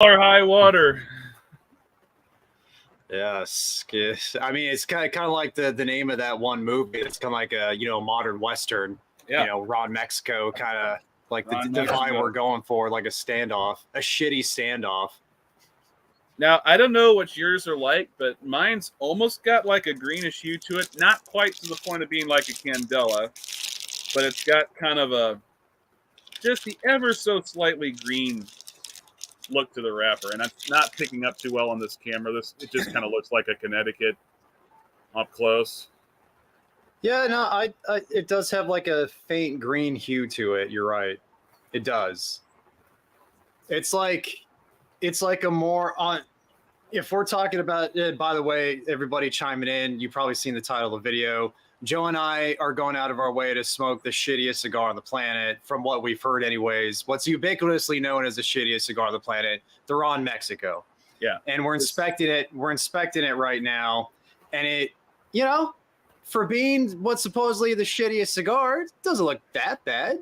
or high water. Yes, I mean it's kind of like the name of that one movie. It's kind of like a modern western. Yeah. Ron Mexico, kind of like the Ron vibe Mexico. we're going for, like a standoff, a shitty standoff. Now I don't know what yours are like, but mine's almost got like a greenish hue to it. Not quite to the point of being like a Candela, but it's got kind of a just the ever so slightly green look to the wrapper, and that's not picking up too well on this camera. It just kind of looks like a Connecticut up close. Yeah, no, I it does have like a faint green hue to it. You're right, it does. It's like a more on. If we're talking about it, by the way, everybody chiming in, you've probably seen the title of the video. Joe and I are going out of our way to smoke the shittiest cigar on the planet, from what we've heard anyways. What's ubiquitously known as the shittiest cigar on the planet, the Ron Mexico. Yeah. And we're inspecting it. We're inspecting it right now. And it, for being what's supposedly the shittiest cigar, it doesn't look that bad.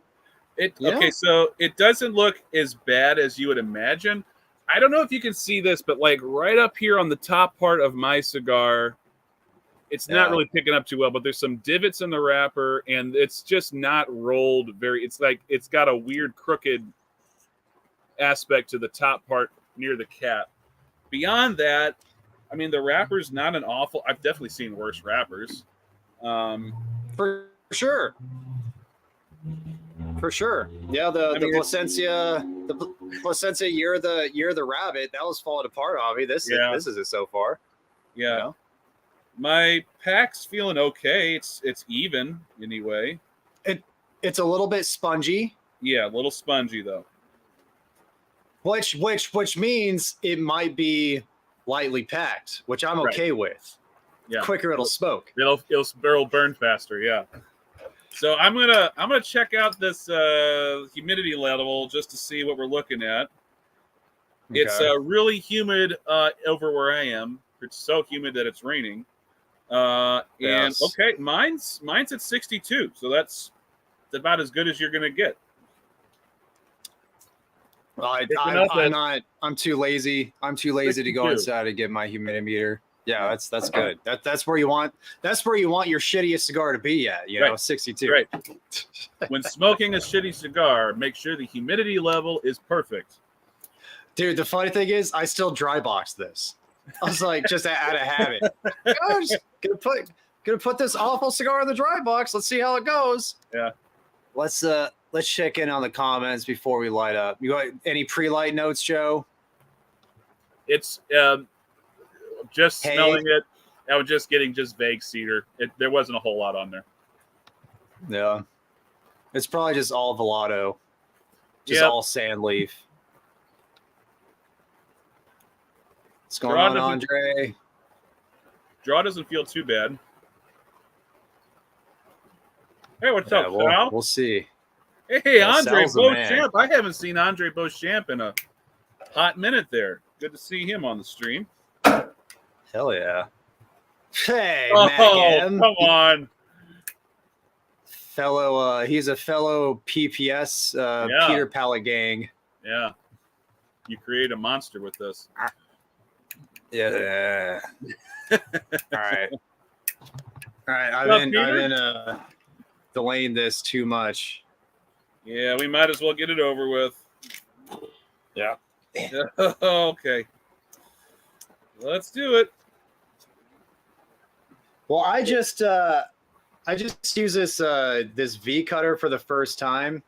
Okay, so it doesn't look as bad as you would imagine. I don't know if you can see this, but like right up here on the top part of my cigar, it's not really picking up too well, but there's some divots in the wrapper, and it's just not rolled very. It's like it's got a weird crooked aspect to the top part near the cap. Beyond that, I mean, the wrapper's not an awful. I've definitely seen worse wrappers. For sure. For sure. Yeah, the Placencia year of the rabbit, that was falling apart, Avi. This is it so far. Yeah. My pack's feeling okay. It's even anyway. It's a little bit spongy. Yeah, a little spongy though. Which means it might be lightly packed, which I'm okay with. Yeah. Quicker it'll smoke. It'll burn faster, yeah. So I'm gonna check out this humidity level just to see what we're looking at. Okay. It's really humid over where I am. It's so humid that it's raining. And okay, mine's at 62, so that's about as good as you're gonna get. Well, I'm too lazy. I'm too lazy 62. To go inside and get my humidimeter. Yeah, that's good. That's where you want. That's where you want your shittiest cigar to be at. 62. Right. When smoking a shitty cigar, make sure the humidity level is perfect. Dude, the funny thing is, I still dry box this. I was like, just out of habit. I'm just gonna put this awful cigar in the dry box. Let's see how it goes. Yeah. Let's check in on the comments before we light up. You got any pre-light notes, Joe? It's just smelling it. I was just getting vague cedar. There wasn't a whole lot on there. Yeah. It's probably just all Velato. Just all sand leaf. What's going on, Andre? Draw doesn't feel too bad. Hey, what's up, Sal? We'll see. Hey, Andre Beauchamp. I haven't seen Andre Beauchamp in a hot minute there. Good to see him on the stream. Hell yeah. Hey, come on. He's a fellow PPS Peter Pallet gang. Yeah. You create a monster with this. Yeah. All right. I've been delaying this too much. Yeah, we might as well get it over with. Yeah. Okay. Let's do it. Well, I just used this V cutter for the first time.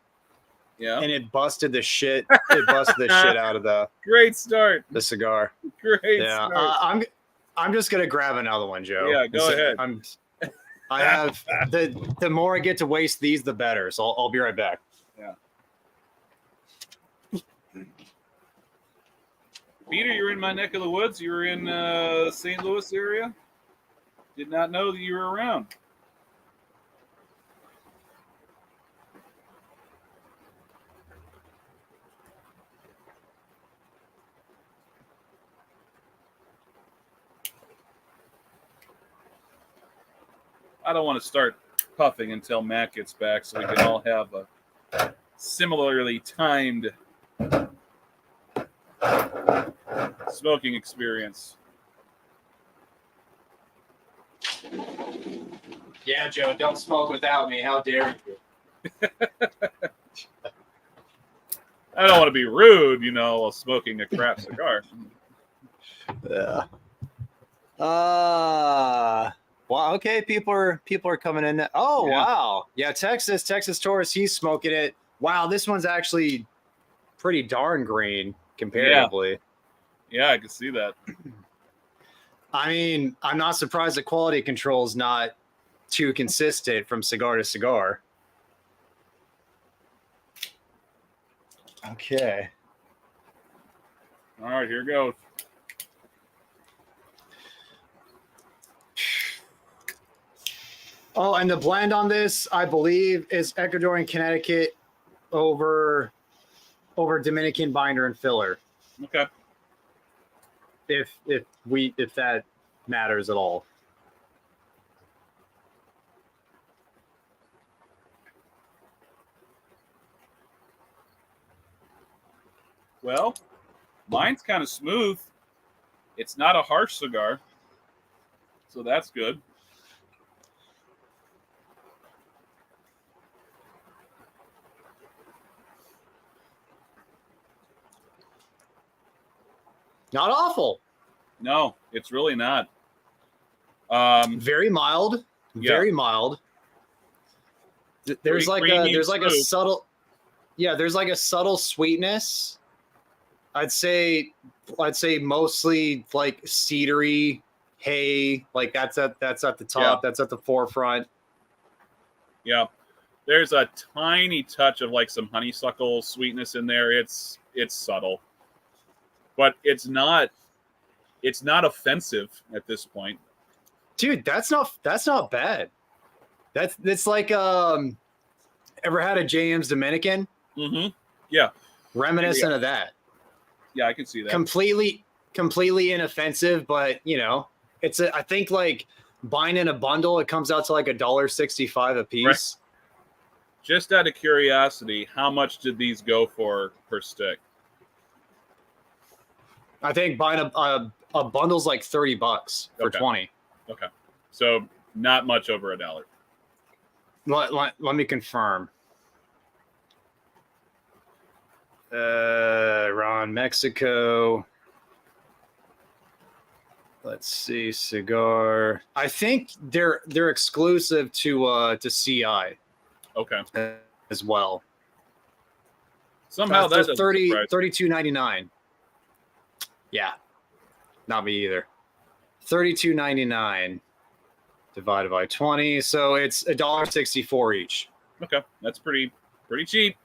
Yeah. And it busted the shit. It busted the shit out of the great start. The cigar. Great start. I'm just gonna grab another one, Joe. Yeah, go ahead. I have the more I get to waste these, the better. So I'll be right back. Yeah. Peter, you're in my neck of the woods. You were in St. Louis area. Did not know that you were around. I don't want to start puffing until Matt gets back so we can all have a similarly timed smoking experience. Yeah, Joe, don't smoke without me. How dare you? I don't want to be rude, while smoking a craft cigar. Yeah. Well, okay. People are coming in. Oh, Yeah. wow. Yeah, Texas Taurus. He's smoking it. Wow, this one's actually pretty darn green comparatively. Yeah, I can see that. I mean, I'm not surprised the quality control is not too consistent from cigar to cigar. Okay. All right, here goes. Oh, and the blend on this, I believe, is Ecuadorian Connecticut over Dominican binder and filler. Okay. If that matters at all. Well, mine's kind of smooth. It's not a harsh cigar, so that's good. Not awful. No, it's really not. Very mild. Yeah. Very mild. There's a subtle, there's like a subtle sweetness. I'd say mostly like cedary hay, like that's at the top, that's at the forefront. Yeah. There's a tiny touch of like some honeysuckle sweetness in there. It's subtle. But it's not offensive at this point. Dude, that's not bad. That's like ever had a JM's Dominican? Mm-hmm. Yeah. Reminiscent of that. Yeah, I can see that. Completely inoffensive, but it's I think like buying in a bundle, it comes out to like $1.65 a piece. Right. Just out of curiosity, how much did these go for per stick? I think buying a bundle's like $30 for 20. Okay. So not much over $1. Let me confirm. Ron, Mexico. Let's see, cigar. I think they're exclusive to CI. Okay. As well. Somehow that's $32.99. Yeah. Not me either. $32.99 divided by 20, so it's $1.64 each. Okay, that's pretty cheap.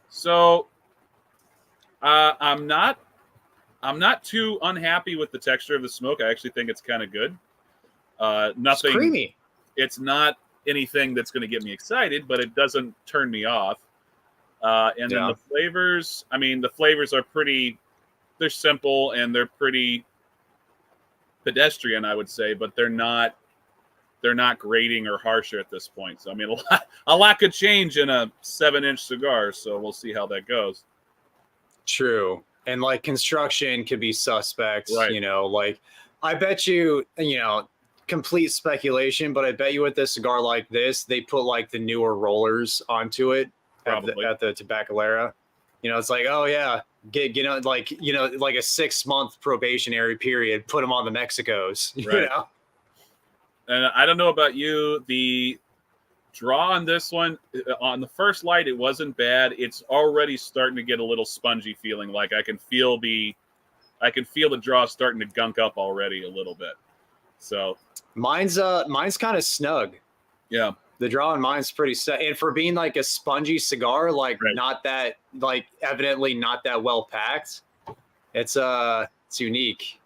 So I'm not too unhappy with the texture of the smoke. I actually think it's kind of good. Nothing. It's creamy. It's not anything that's going to get me excited, but it doesn't turn me off. And then the flavors. I mean, the flavors are pretty. They're simple and they're pretty pedestrian, I would say, but they're not grating or harsher at this point. So I mean, a lot could change in a 7-inch cigar. So we'll see how that goes. True, and like construction could be suspect. Right. Like I bet you, complete speculation, but I bet you with this cigar like this, they put like the newer rollers onto it at the Tabacalera. It's like, oh yeah, get like a 6-month probationary period, put them on the Mexicos. Right. And I don't know about you, the draw on this one, on the first light, it wasn't bad. It's already starting to get a little spongy feeling. Like I can feel the draw starting to gunk up already a little bit. So mine's kind of snug. Yeah. The draw on mine's pretty set. And for being like a spongy cigar, like not that, like evidently not that well packed, it's unique.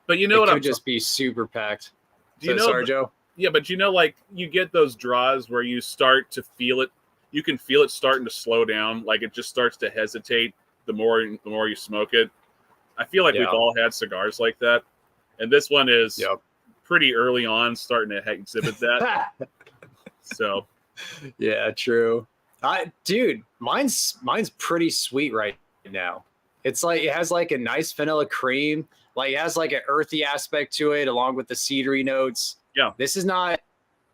But you know it could just be super packed. Sorry, Joe? Yeah, but like you get those draws where you start to feel it. You can feel it starting to slow down. Like it just starts to hesitate the more you smoke it. I feel like we've all had cigars like that. And this one is pretty early on starting to exhibit that. So, yeah, true. Dude, mine's pretty sweet right now. It's like it has like a nice vanilla cream. Like it has like an earthy aspect to it, along with the cedary notes. Yeah. This is not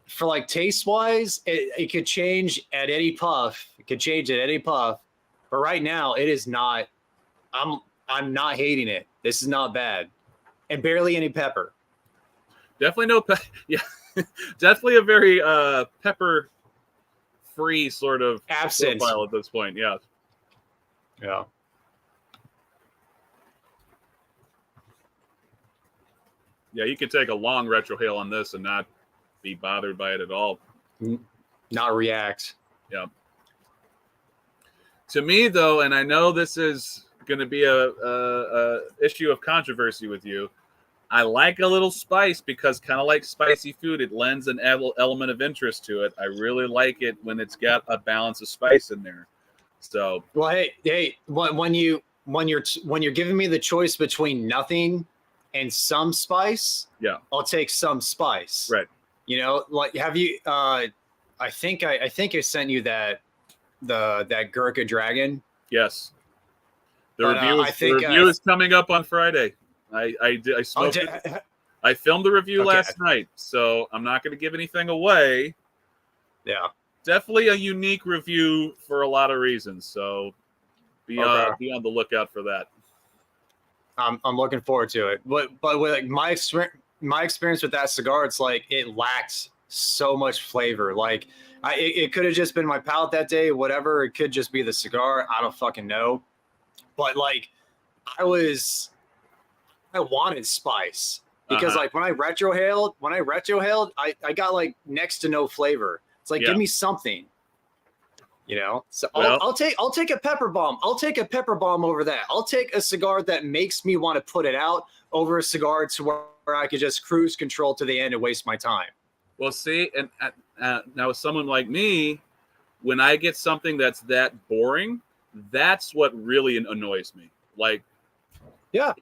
for like taste wise. It could change at any puff. It could change at any puff. But right now, it is not. I'm not hating it. This is not bad, and barely any pepper. Definitely no yeah. Definitely a very pepper free sort of Absent profile at this point. Yeah. Yeah. Yeah, you could take a long retrohale on this and not be bothered by it at all. Not react. Yeah. To me, though, and I know this is going to be a issue of controversy with you, I like a little spice because kind of like spicy food, it lends an element of interest to it. I really like it when it's got a balance of spice in there. So, well, hey, when you're giving me the choice between nothing and some spice, yeah, I'll take some spice. Right. You know, like have you? I think I sent you that Gurkha Dragon. Yes. The review is coming up on Friday. I smoked it. I filmed the review last night, so I'm not going to give anything away. Yeah. Definitely a unique review for a lot of reasons. So be on the lookout for that. I'm looking forward to it. But with like my experience with that cigar, it's like it lacks so much flavor. Like it could have just been my palate that day, whatever. It could just be the cigar. I don't fucking know. But like I wanted spice because like when I retrohaled, I got like next to no flavor. It's like, give me something, you know? So I'll take a pepper bomb. I'll take a pepper bomb over that. I'll take a cigar that makes me want to put it out over a cigar to where I could just cruise control to the end and waste my time. Well, see, and now with someone like me, when I get something that's that boring, that's what really annoys me. Like, yeah,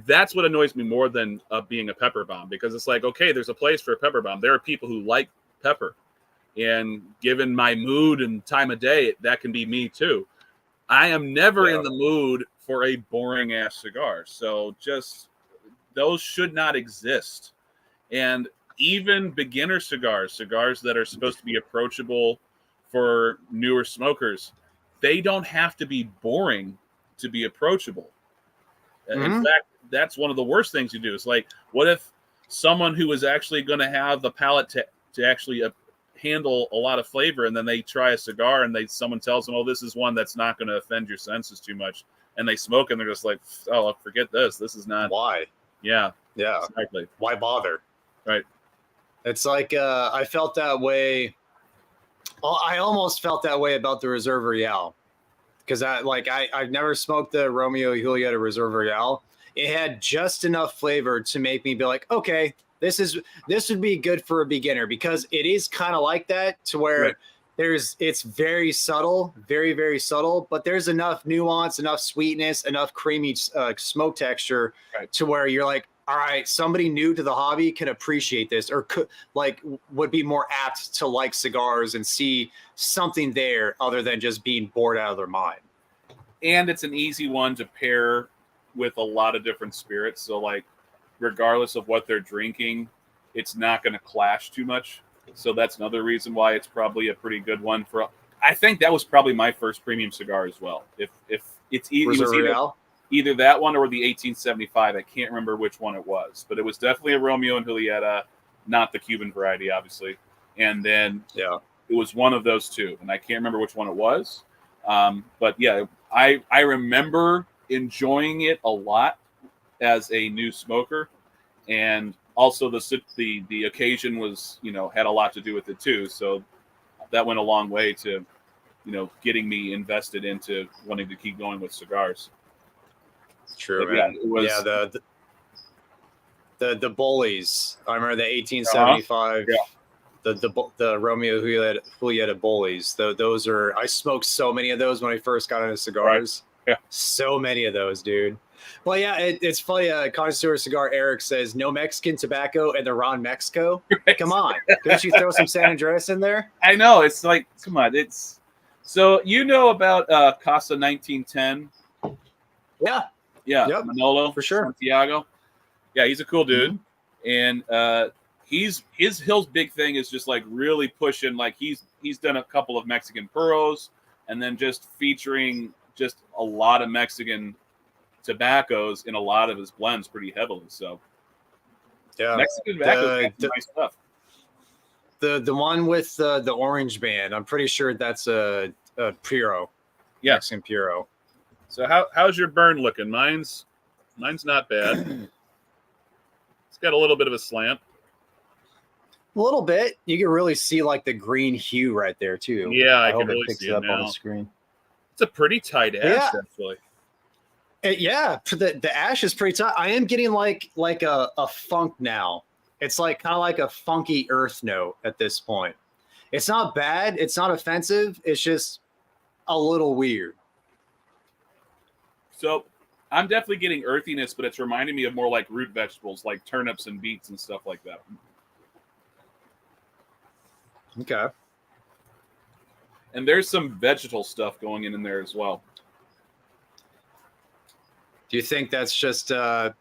that's what annoys me more than being a pepper bomb, because it's like, okay, there's a place for a pepper bomb. There are people who like pepper, and given my mood and time of day, that can be me too. I am never in the mood for a boring ass cigar. So just those should not exist. And even beginner cigars that are supposed to be approachable for newer smokers, they don't have to be boring to be approachable. In fact, that's one of the worst things you do. It's like, what if someone who is actually going to have the palate to actually handle a lot of flavor, and then they try a cigar and someone tells them, oh, this is one that's not going to offend your senses too much, and they smoke and they're just like, oh, forget this. This is not. Why? Yeah. Exactly. Why bother? Right. It's like I felt that way. I almost felt that way about the Reserve Royale, because I've never smoked the Romeo y Julieta Reserve Royale. It had just enough flavor to make me be like, okay, this would be good for a beginner, because it is kind of like that, to where it's very subtle, very, very subtle, but there's enough nuance, enough sweetness, enough creamy smoke texture to where you're like, all right, somebody new to the hobby can appreciate this, or would be more apt to like cigars and see something there other than just being bored out of their mind. And it's an easy one to pair with a lot of different spirits. So like, regardless of what they're drinking, it's not going to clash too much. So that's another reason why it's probably a pretty good one for. I think that was probably my first premium cigar as well. If it's either that one or the 1875, I can't remember which one it was, but it was definitely a Romeo and Julieta, not the Cuban variety, obviously. And then it was one of those two, and I can't remember which one it was. But yeah, I remember enjoying it a lot as a new smoker, and also the occasion was, had a lot to do with it too. So that went a long way to, getting me invested into wanting to keep going with cigars. True, man. Yeah, it was, the bullies. I remember the 1875. The Romeo Julieta bullies. Those are. I smoked so many of those when I first got into cigars. Right. Yeah, so many of those, dude. Well, yeah, it's funny. Connoisseur Cigar Eric says no Mexican tobacco and the Ron Mexico. Right. Come on, couldn't you throw some San Andreas in there? I know, it's like, come on, it's so about Casa 1910. Yeah. Yeah, Yep, Manolo for sure. Santiago. Yeah, he's a cool dude, Mm-hmm. and his big thing is just like really pushing. Like he's done a couple of Mexican puros, and then just featuring just a lot of Mexican tobaccos in a lot of his blends pretty heavily. So Yeah. Mexican tobacco's got some nice stuff. The one with the orange band, I'm pretty sure that's a Puro. Yeah. Mexican Puro. So how's your burn looking? Mine's not bad. It's got a little bit of a slant. A little bit. You can really see like the green hue right there too. Yeah, I hope can really it picks see it it up on now. the screen. It's a pretty tight ash, actually. Yeah, the ash is pretty tight. I am getting like a funk now. It's like kind of like a funky earth note at this point. It's not bad. It's not offensive. It's just a little weird. So I'm definitely getting earthiness, but it's reminding me of more like root vegetables, like turnips and beets and stuff like that. Okay. And there's some vegetal stuff going in there as well. Do you think that's just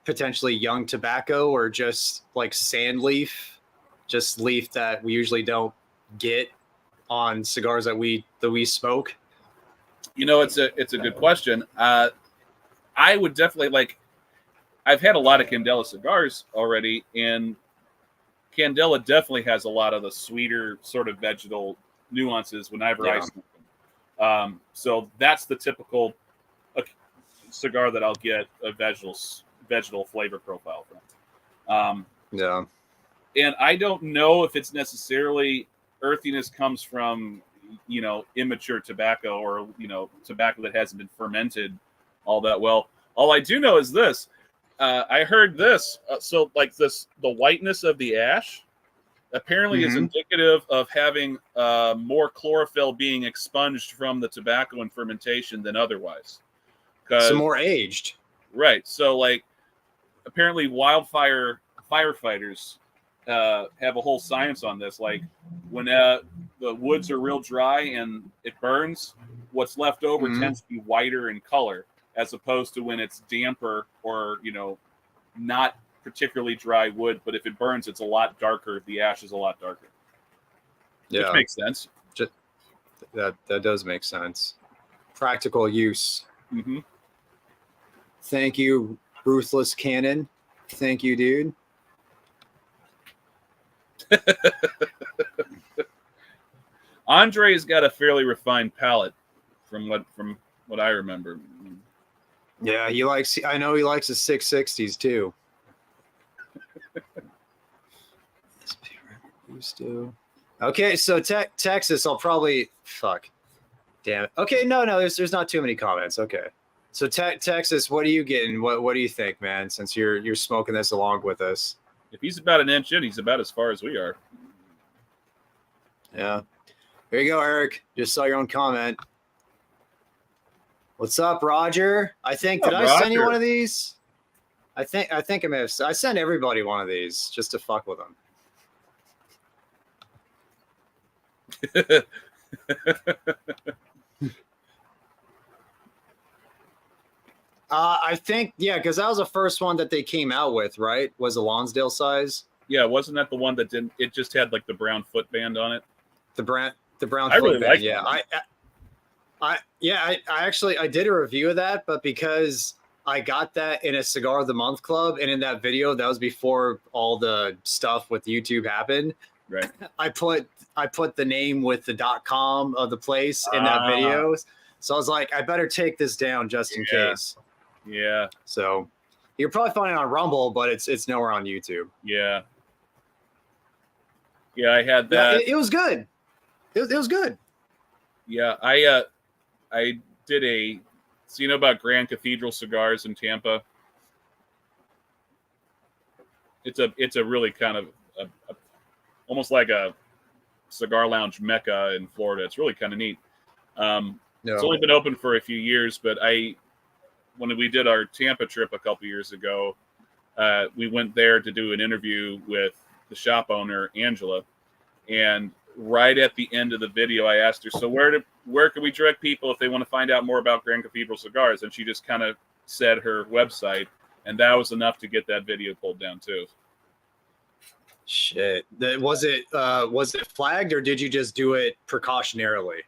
potentially young tobacco or just like sand leaf, just leaf that we usually don't get on cigars that we smoke? You know, it's a good question. I would definitely like. I've had a lot of Candela cigars already, and Candela definitely has a lot of the sweeter sort of vegetal nuances whenever I smoke them. So that's the typical cigar that I'll get a vegetal flavor profile from. Yeah. And I don't know if it's necessarily earthiness comes from, immature tobacco or, tobacco that hasn't been fermented all that well. All I do know is this. I heard this. So like the whiteness of the ash apparently is indicative of having more chlorophyll being expunged from the tobacco and fermentation than otherwise. So more aged. Right. So like apparently wildfire firefighters have a whole science on this. Like when the woods are real dry and it burns, what's left over tends to be whiter in color as opposed to when it's damper or, not particularly dry wood. But if it burns, it's a lot darker. The ash is a lot darker. Yeah. Which makes sense. That does make sense. Practical use. Mm-hmm. Thank you, Ruthless Cannon. Thank you, dude. Andre's got a fairly refined palate from what I remember. Yeah, I know he likes the 660s too. Okay, so Texas, I'll probably damn it. Okay, no, there's not too many comments. Okay. So Texas, what are you getting? What do you think, man? Since you're smoking this along with us. If he's about an inch in, he's about as far as we are. Yeah. Here you go, Eric. Just saw your own comment. What's up, Roger? I think did I send you one of these? I think I may have. I sent everybody one of these just to fuck with them. I think, because that was the first one that they came out with, right? Was the Lonsdale size? Yeah, wasn't that the one that didn't? It just had like the brown footband on it. The brown I really footband. like Yeah, I actually did a review of that, but because I got that in a Cigar of the Month club, and in that video, that was before all the stuff with YouTube happened. Right. I put the name with the .com of the place in that video, so I was like, I better take this down just in case. Yeah. So you'll probably find it on Rumble, but it's nowhere on YouTube. Yeah. Yeah, I had that. It was good. It was good. Yeah, I did so you know about Grand Cathedral Cigars in Tampa? It's a really kind of almost like a cigar lounge mecca in Florida. It's really kind of neat. It's only been open for a few years, but when we did our Tampa trip a couple years ago, we went there to do an interview with the shop owner, Angela, and right at the end of the video, I asked her, so where can we direct people if they want to find out more about Grand Cathedral Cigars? And she just kind of said her website, and that was enough to get that video pulled down too. Shit. Was it flagged, or did you just do it precautionarily?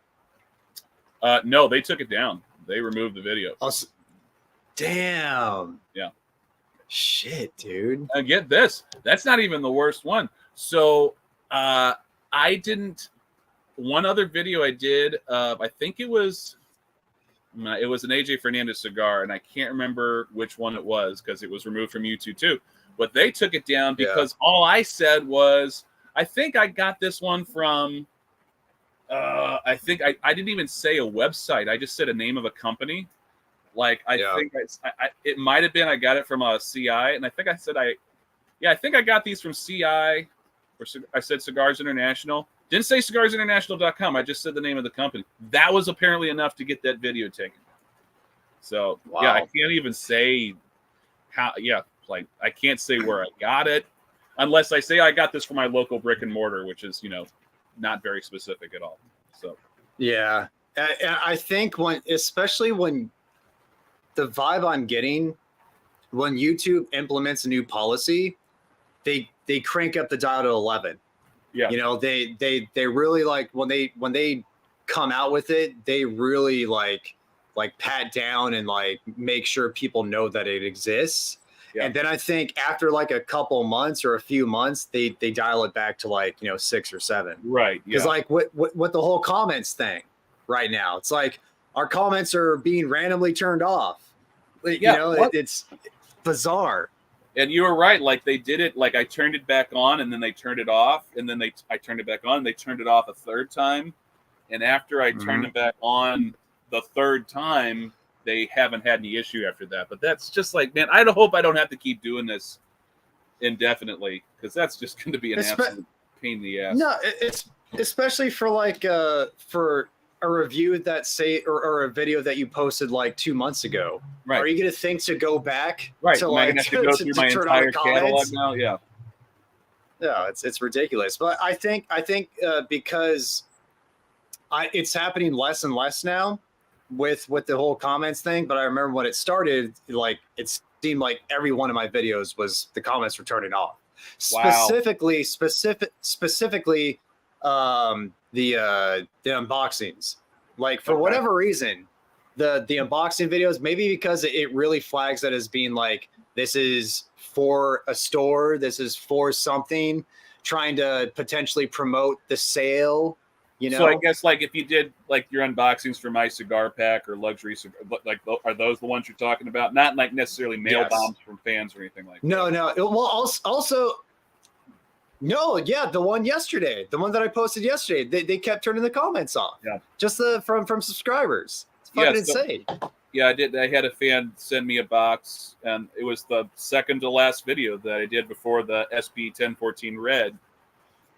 No, they took it down. They removed the video. Oh, damn. Yeah. Shit, dude. And get this. That's not even the worst one. So I didn't. One other video I did. I think it was an AJ Fernandez cigar, and I can't remember which one it was because it was removed from YouTube too. But they took it down because all I said was, I think I got this one from. I think I didn't even say a website. I just said a name of a company. Like I think it might have been I got it from a CI, and I think I said I think I got these from CI, or I said Cigars International. Didn't say cigarsinternational.com. I just said the name of the company. That was apparently enough to get that video taken. So yeah, I can't even say how. Yeah, like I can't say where I got it, unless I say I got this from my local brick and mortar, which is not very specific at all. So yeah, I think especially when the vibe I'm getting when YouTube implements a new policy, they crank up the dial to 11. Yeah, they really like when they come out with it, they really like pat down and like make sure people know that it exists. Yeah. And then I think after like a couple months or a few months, they dial it back to like 6 or 7. Right. Because like what the whole comments thing right now, it's like our comments are being randomly turned off. It's bizarre. And you were right. Like they did it. Like I turned it back on, and then they turned it off, and then I turned it back on. And they turned it off a third time, and after I turned it back on the third time, they haven't had any issue after that. But that's just like, man, I hope I don't have to keep doing this indefinitely, because that's just going to be an absolute pain in the ass. No, it's especially for like for a review that or a video that you posted like 2 months ago. Right. Are you going to think to go back? Right. To like to go through my entire catalog now? Yeah. Yeah, it's ridiculous. But I think because it's happening less and less now with the whole comments thing. But I remember when it started, like it seemed like every one of my videos was the comments were turning off. Wow. Specifically, the unboxings. Like for whatever reason, the unboxing videos, maybe because it really flags that as being like, this is for a store, this is for something, trying to potentially promote the sale. So I guess like if you did like your unboxings for My Cigar Pack or Luxury Cigar, like are those the ones you're talking about? Not like necessarily mail bombs from fans or anything like that. No. Well, also. No, yeah, the one yesterday, the one that I posted yesterday, they kept turning the comments off. Yeah, just from subscribers. It's fucking insane. Yeah, I did. I had a fan send me a box, and it was the second to last video that I did before the SB 1014 Red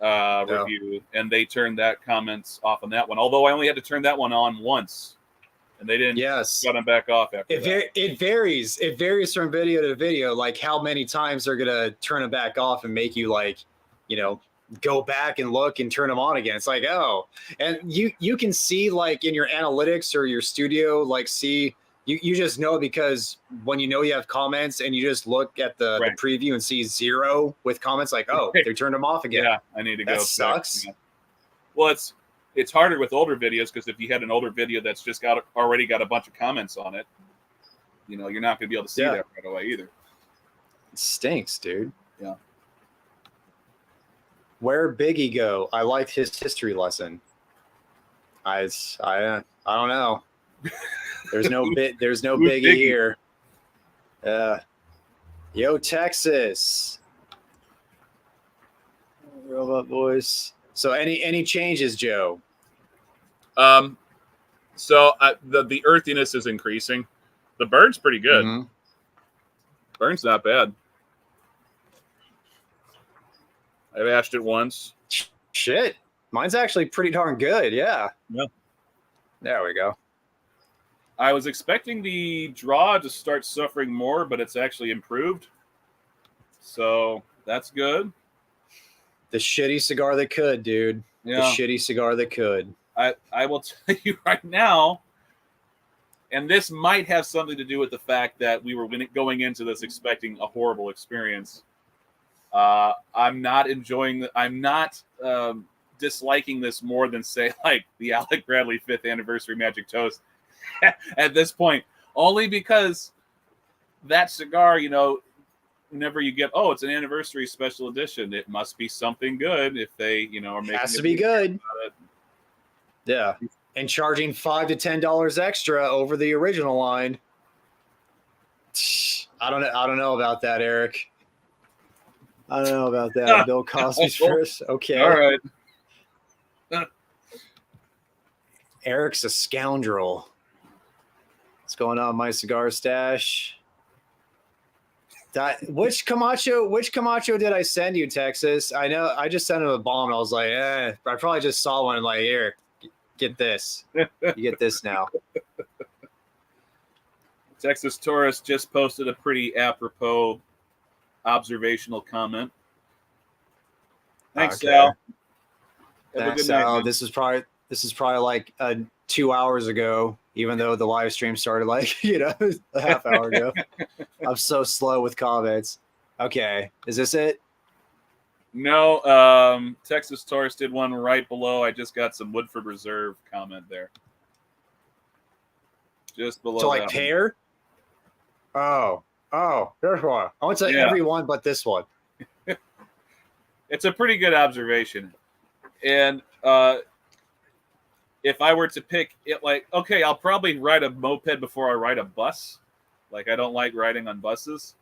review, and they turned that comments off on that one. Although I only had to turn that one on once, and they didn't shut them back off after that. It varies. It varies from video to video, like how many times they're gonna turn them back off and make you like, go back and look and turn them on again. It's like, oh, and you can see like in your analytics or your studio, like see, you just know because when you have comments and you just look at the preview and see 0 with comments, like, oh, they turned them off again. Yeah, I need to go. That sucks. Yeah. Well, it's harder with older videos because if you had an older video that's just already got a bunch of comments on it, you're not going to be able to see that right away either. It stinks, dude. Yeah. Where'd Biggie go? I liked his history lesson. I don't know. There's no Biggie here. Yo, Texas. Robot voice. So any changes, Joe? So the earthiness is increasing. The burn's pretty good. Mm-hmm. Burn's not bad. I've ashed it once. Shit. Mine's actually pretty darn good. Yeah. There we go. I was expecting the draw to start suffering more, but it's actually improved. So that's good. The shitty cigar that could, dude. Yeah. The shitty cigar that could. I will tell you right now, And this might have something to do with the fact that we were going into this expecting a horrible experience. I'm not enjoying. I'm not disliking this more than say like the Alec Bradley 5th anniversary Magic Toast at this point, only because that cigar, whenever you get, it's an anniversary special edition, it must be something good if they, are making has to be good. Yeah, and charging $5 to $10 extra over the original line. I don't know about that, Eric. I don't know about that. Bill Cosby's first. Okay. All right. Eric's a scoundrel. What's going on, my cigar stash? Which Camacho did I send you, Texas? I know I just sent him a bomb and I was like, I probably just saw one and like, here, get this. You get this now. Texas Tourist just posted a pretty apropos observational comment. Thanks, okay. Sal. Thanks, Sal. This is probably like 2 hours ago, even though the live stream started like a half hour ago. I'm so slow with comments. Okay, is this it? No, Texas Tourist did one right below. I just got some Woodford Reserve comment there. Just below. So like pear? Oh, there's one. I want to say every one but this one. It's a pretty good observation. And if I were to pick it, like, okay, I'll probably ride a moped before I ride a bus. Like, I don't like riding on buses.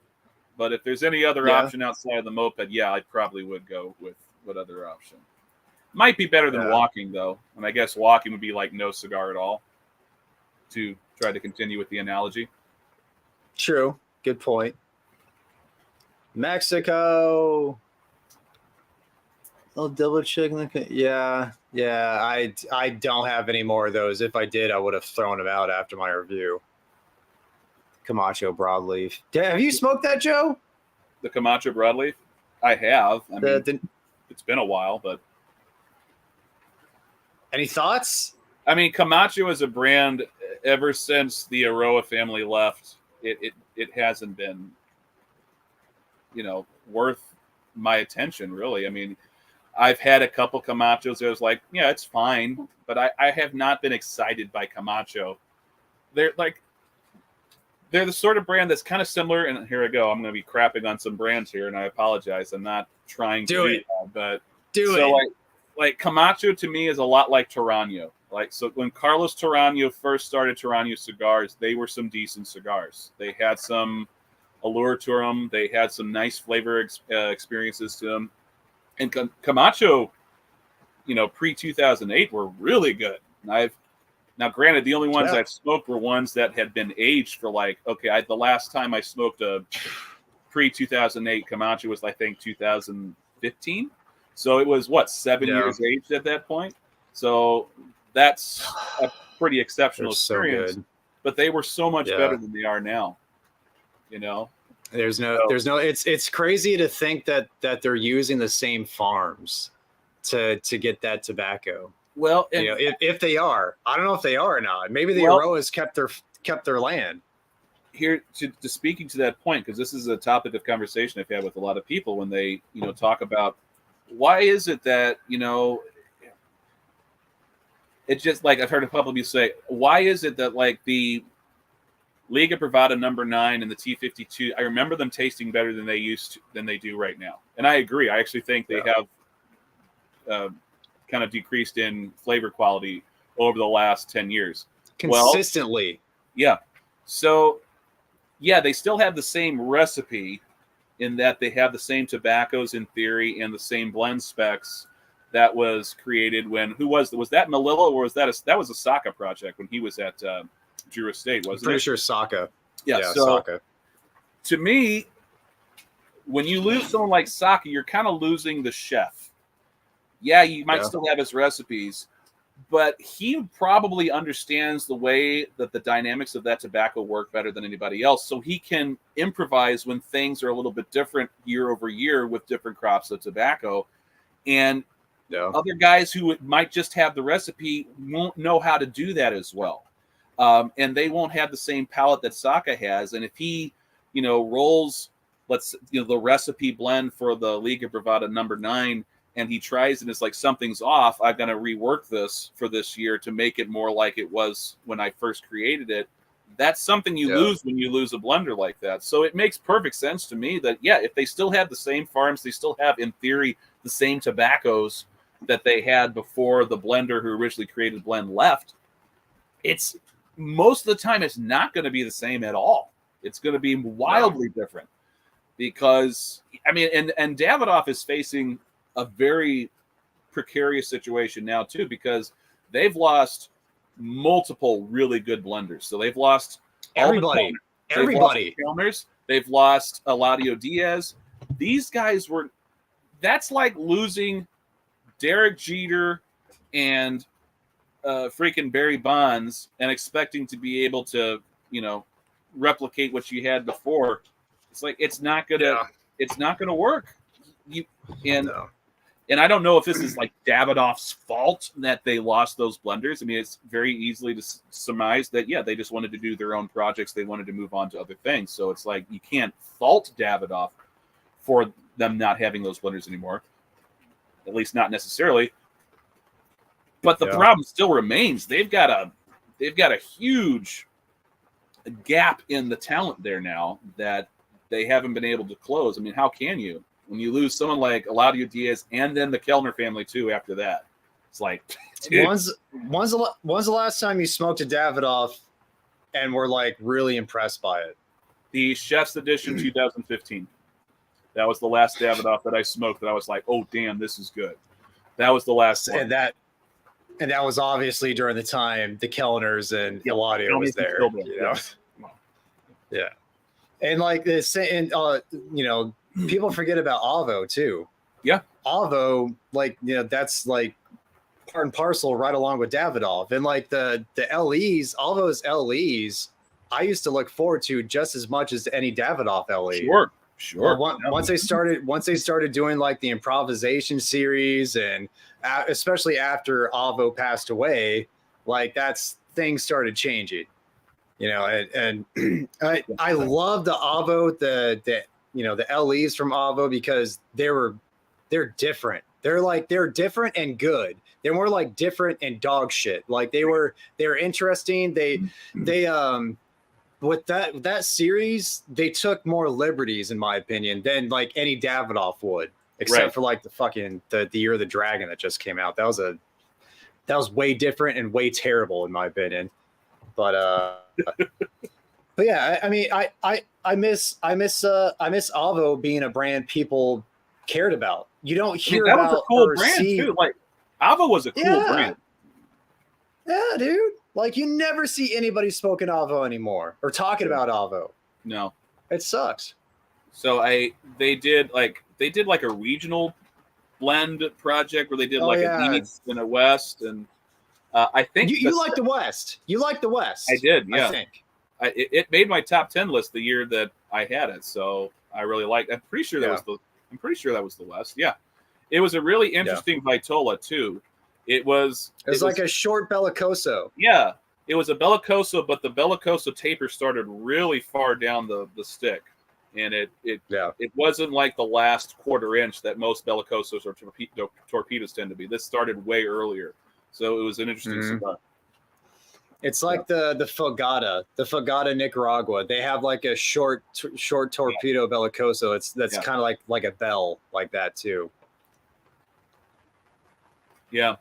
But if there's any other option outside of the moped, I probably would go with what other option. Might be better than walking, though. And I guess walking would be like no cigar at all, to try to continue with the analogy. True. Good point. Mexico. I'll double check. Yeah. I don't have any more of those. If I did, I would have thrown them out after my review. Camacho broadleaf. Have you smoked that, Joe? The Camacho broadleaf? I have. I mean, it's been a while, but. Any thoughts? I mean, Camacho as a brand, ever since the Aroa family left, it hasn't been, worth my attention, really. I mean, I've had a couple Camachos that I was like, yeah, it's fine, but I have not been excited by Camacho. They're the sort of brand that's kind of similar, and here I go. I'm going to be crapping on some brands here, and I apologize. I'm not trying to do that, but like Camacho to me is a lot like Torano. So when Carlos Torano first started Torano cigars, they were some decent cigars. They had some allure to them. They had some nice flavor experiences to them. And Camacho, pre-2008 were really good. And now, granted, the only ones I've smoked were ones that had been aged for the last time I smoked a pre-2008 Camacho was, I think, 2015. So it was, 7 years aged at that point? So that's a pretty exceptional experience. So good. But they were so much better than they are now, It's crazy to think that they're using the same farms to get that tobacco. Well, if they are, I don't know if they are or not. Maybe the Aroas kept their land. Here to speaking to that point, because this is a topic of conversation I've had with a lot of people when they talk about why is it that it's just like I've heard a couple of you say, why is it that like the Liga Privada number 9 and the T52, I remember them tasting better than they do right now. And I agree. I actually think they have kind of decreased in flavor quality over the last 10 years. Consistently. So, they still have the same recipe in that they have the same tobaccos in theory and the same blend specs that was created when, was that Melillo or was that was a Saka project when he was at Drew Estate, wasn't it? Pretty sure Saka. Saka. To me, when you lose someone like Saka, you're kind of losing the chef. Yeah, you might still have his recipes, but he probably understands the way that the dynamics of that tobacco work better than anybody else. So he can improvise when things are a little bit different year over year with different crops of tobacco. And other guys who might just have the recipe won't know how to do that as well. and they won't have the same palate that Saka has. And if he, rolls, the recipe blend for the Liga Privada #9, and he tries and it's like something's off, I'm going to rework this for this year to make it more like it was when I first created it. That's something you lose when you lose a blender like that. So it makes perfect sense to me that, if they still have the same farms, they still have, in theory, the same tobaccos that they had before the blender who originally created Blend left. It's most of the time it's not going to be the same at all. It's going to be wildly different because, and Davidoff is facing a very precarious situation now too, because they've lost multiple really good blenders. So they've lost everybody. They've lost Kellners. They've lost Eladio Diaz. These guys that's like losing Derek Jeter and freaking Barry Bonds and expecting to be able to, replicate what you had before. It's like it's not gonna work. And I don't know if this is like Davidoff's fault that they lost those blenders. It's very easily to surmise that, they just wanted to do their own projects. They wanted to move on to other things. So it's like you can't fault Davidoff for them not having those blenders anymore, at least not necessarily. But the problem still remains. They've got a huge gap in the talent there now that they haven't been able to close. How can you? When you lose someone like Eladio Diaz and then the Kellner family too after that, it's like, dude. When's the last time you smoked a Davidoff and were like really impressed by it? The Chef's Edition 2015. That was the last Davidoff that I smoked that I was like, oh damn, this is good. That was the last one. And that was obviously during the time the Kellners and Eladio was there. Yeah. And like this, and people forget about Avo too. Yeah. Avo, that's like part and parcel right along with Davidoff. And like the LEs, Avo's LEs, I used to look forward to just as much as any Davidoff LE. Sure. Well, once they started doing like the improvisation series, and especially after Avo passed away, like things started changing. And I love the Avo, the LEs from Avo, because they're different. They're different and good. They're more like different and dog shit. Like they're interesting. They with that series, they took more liberties, in my opinion, than like any Davidoff would, except for like the Year of the Dragon that just came out. That was way different and way terrible, in my opinion. But yeah, I miss Avo being a brand people cared about. You don't hear that about was a cool brand too. Like Avo was a cool brand. Yeah, dude. Like you never see anybody smoking Avo anymore or talking about Avo. No, it sucks. So they did like a regional blend project where they did an East and a West, and I think you like the West. You like the West. I did. Yeah, I think it made my top 10 list the year that I had it. So I really liked. I'm pretty sure that was the West. Yeah, it was a really interesting Vitola too. It was like a short Bellicoso. Yeah, it was a Bellicoso, but the Bellicoso taper started really far down the stick, and it wasn't like the last quarter inch that most Bellicosos or torpedoes tend to be. This started way earlier, so it was an interesting cigar. It's like the Fogata Nicaragua. They have like a short torpedo Bellicoso. That's kind of like a bell like that too. Yeah.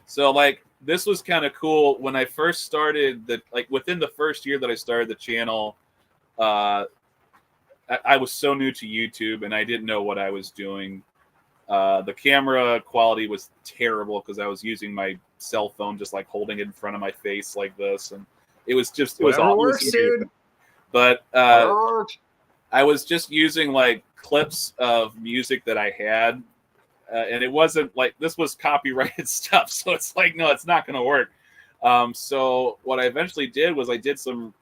So like this was kind of cool when I first started within the first year that I started the channel, I was so new to YouTube and I didn't know what I was doing. The camera quality was terrible because I was using my cell phone, just like holding it in front of my face like this. And it was works, dude. But I was just using like clips of music that I had. And it wasn't like this was copyrighted stuff. So it's like, no, it's not going to work. So what I eventually did was I did some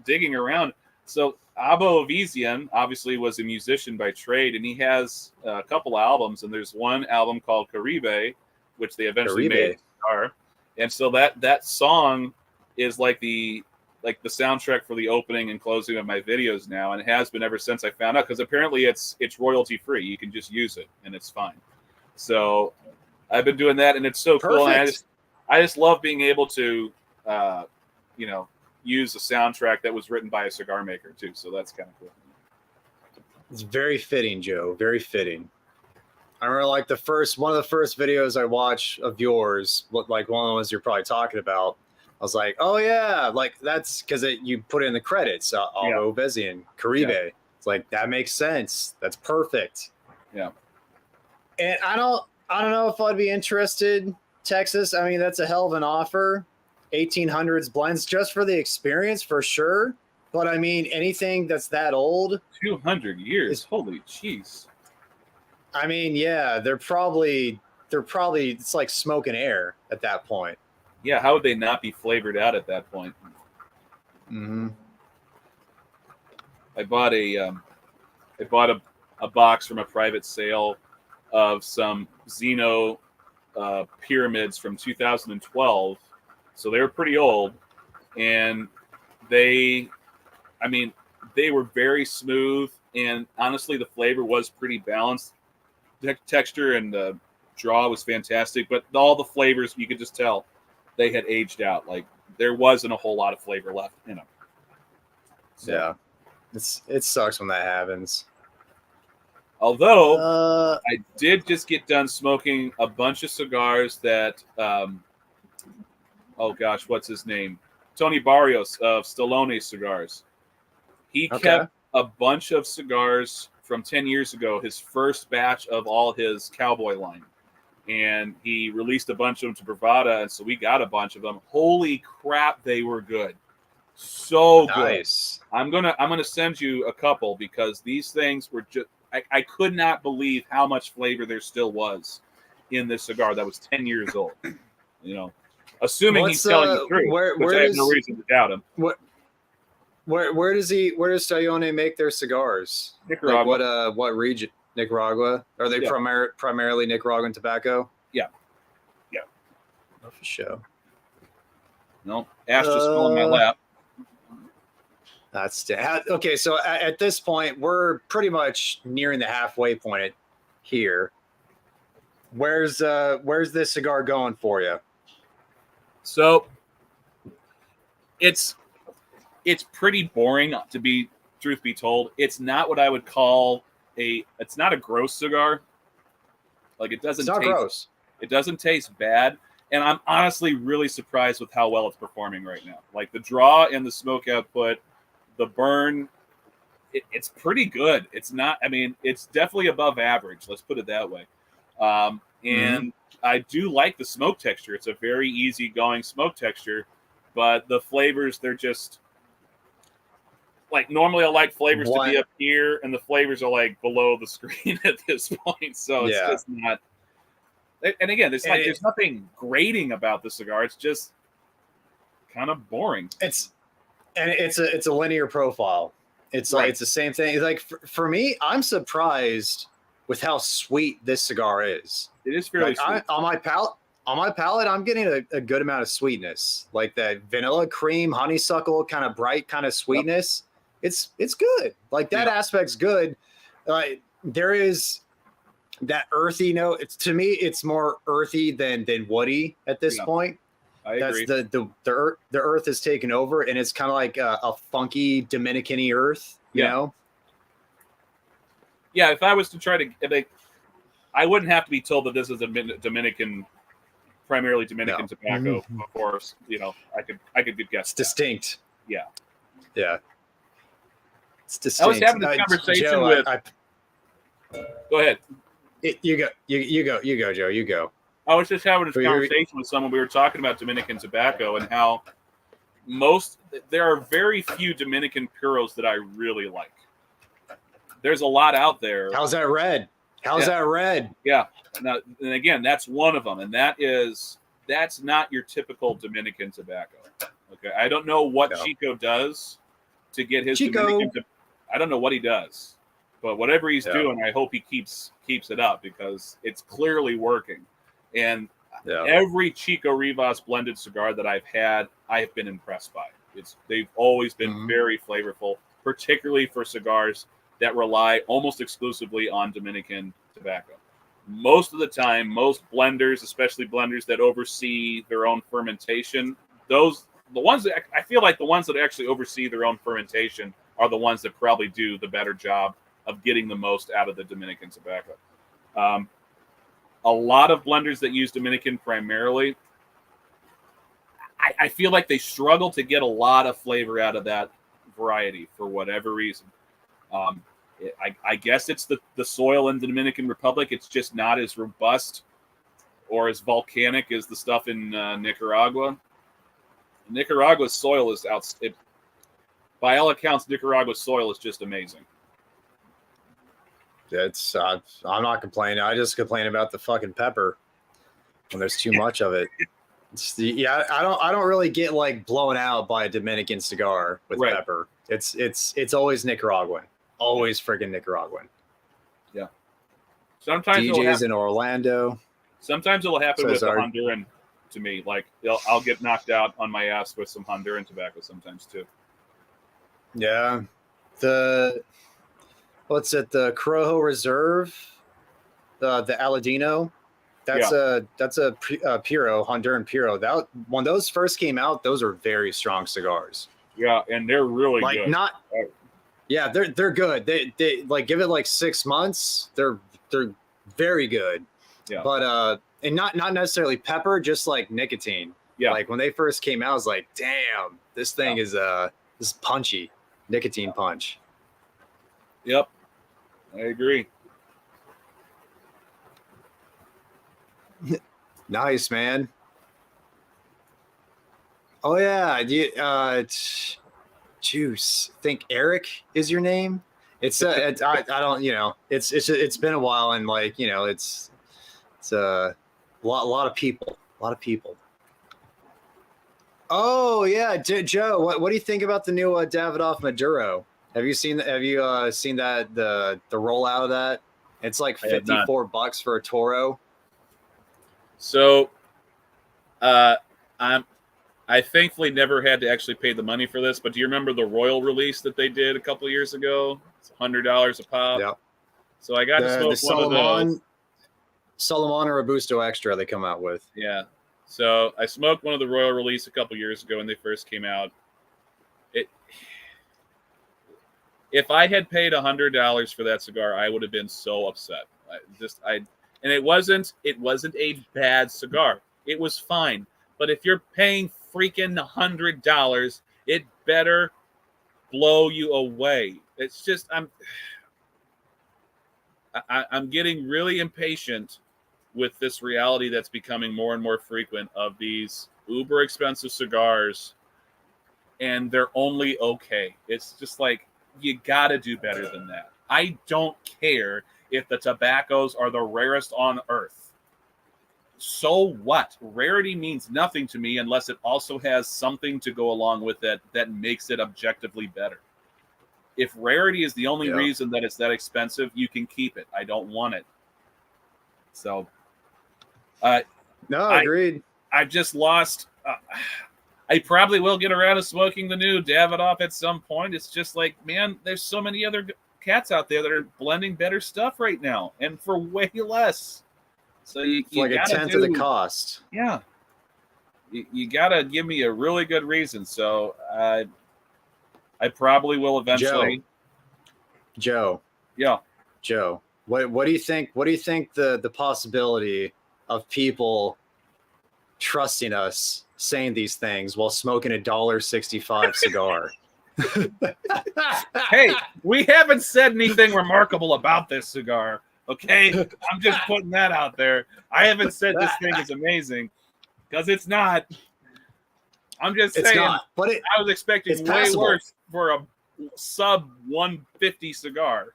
digging around. So Abo Avizian obviously was a musician by trade, and he has a couple albums. And there's one album called Caribe, which they eventually made a cigar. And so that song is like the soundtrack for the opening and closing of my videos now, and it has been ever since I found out, because apparently it's royalty free. You can just use it and it's fine. So I've been doing that, and it's so cool. And I just love being able to, use a soundtrack that was written by a cigar maker too. So that's kind of cool. It's very fitting, Joe. Very fitting. I remember like one of the first videos I watched of yours, like one of the ones you're probably talking about. I was like, oh yeah, like that's because you put it in the credits, Alvo Vezian, Caribe. Yeah. It's like that makes sense. That's perfect. Yeah. And I don't know if I'd be interested. Texas, I mean, that's a hell of an offer. 1800s blends just for the experience for sure. But I mean, anything that's that old, 200 years, holy jeez. I mean, yeah, they're probably it's like smoke and air at that point. Yeah, how would they not be flavored out at that point? Mm-hmm. I bought a box from a private sale of some Xeno pyramids from 2012, so they were pretty old, and they were very smooth, and honestly, the flavor was pretty balanced. The texture and the draw was fantastic, but all the flavors, you could just tell they had aged out. Like there wasn't a whole lot of flavor left in them. So, yeah, it sucks when that happens. Although I did just get done smoking a bunch of cigars that, oh gosh, what's his name? Tony Barrios of Stallone Cigars. He kept a bunch of cigars from 10 years ago, his first batch of all his cowboy line. And he released a bunch of them to Bravada, and so we got a bunch of them. Holy crap, they were good. So nice. Good. I'm gonna send you a couple, because these things were just I could not believe how much flavor there still was in this cigar that was 10 years old. Assuming he's telling the truth, which I have no reason to doubt him. Where does Stallone make their cigars? Nicaragua. Like what region? Nicaragua? Are they primarily Nicaraguan tobacco? Yeah. Oh, for sure. No, Ash just fell in my lap. That's okay. So at this point, we're pretty much nearing the halfway point here. Where's this cigar going for you? So it's pretty boring, to be truth be told. It's not what I would call it's not a gross cigar. Like it doesn't taste gross. It doesn't taste bad. And I'm honestly really surprised with how well it's performing right now. Like the draw and the smoke output, the burn, it's pretty good. It's not, it's definitely above average. Let's put it that way. And I do like the smoke texture. It's a very easygoing smoke texture, but the flavors, they're just like, normally I like flavors to be up here, and the flavors are like below the screen at this point. So it's just not. And again, there's nothing grating about the cigar. It's just kind of boring. It's a linear profile. It's like it's the same thing. It's like for me, I'm surprised with how sweet this cigar is. It is fairly sweet. On my palate, I'm getting a good amount of sweetness, like that vanilla cream, honeysuckle kind of bright kind of sweetness. Yep. It's good. Like that aspect's good. There is that earthy note. To me, it's more earthy than woody at this point. I agree. That's the earth is taken over, and it's kind of like a funky Dominican-y earth, you know? Yeah, if I was to try to, I wouldn't have to be told that this is a primarily Dominican tobacco. Of course, I could guess. It's distinct. Yeah. It's distinct. I was having this conversation Joe, Go ahead. You go, Joe. You go. I was just having this conversation with someone. We were talking about Dominican tobacco and how there are very few Dominican puros that I really like. There's a lot out there. How's that red? That red? Yeah. Now, and again, that's one of them. And that's not your typical Dominican tobacco. Okay. I don't know what Chico does to get his Dominican. I don't know what he does, but whatever he's doing, I hope he keeps it up, because it's clearly working. And Every Chico Rivas blended cigar that I've had, I have been impressed by. They've always been very flavorful, particularly for cigars that rely almost exclusively on Dominican tobacco. Most of the time, most blenders, especially blenders that oversee their own fermentation, the ones that I feel like the ones that actually oversee their own fermentation are the ones that probably do the better job of getting the most out of the Dominican tobacco. A lot of blenders that use Dominican primarily, I feel like they struggle to get a lot of flavor out of that variety for whatever reason. I guess it's the soil in the Dominican Republic. It's just not as robust or as volcanic as the stuff in Nicaragua. Nicaragua's soil is by all accounts, Nicaragua's soil is just amazing. I'm not complaining. I just complain about the fucking pepper when there's too much of it. I don't really get like blown out by a Dominican cigar with pepper. It's always Nicaraguan. Always friggin' Nicaraguan. Yeah. Sometimes DJs in Orlando. Sometimes it'll happen with the Honduran to me. Like I'll get knocked out on my ass with some Honduran tobacco sometimes too. Yeah. What's it? The Corojo Reserve, the Aladino. That's a Puro, Honduran Puro. That when those first came out, those are very strong cigars. Yeah, and they're really good. Yeah, they're good. They like give it like 6 months. They're very good. Yeah. But and not necessarily pepper, just like nicotine. Yeah. Like when they first came out, I was like, damn, this thing is punchy. Nicotine punch. Yep. I agree. Nice, man. Oh yeah, Juice. I think Eric is your name. It's I don't, it's been a while, and like, it's a lot of people. Oh yeah, Joe, what do you think about the new Davidoff Maduro? Have you seen that the rollout of that? It's like $54 for a Toro. So, I thankfully never had to actually pay the money for this, but do you remember the Royal release that they did a couple of years ago? It's $100 a pop. Yeah. So I got to smoke one of those. Solomon or Robusto Extra they come out with. Yeah. So I smoked one of the Royal release a couple years ago when they first came out. If I had paid $100 for that cigar, I would have been so upset. And it wasn't a bad cigar. It was fine. But if you're paying freaking $100, it better blow you away. It's just I'm getting really impatient with this reality that's becoming more and more frequent of these uber expensive cigars, and they're only okay. It's just like, you gotta do better than that. I don't care if the tobaccos are the rarest on earth. So what? Rarity means nothing to me unless it also has something to go along with it that makes it objectively better. If rarity is the only reason that it's that expensive, you can keep it. I don't want it. So, agreed. I've just lost. I probably will get around to smoking the new Davidoff at some point. It's just like, man, there's so many other cats out there that are blending better stuff right now, and for way less. So you like a tenth of the cost. Yeah, you gotta give me a really good reason. So I probably will eventually. Joe. Yeah. Joe. What do you think? What do you think the possibility of people trusting us saying these things while smoking a $1.65 cigar? Hey, we haven't said anything remarkable about this cigar. Okay, I'm just putting that out there. I haven't said this thing is amazing because it's not. I'm just saying. Not, but I was expecting way worse for a sub 150 cigar.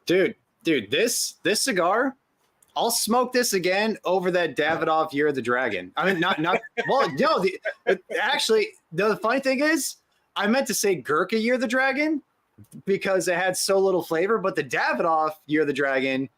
Dude, this cigar, I'll smoke this again over that Davidoff Year of the Dragon. I mean, not. Well, no. Actually, the funny thing is, I meant to say Gurkha Year of the Dragon because it had so little flavor, but the Davidoff Year of the Dragon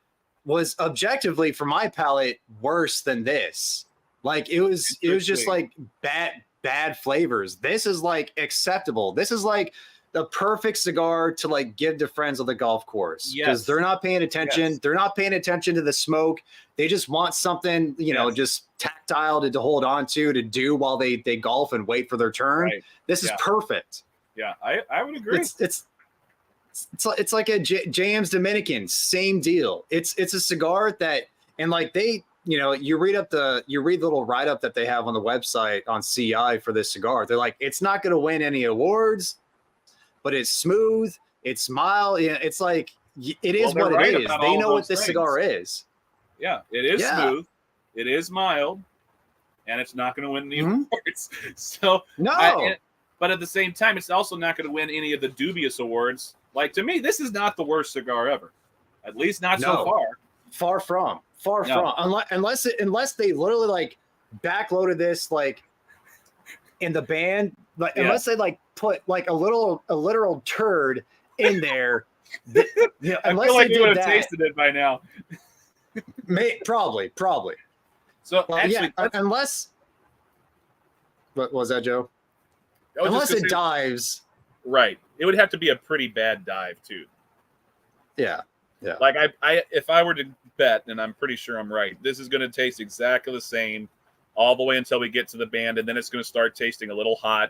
was objectively, for my palate, worse than this. Like it was just like bad flavors. This is like acceptable. This is like the perfect cigar to like give to friends on the golf course because they're not paying attention. Yes. They're not paying attention to the smoke. They just want something, you know, just tactile to hold on to do while they golf and wait for their turn. Right. This is perfect. Yeah, I would agree. It's like a James Dominican, same deal. It's a cigar that, and like they, you know, you read the little write up that they have on the website on CI for this cigar. They're like, it's not going to win any awards, but it's smooth, it's mild. Yeah, it's like it is what it is. They know what this cigar is. Yeah, it is smooth, it is mild, and it's not going to win any awards. So no. But at the same time, it's also not going to win any of the dubious awards. Like, to me, this is not the worst cigar ever. At least not so far. Far from. Unless they literally like backloaded this like in the band, like unless they like put like a literal turd in there. I feel like you would have tasted it by now. Probably. So actually, unless what was that, Joe? Unless it dives. Right. It would have to be a pretty bad dive too. Yeah. Like I if I were to bet, and I'm pretty sure I'm right, this is going to taste exactly the same all the way until we get to the band, and then it's going to start tasting a little hot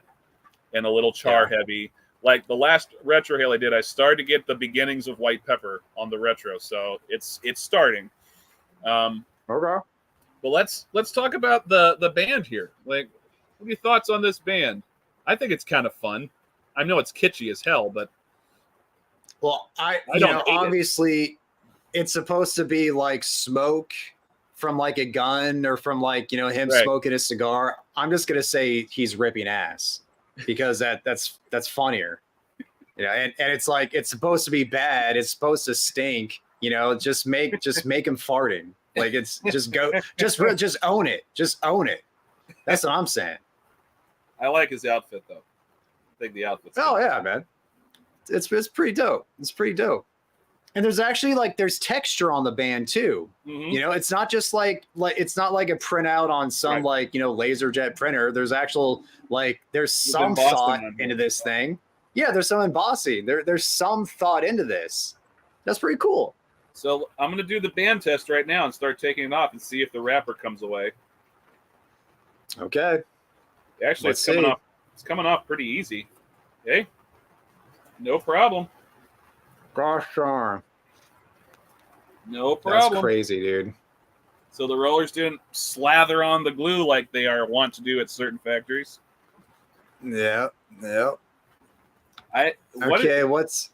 and a little char heavy. Like the last retro hail I did, I started to get the beginnings of white pepper on the retro, so it's starting. Okay. But let's talk about the band here. Like, what are your thoughts on this band? I think it's kind of fun. I know it's kitschy as hell, but I don't obviously it's supposed to be like smoke from like a gun or from like, you know, him smoking a cigar. I'm just gonna say he's ripping ass because that's funnier. You know, and it's like it's supposed to be bad, it's supposed to stink, you know, just make him farting. Like it's just own it. Just own it. That's what I'm saying. I like his outfit though. I think the outfit's good. Yeah, man. It's pretty dope. It's pretty dope. And there's actually like there's texture on the band too. Mm-hmm. You know, it's not just like it's not like a printout on some like, you know, LaserJet printer. There's actual like there's some thought into this thing. Yeah, there's some embossing. There's some thought into this. That's pretty cool. So I'm gonna do the band test right now and start taking it off and see if the wrapper comes away. Okay. Actually, it's coming off pretty easy. Okay. No problem. Gosh darn. No problem. That's crazy, dude. So the rollers didn't slather on the glue like they are wont to do at certain factories. Yeah. I was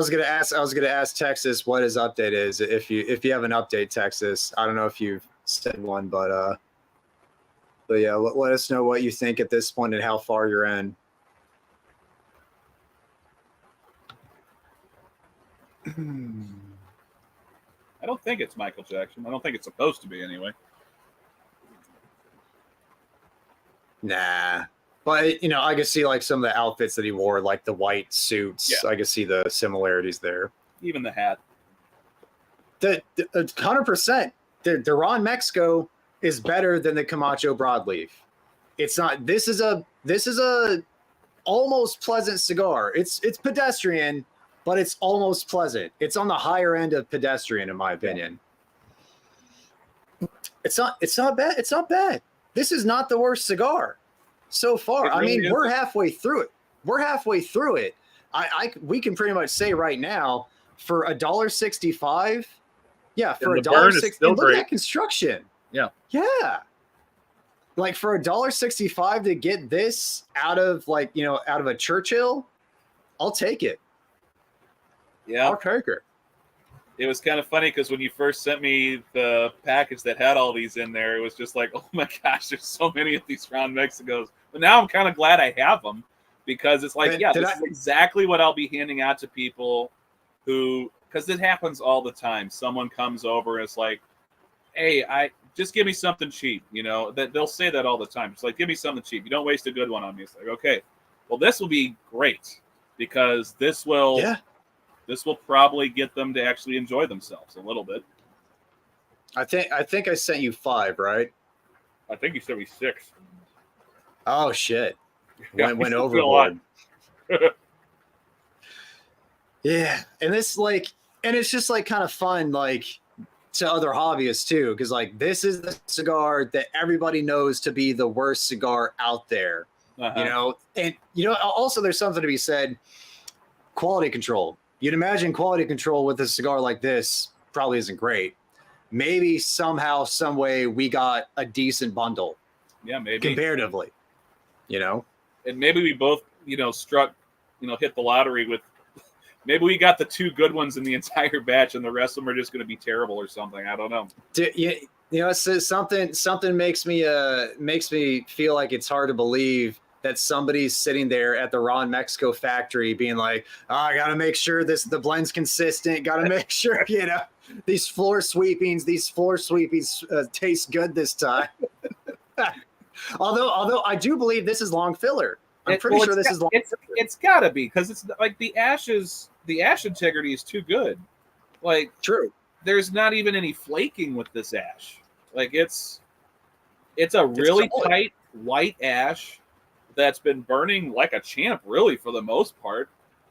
gonna ask Texas what his update is. If you have an update, Texas. I don't know if you've said one, but yeah, let us know what you think at this point and how far you're in. I don't think it's Michael Jackson. I don't think it's supposed to be anyway. Nah. But, you know, I can see like some of the outfits that he wore, like the white suits. Yeah. I can see the similarities there. Even the hat. The 100%. The Ron Mexico is better than the Camacho broadleaf. It's not. This is a almost pleasant cigar. It's pedestrian, but it's almost pleasant. It's on the higher end of pedestrian, in my opinion. It's not bad. It's not bad. This is not the worst cigar so far. Really, I mean, we're halfway through it. We can pretty much say right now for $1.65. Yeah, for $1.60. Look at that construction. Yeah. Like for $1.65 to get this out of a Churchill, I'll take it. Yeah, I'll take it. It was kind of funny because when you first sent me the package that had all these in there, it was just like, oh my gosh, there's so many of these Round Mexicos. But now I'm kind of glad I have them because it's like, this is exactly what I'll be handing out to people who, because it happens all the time. Someone comes over and it's like, hey, just give me something cheap. You know, that they'll say that all the time. It's like, give me something cheap. You don't waste a good one on me. It's like, okay, well, this will be great because this will this will probably get them to actually enjoy themselves a little bit. I think I sent you 5, right? I think you sent me 6. Oh shit! Yeah, Went a lot. overboard. Yeah, and it's just like kind of fun, like to other hobbyists too, because like this is the cigar that everybody knows to be the worst cigar out there, and also there's something to be said. Quality control. You'd imagine quality control with a cigar like this probably isn't great. Maybe somehow, some way, we got a decent bundle. Yeah, maybe comparatively, and maybe we both, struck, hit the lottery with. Maybe we got the 2 good ones in the entire batch, and the rest of them are just going to be terrible or something. I don't know. So something makes me feel like it's hard to believe that somebody's sitting there at the Ron Mexico factory being like, oh, I got to make sure the blend's consistent. Got to make sure, these floor sweepings taste good this time. although I do believe this is long filler. I'm pretty sure this is long. It's got to be, because it's like the ash integrity is too good. Like, true. There's not even any flaking with this ash. Like, it's a really tight white ash that's been burning like a champ, really, for the most part.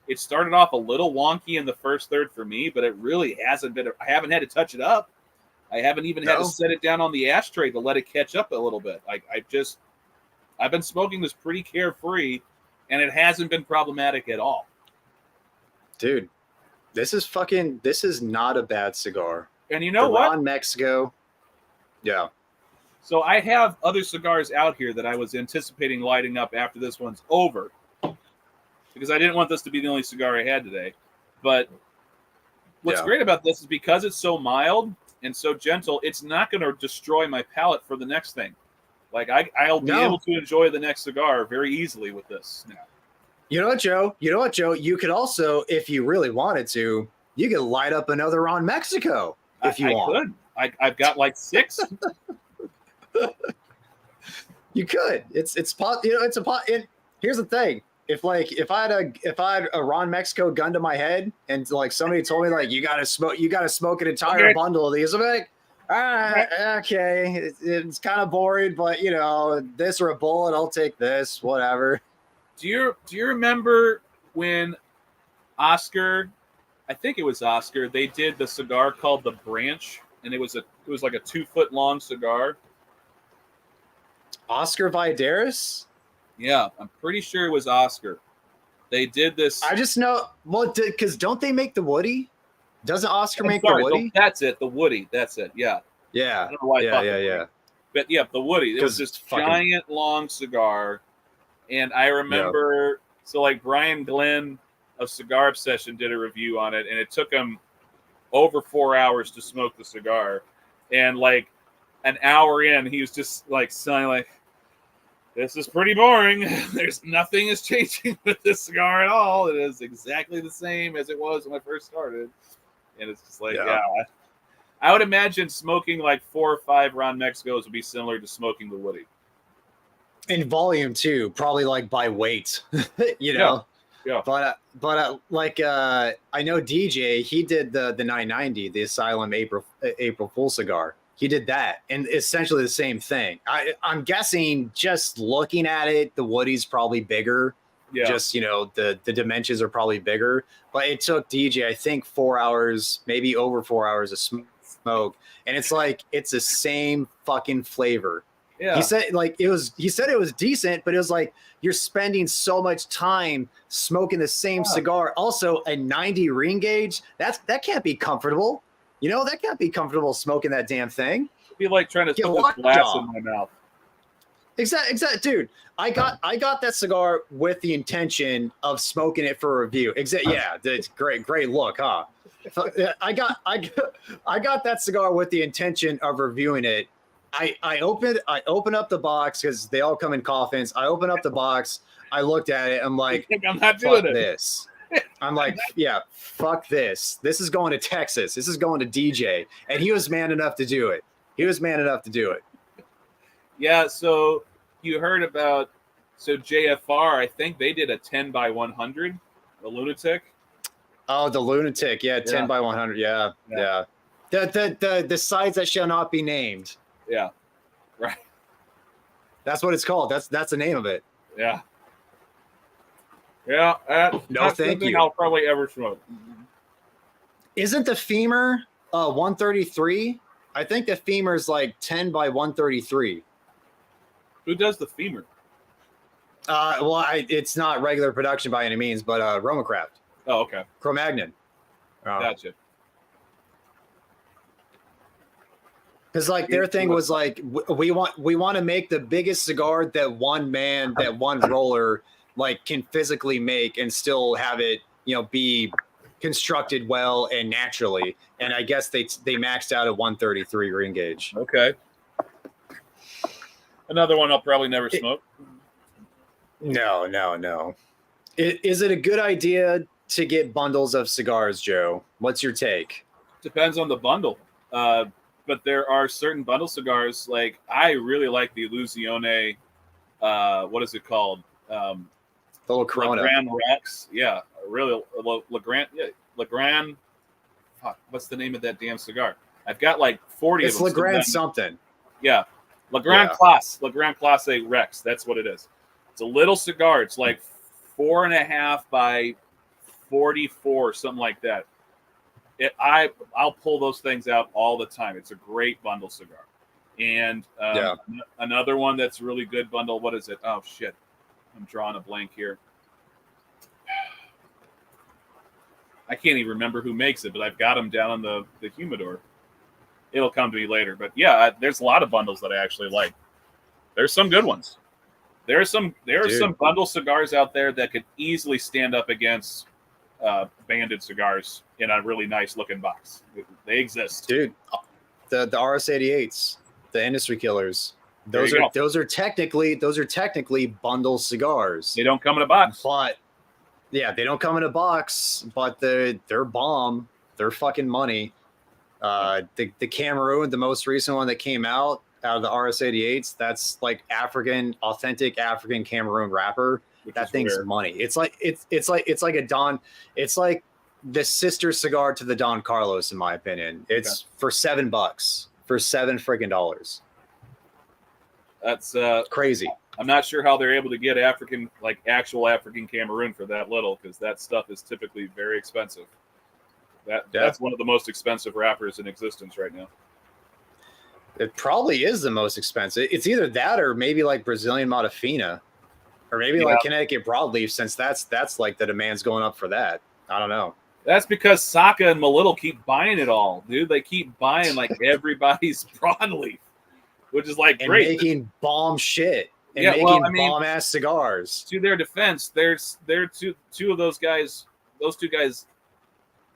It started off a little wonky in the first third for me, but it really hasn't been. I haven't had to touch it up. I haven't even had to set it down on the ashtray to let it catch up a little bit. Like, I've been smoking this pretty carefree, and it hasn't been problematic at all. Dude, this is not a bad cigar. And you know what? Ron Mexico. Yeah. So I have other cigars out here that I was anticipating lighting up after this one's over, because I didn't want this to be the only cigar I had today. But what's great about this is because it's so mild and so gentle, it's not going to destroy my palate for the next thing. Like, I'll be able to enjoy the next cigar very easily with this now. You know what, Joe? You could also, if you really wanted to, you could light up another Ron Mexico if you want. I've got like 6. You could. It's a pot. Here's the thing. If I had a Ron Mexico gun to my head and like somebody told me like you gotta smoke an entire bundle of these, I'm like, all right, okay, it's kind of boring, but this or a bullet, I'll take this, whatever. Do you remember when Oscar, I think it was Oscar, they did the cigar called the Branch, and it was like a 2-foot long cigar. Oscar Valladares? Yeah, I'm pretty sure it was Oscar. They did this. I just know, because don't they make the Woody? Doesn't Oscar make the Woody? That's it, the Woody. That's it. Yeah. Yeah. I don't know why yeah. But yeah, the Woody. It was this giant long cigar, and I remember. So like Brian Glenn of Cigar Obsession did a review on it, and it took him over 4 hours to smoke the cigar, and like an hour in, he was just like saying like, this is pretty boring. There's nothing is changing with this cigar at all. It is exactly the same as it was when I first started. And it's just like, I would imagine smoking like 4 or 5 Ron Mexicos would be similar to smoking the Woody. In volume too, probably like by weight, Yeah. But I know DJ, he did the 990, the Asylum April Fool cigar. He did that, and essentially the same thing. I'm guessing, just looking at it, the Woody's probably bigger. Yeah. Just, the dimensions are probably bigger. But it took DJ, I think, 4 hours, maybe over 4 hours of smoke. And it's like, it's the same fucking flavor. Yeah. He said it was decent, but it was like, you're spending so much time smoking the same cigar. Also, a 90 ring gauge, that can't be comfortable. That can't be comfortable smoking that damn thing. It'd be like trying to put a glass in my mouth. Exactly, dude. I got that cigar with the intention of smoking it for a review. Yeah, it's great look, huh? I got that cigar with the intention of reviewing it. I open up the box because they all come in coffins. I open up the box. I looked at it. I'm like, I'm not doing this. I'm like, yeah, fuck this. This is going to Texas. This is going to DJ. And he was man enough to do it. Yeah, so you heard about, JFR, I think they did a 10 by 100, a Lunatic. Oh, the lunatic. Yeah, 10 by 100. Yeah. The size that shall not be named. Yeah. Right. That's what it's called. That's the name of it. Yeah. Yeah. No, thank you. I'll probably ever smoke. Isn't the femur 133? I think the femur is like 10 by 133. Who does the femur? Well, it's not regular production by any means, but Romacraft. Oh, okay. Cro-Magnon. Gotcha. Because like their thing was like we want to make the biggest cigar that one man, that one roller like can physically make and still have it, be constructed well and naturally. And I guess they maxed out at 133 ring gauge. Okay. Another one I'll probably never smoke. No. Is it a good idea to get bundles of cigars, Joe? What's your take? Depends on the bundle. But there are certain bundle cigars, like I really like the Illusione, what is it called? The little Corona. Legrand Rex. Yeah, really. Legrand. Yeah, Legrand. Fuck, what's the name of that damn cigar? I've got like 40 of them. It's Legrand something. Yeah. Legrand Classe. Legrand Classe Rex. That's what it is. It's a little cigar. It's like 4.5 by 44, something like that. I'll pull those things out all the time. It's a great bundle cigar. And another one that's really good bundle. What is it? Oh, shit. I'm drawing a blank here. I can't even remember who makes it, but I've got them down on the humidor. It'll come to me later. But yeah, there's a lot of bundles that I actually like. There's some good ones. There are some bundle cigars out there that could easily stand up against banded cigars in a really nice looking box. They exist, dude. The RS-88s, the industry killers. Those are technically bundle cigars. They don't come in a box, but yeah, they don't come in a box. But they're bomb. They're fucking money. The Cameroon, the most recent one that came out of the RS-88s, that's like authentic African Cameroon wrapper. That thing's rare. Money. It's like a Don. It's like the sister cigar to the Don Carlos, in my opinion. It's for $7, for $7 freaking dollars. That's crazy. I'm not sure how they're able to get actual African Cameroon for that little, because that stuff is typically very expensive. That's one of the most expensive wrappers in existence right now. It probably is the most expensive. It's either that or maybe like Brazilian Matafina. Or maybe like Connecticut broadleaf, since that's like the demand's going up for that. I don't know. That's because Saka and Melittle keep buying it all, dude. They keep buying like everybody's broadleaf, which is like great. And making bomb shit and making bomb ass cigars. To their defense, they're two of those guys. Those two guys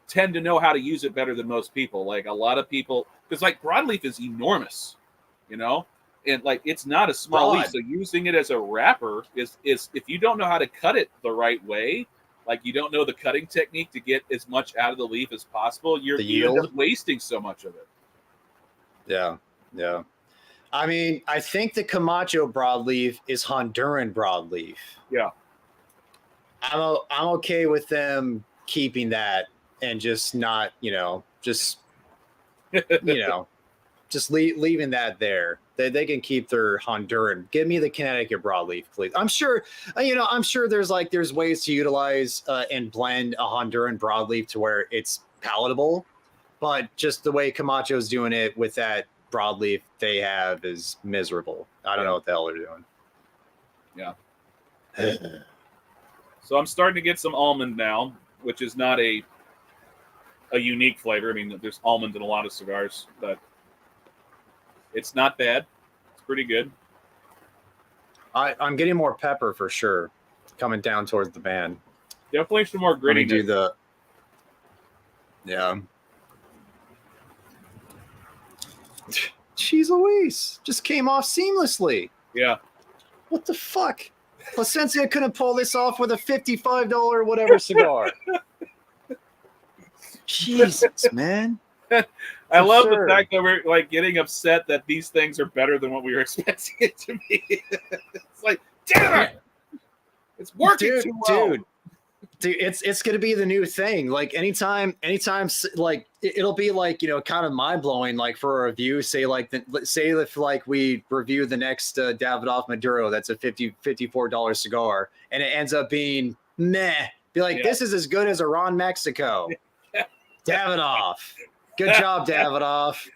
tend to know how to use it better than most people. Like a lot of people, because like broadleaf is enormous, And like it's not a small leaf, so using it as a wrapper is if you don't know how to cut it the right way, like you don't know the cutting technique to get as much out of the leaf as possible, you end up wasting so much of it. Yeah. I mean, I think the Camacho broadleaf is Honduran broadleaf. Yeah. I'm okay with them keeping that and just not, just leaving that there. They can keep their Honduran. Give me the Connecticut broadleaf, please. I'm sure there's ways to utilize and blend a Honduran broadleaf to where it's palatable, but just the way Camacho's doing it with that broadleaf they have is miserable. I don't know what the hell they're doing. Yeah. So I'm starting to get some almond now, which is not a unique flavor. I mean, there's almond in a lot of cigars, but it's not bad. It's pretty good. I'm getting more pepper for sure coming down towards the band. Definitely some more gritty. Yeah. Jeez Louise. Just came off seamlessly. Yeah. What the fuck? Placencia couldn't pull this off with a $55 whatever cigar. Jesus, man. I love the fact that we're like getting upset that these things are better than what we were expecting it to be. It's like, damn it! It's working too well. Dude, it's gonna be the new thing. Like anytime, like it'll be like, you know, kind of mind blowing. Like for a review, say if like we review the next Davidoff Maduro, that's a $54 cigar, and it ends up being meh. Be like, this is as good as a Ron Mexico. Davidoff, good job, Davidoff.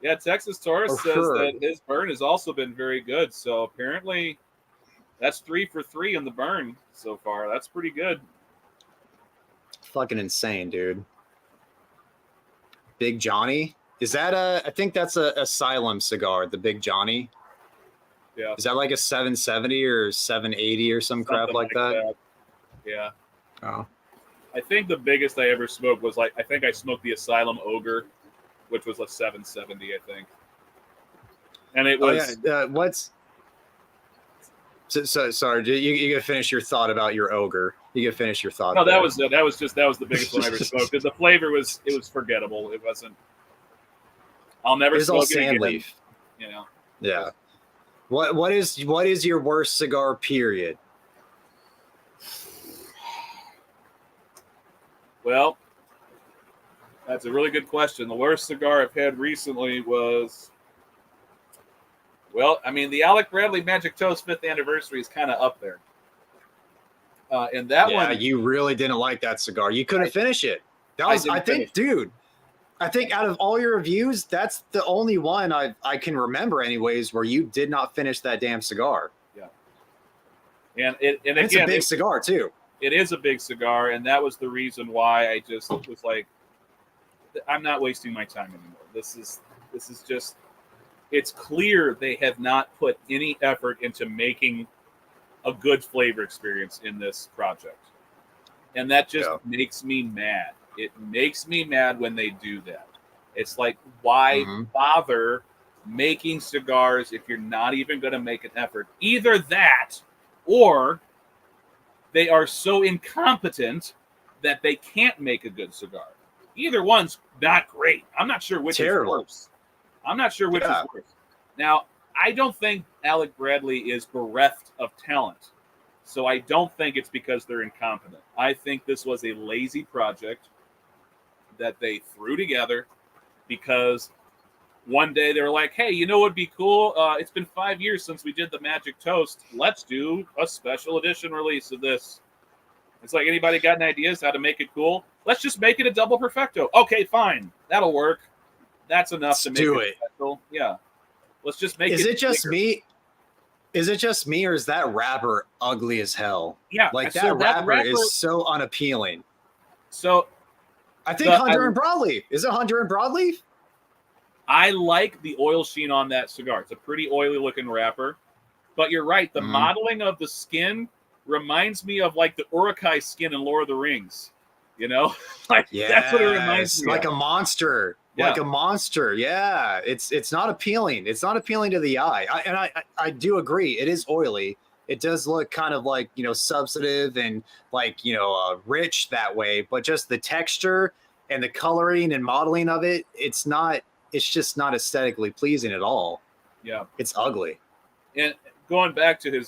Yeah, Texas Taurus says that his burn has also been very good. So apparently, that's 3 for 3 in the burn so far. That's pretty good. Fucking insane, dude. Big Johnny, is that I think that's a Asylum cigar, the Big Johnny. Yeah. Is that like a 770 or 780 or some crap like that? Yeah. Oh. I think the biggest I ever smoked was I think I smoked the Asylum Ogre, which was a 770, I think. And it was. Oh, yeah. What's. So sorry, you gotta finish your thought about your Ogre. You gotta finish your thought. No, that was the biggest one I ever smoked because the flavor was forgettable. It wasn't. I'll never smoke it again. Leaf. You know. Yeah. What is your worst cigar? Period. Well, that's a really good question. The worst cigar I've had recently was, well, I mean, the Alec Bradley Magic Toast 5th anniversary is kind of up there. And that one, you really didn't like that cigar. You couldn't finish it. That was, I think, dude. I think out of all your reviews, that's the only one I can remember, anyways, where you did not finish that damn cigar. Yeah. And it's a big cigar too. It is a big cigar, and that was the reason why I just was like, I'm not wasting my time anymore. This is just, it's clear they have not put any effort into making a good flavor experience in this project. And that just makes me mad. It makes me mad when they do that. It's like, why bother making cigars if you're not even going to make an effort? Either that, or they are so incompetent that they can't make a good cigar. Either one's not great. I'm not sure which is worse. I'm not sure which is worse. Now, I don't think Alec Bradley is bereft of talent. So I don't think it's because they're incompetent. I think this was a lazy project that they threw together because one day they were like, hey, you know what would be cool? It's been 5 years since we did the Magic Toast. Let's do a special edition release of this. It's like, anybody got any ideas how to make it cool? Let's just make it a double perfecto. Okay, fine. That'll work. That's enough to make it special. Yeah. Let's just make it. Is it just me? Is it just me, or is that wrapper ugly as hell? Yeah. Like that wrapper is so unappealing. So I think Hunter and Broadleaf. Is it Hunter and Broadleaf? I like the oil sheen on that cigar. It's a pretty oily looking wrapper. But you're right. The modeling of the skin reminds me of like the Uruk-hai skin in Lord of the Rings. You know? Like that's what it reminds me like of. A monster. Yeah. Like a monster. Yeah. It's not appealing. It's not appealing to the eye. I do agree. It is oily. It does look kind of like, you know, substantive and like, you know, rich that way, but just the texture and the coloring and modeling of it, it's just not aesthetically pleasing at all. Yeah. It's ugly. And going back to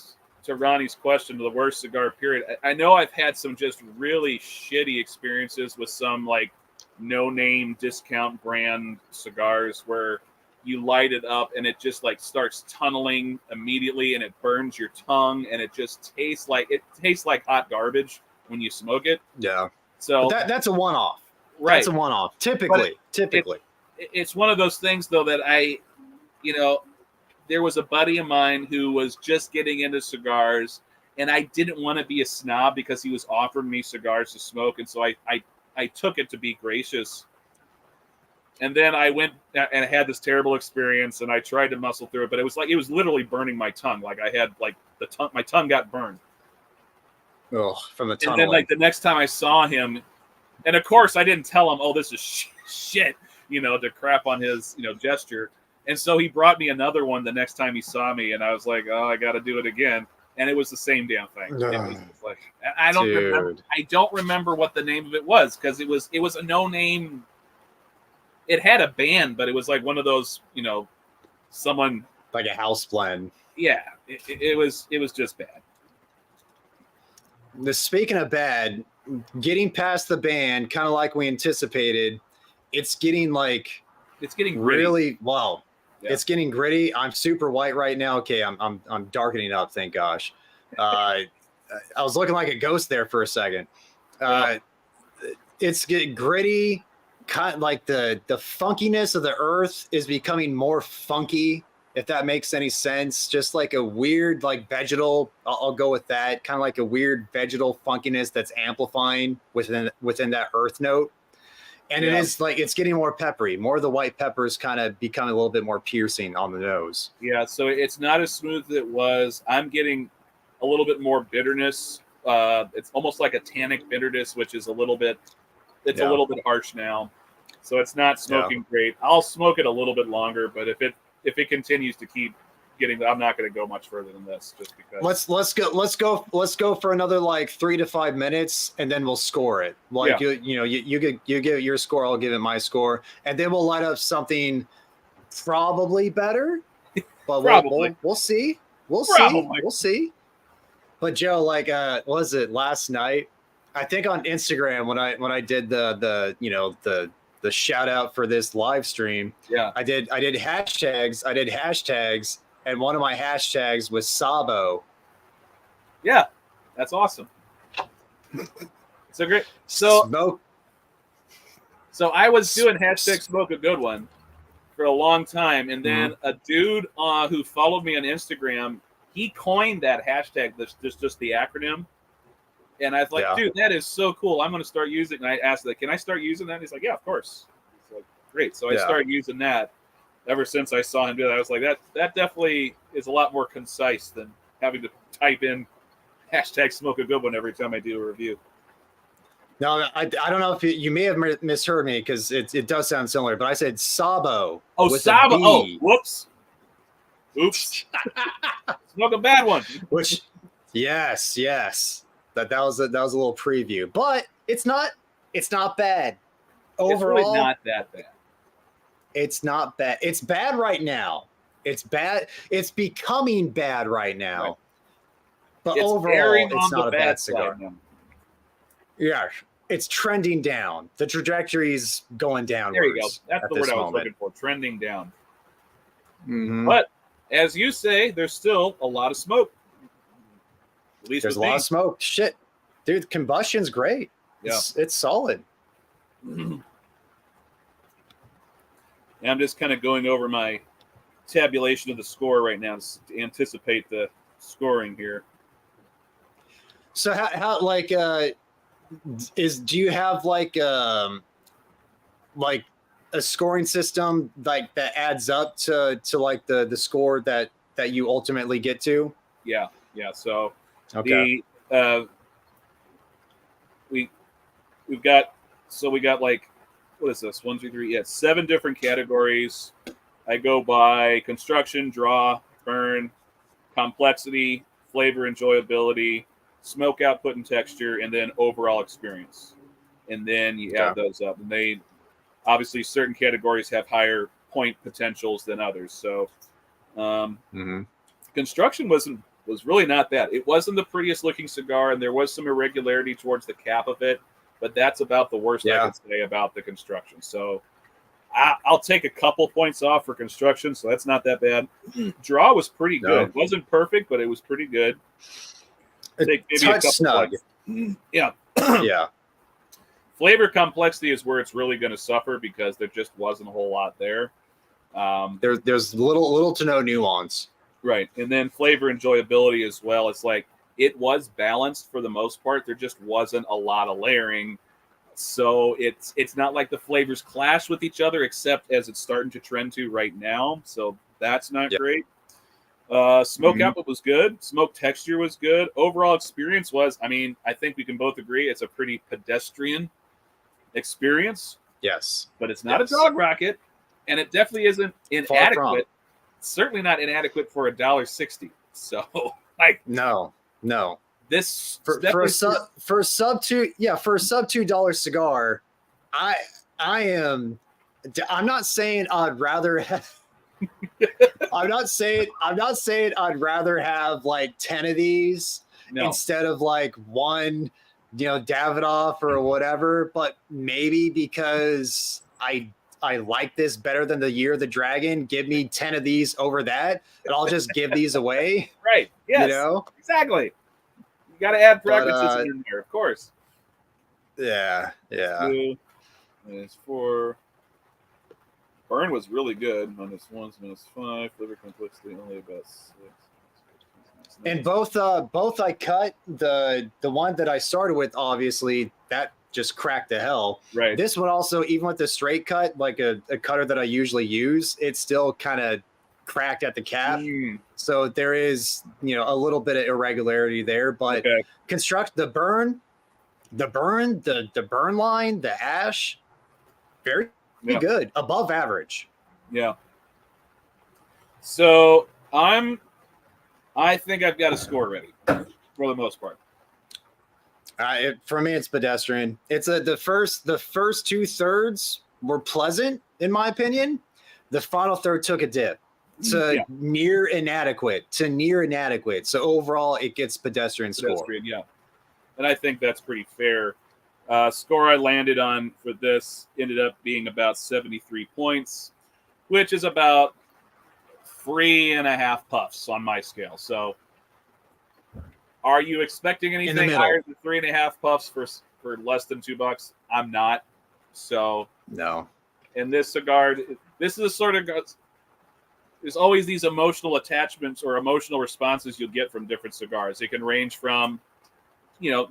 Ronnie's question, the worst cigar period, I know I've had some just really shitty experiences with some like no-name discount brand cigars where you light it up and it just like starts tunneling immediately and it burns your tongue and it just tastes like hot garbage when you smoke it. Yeah. So that's a one-off. Right. That's a one-off. Typically. It's one of those things though that there was a buddy of mine who was just getting into cigars and I didn't want to be a snob because he was offering me cigars to smoke. And so I took it to be gracious. And then I went and had this terrible experience and I tried to muscle through it, but it was literally burning my tongue. Like I had like my tongue got burned. Oh, from the tunneling. And then like the next time I saw him, and of course I didn't tell him, oh, this is shit, you know, to crap on his, you know, gesture. And so he brought me another one the next time he saw me and I was like, oh, I got to do it again. And it was the same damn thing. It was like, I don't remember what the name of it was because it was a no-name. It had a band, but it was like one of those, you know, someone like a house blend. Yeah, it was just bad. Speaking of bad, getting past the band, kind of like we anticipated, it's getting gritty. Really wow. Yeah. It's getting gritty. I'm super white right now. Okay, I'm darkening up. Thank gosh. I was looking like a ghost there for a second. It's getting gritty. Kind of like the funkiness of the earth is becoming more funky, if that makes any sense. Just like a weird, like vegetal. I'll go with that. Kind of like a weird vegetal funkiness that's amplifying within that earth note. And it is like it's getting more peppery. More of the white peppers kind of become a little bit more piercing on the nose. Yeah, so it's not as smooth as it was. I'm getting a little bit more bitterness. It's almost like a tannic bitterness, which is a little bit harsh now. So it's not smoking great. I'll smoke it a little bit longer, but if it continues to keep getting, I'm not going to go much further than this, just because. Let's go for another like 3 to 5 minutes, and then we'll score it. Like you give it your score, I'll give it my score, and then we'll light up something probably better. But we'll see. We'll see. But Joe, like, was it last night? I think on Instagram when I did the shout out for this live stream. Yeah, I did hashtags. And one of my hashtags was Sabo. Yeah, that's awesome. So great. So smoke. So I was doing hashtag smoke a good one for a long time, and then a dude who followed me on Instagram, he coined that hashtag, just the acronym. And I was like, dude, that is so cool. I'm going to start using it. And I asked, like, can I start using that? And he's like, yeah, of course. He's like, great. So I started using that. Ever since I saw him do that, I was like, that definitely is a lot more concise than having to type in hashtag smoke a good one every time I do a review. No, I don't know if you may have misheard me, because it does sound similar, but I said Sabo. Oh, Sabo. Oh, whoops. Oops. Smoke a bad one. Which, yes. That was a little preview, but it's not bad. Overall, it's really not that bad. It's not bad. It's bad right now. It's bad. It's becoming bad right now. Right. But overall, it's not a bad cigar. Yeah, it's trending down. The trajectory's going downwards. There you go. That's the word I was looking for. Trending down. Mm-hmm. But as you say, there's still a lot of smoke. At least there's a lot of smoke. Shit, dude, combustion's great. Yeah, it's solid. I'm just kind of going over my tabulation of the score right now to anticipate the scoring here. So how like do you have like a scoring system like that adds up to like the score that you ultimately get to? Yeah. So we got like, what is this? 1, 2, 3. Yeah, 7 different categories. I go by construction, draw, burn, complexity, flavor, enjoyability, smoke output and texture, and then overall experience. And then you add those up. And they obviously, certain categories have higher point potentials than others. So construction was really not bad. It wasn't the prettiest looking cigar, and there was some irregularity towards the cap of it, but that's about the worst I can say about the construction. So I'll take a couple points off for construction, so that's not that bad. Draw was pretty good. It wasn't perfect, but it was pretty good. Take maybe a couple snug. Points. Yeah. Yeah. Flavor complexity is where it's really going to suffer, because there just wasn't a whole lot there. There's little to no nuance. Right. And then flavor enjoyability as well. It's like, it was balanced for the most part. There just wasn't a lot of layering. So it's not like the flavors clash with each other, except as it's starting to trend to right now. So that's not great. Smoke output was good. Smoke texture was good. Overall experience was, I think we can both agree it's a pretty pedestrian experience. Yes. But it's not a dog rocket, and it definitely isn't inadequate. It's certainly not inadequate for $1.60. So no. This for a sub $2 cigar, I'm not saying I'd rather have I'm not saying I'd rather have like 10 of these instead of like one, Davidoff or whatever. But maybe because I like this better than the Year of the Dragon, give me 10 of these over that, and I'll just give these away. Right. Yes. Exactly. You got to add pragmatism in there, of course. Yeah. Minus 4. Burn was really good. -1, -5. Flavor complexity only about 6. And both I cut. The one that I started with, obviously, that just cracked to hell. Right. This one also, even with the straight cut, like a cutter that I usually use, it's still kind of cracked at the cap. So there is, a little bit of irregularity there. But construct the burn line, the ash, very good, above average. Yeah. So I think I've got a score ready for the most part. For me, it's pedestrian. It's the first 2/3 were pleasant in my opinion. The final third took a dip to near inadequate. So overall, it gets pedestrian score. Yeah, and I think that's pretty fair. Score I landed on for this ended up being about 73 points, which is about 3.5 puffs on my scale. So are you expecting anything higher than 3.5 puffs for less than $2? I'm not. So no. And this cigar, this is a sort of, there's always these emotional attachments or emotional responses you'll get from different cigars. It can range from,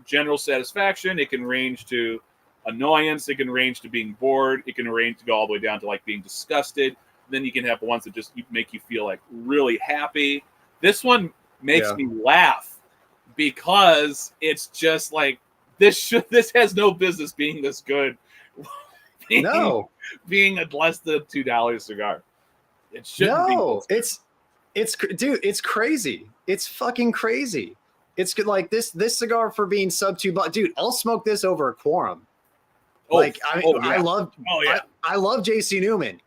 general satisfaction. It can range to annoyance. It can range to being bored. It can range to go all the way down to like being disgusted. Then you can have ones that just make you feel like really happy. This one makes me laugh because it's just like this has no business being this good. being a less than $2 cigar. It shouldn't be. No, it's crazy. It's fucking crazy. It's good. Like this cigar for being sub $2, dude. I'll smoke this over a quorum. I love JC Newman.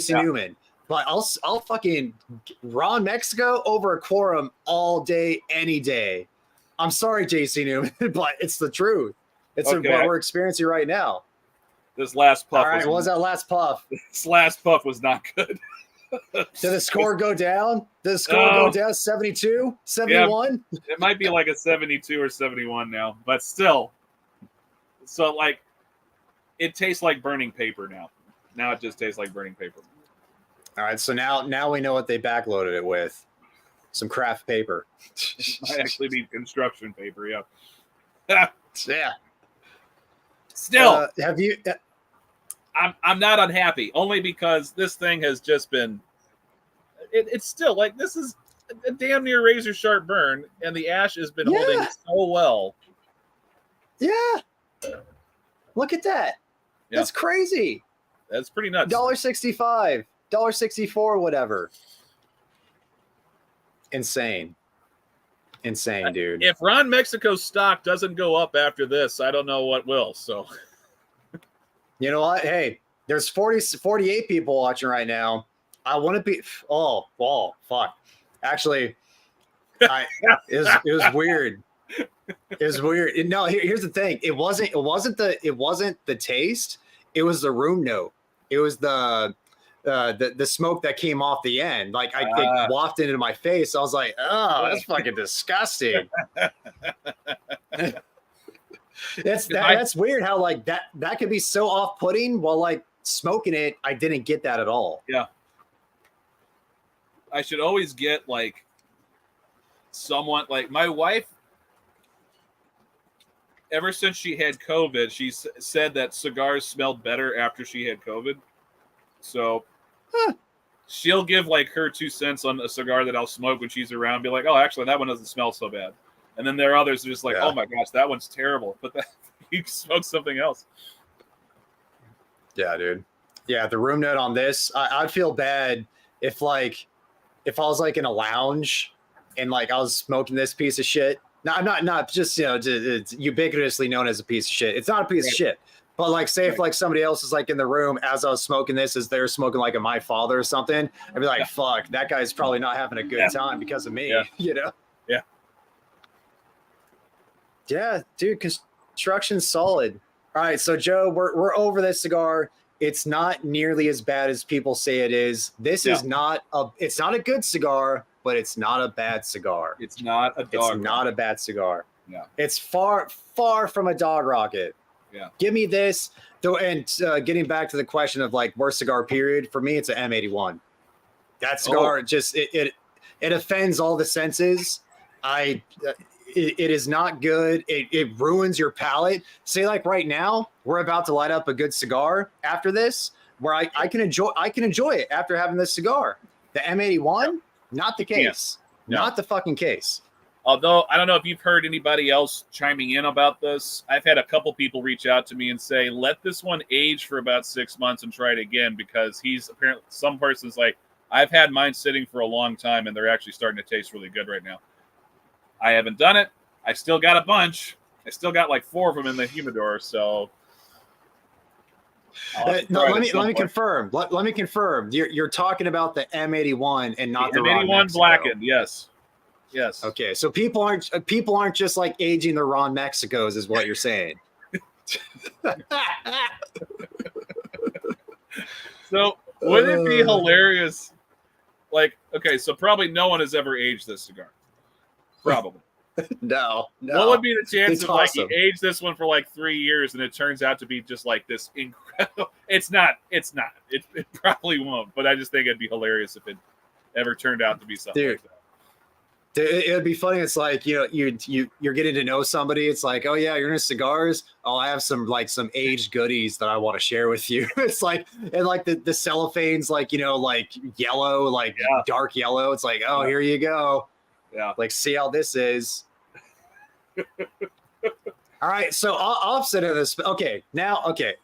Newman, but I'll fucking Ron Mexico over a quorum all day, any day. I'm sorry, JC Newman, but it's the truth. It's what we're experiencing right now. This last puff. All right, what was that last puff? This last puff was not good. Did the score go down? Did the score go down? 72? 71? Yeah, it might be like a 72 or 71 now, but still. So, like, it tastes like burning paper now. Now it just tastes like burning paper. All right, so now we know what they backloaded it with. Some craft paper. Might actually be construction paper, yeah. Yeah. Still. Have you... I'm not unhappy, only because this thing has just been. It's still like this is a damn near razor sharp burn, and the ash has been holding so well. Yeah, look at that. Yeah. That's crazy. That's pretty nuts. $1.65, $1.64, whatever. Insane, dude. If Ron Mexico's stock doesn't go up after this, I don't know what will. So. You know what? Hey, there's 48 people watching right now. I want to be. Oh, fuck. Actually, it was weird. It was weird. No, here's the thing. It wasn't the taste. It was the room note. It was the smoke that came off the end. Like it wafted into my face. I was like, oh, that's fucking disgusting. That's weird how like that could be so off-putting while like smoking it. I didn't get that at all. Yeah. I should always get like someone like my wife. Ever since she had COVID, she said that cigars smelled better after she had COVID. So she'll give like her 2 cents on a cigar that I'll smoke when she's around. Be like, oh, actually, that one doesn't smell so bad. And then there are others who are just like, oh my gosh, that one's terrible. But you smoke something else. Yeah, dude. Yeah, the room note on this, I'd feel bad if I was like in a lounge and like I was smoking this piece of shit. No, I'm not just, it's ubiquitously known as a piece of shit. It's not a piece of shit. But like, say if like somebody else is like in the room as I was smoking this, as they're smoking like a My Father or something, I'd be like, fuck, that guy's probably not having a good time because of me, Yeah. Yeah, dude, construction's solid. All right, so Joe, we're over this cigar. It's not nearly as bad as people say it is. This is not it's not a good cigar, but it's not a bad cigar. It's not a dog. It's not a bad cigar. Yeah. It's far from a dog rocket. Yeah. Give me this. Though, and getting back to the question of like worst cigar period, for me, it's an M81. That cigar just it offends all the senses. It is not good. It ruins your palate. Say like right now, we're about to light up a good cigar after this, where I can enjoy it after having this cigar. The M81, not the case. Yeah. Not the fucking case. Although I don't know if you've heard anybody else chiming in about this. I've had a couple people reach out to me and say, let this one age for about 6 months and try it again, because he's apparently, some person's like, I've had mine sitting for a long time and they're actually starting to taste really good right now. I haven't done it. I still got a bunch. I still got like 4 of them in the humidor. So no, let me confirm. Let me confirm. You're talking about the M81 and not the M81 blackened. Yes. Yes. Okay. So people aren't just like aging the Ron Mexicos, is what you're saying. So would it be hilarious? Like, okay, so probably no one has ever aged this cigar. Probably. No. What would be the chance It's of awesome. like you age this one for like 3 years and it turns out to be just like this incredible? It's not. It probably won't. But I just think it'd be hilarious if it ever turned out to be something like that. It'd be funny. It's like, you know, you're getting to know somebody. It's like, oh yeah, you're into cigars. Oh, I have some aged goodies that I want to share with you. It's like, and like the cellophane's like, you know, like yellow, like dark yellow. It's like, oh, here you go. Yeah. Like, see how this is. All right. So opposite of this. Okay. Now, okay.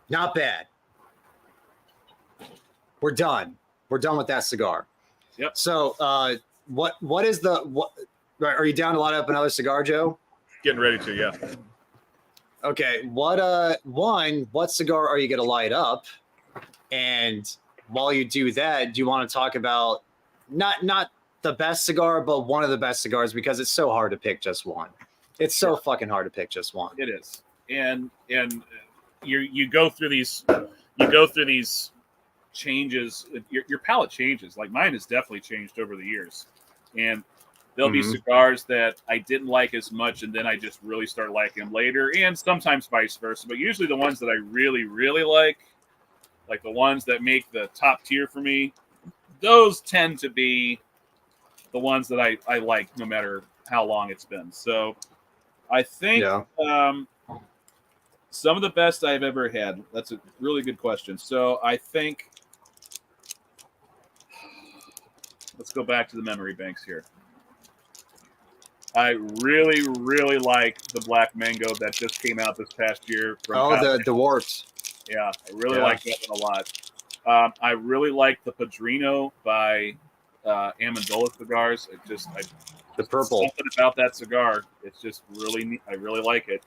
Not bad. We're done. We're done with that cigar. Yep. So, what is what? Are you down to light up another cigar, Joe? Getting ready to, yeah. Okay. What cigar are you going to light up? And while you do that, do you want to talk about not the best cigar, but one of the best cigars, because it's so hard to pick just one. It's so fucking hard to pick just one. It is, and you go through these changes. Your palate changes. Like mine has definitely changed over the years, and there'll be cigars that I didn't like as much, and then I just really start liking them later, and sometimes vice versa. But usually the ones that I really, really like the ones that make the top tier for me, those tend to be the ones that I like no matter how long it's been. So I think some of the best I've ever had. That's a really good question. So I think let's go back to the memory banks here. I really, really like the Black Mango that just came out this past year. From the Warps. Yeah, I really like that one a lot. I really like the Padrino by Amendola Cigars. The purple. Something about that cigar. It's just really neat. I really like it.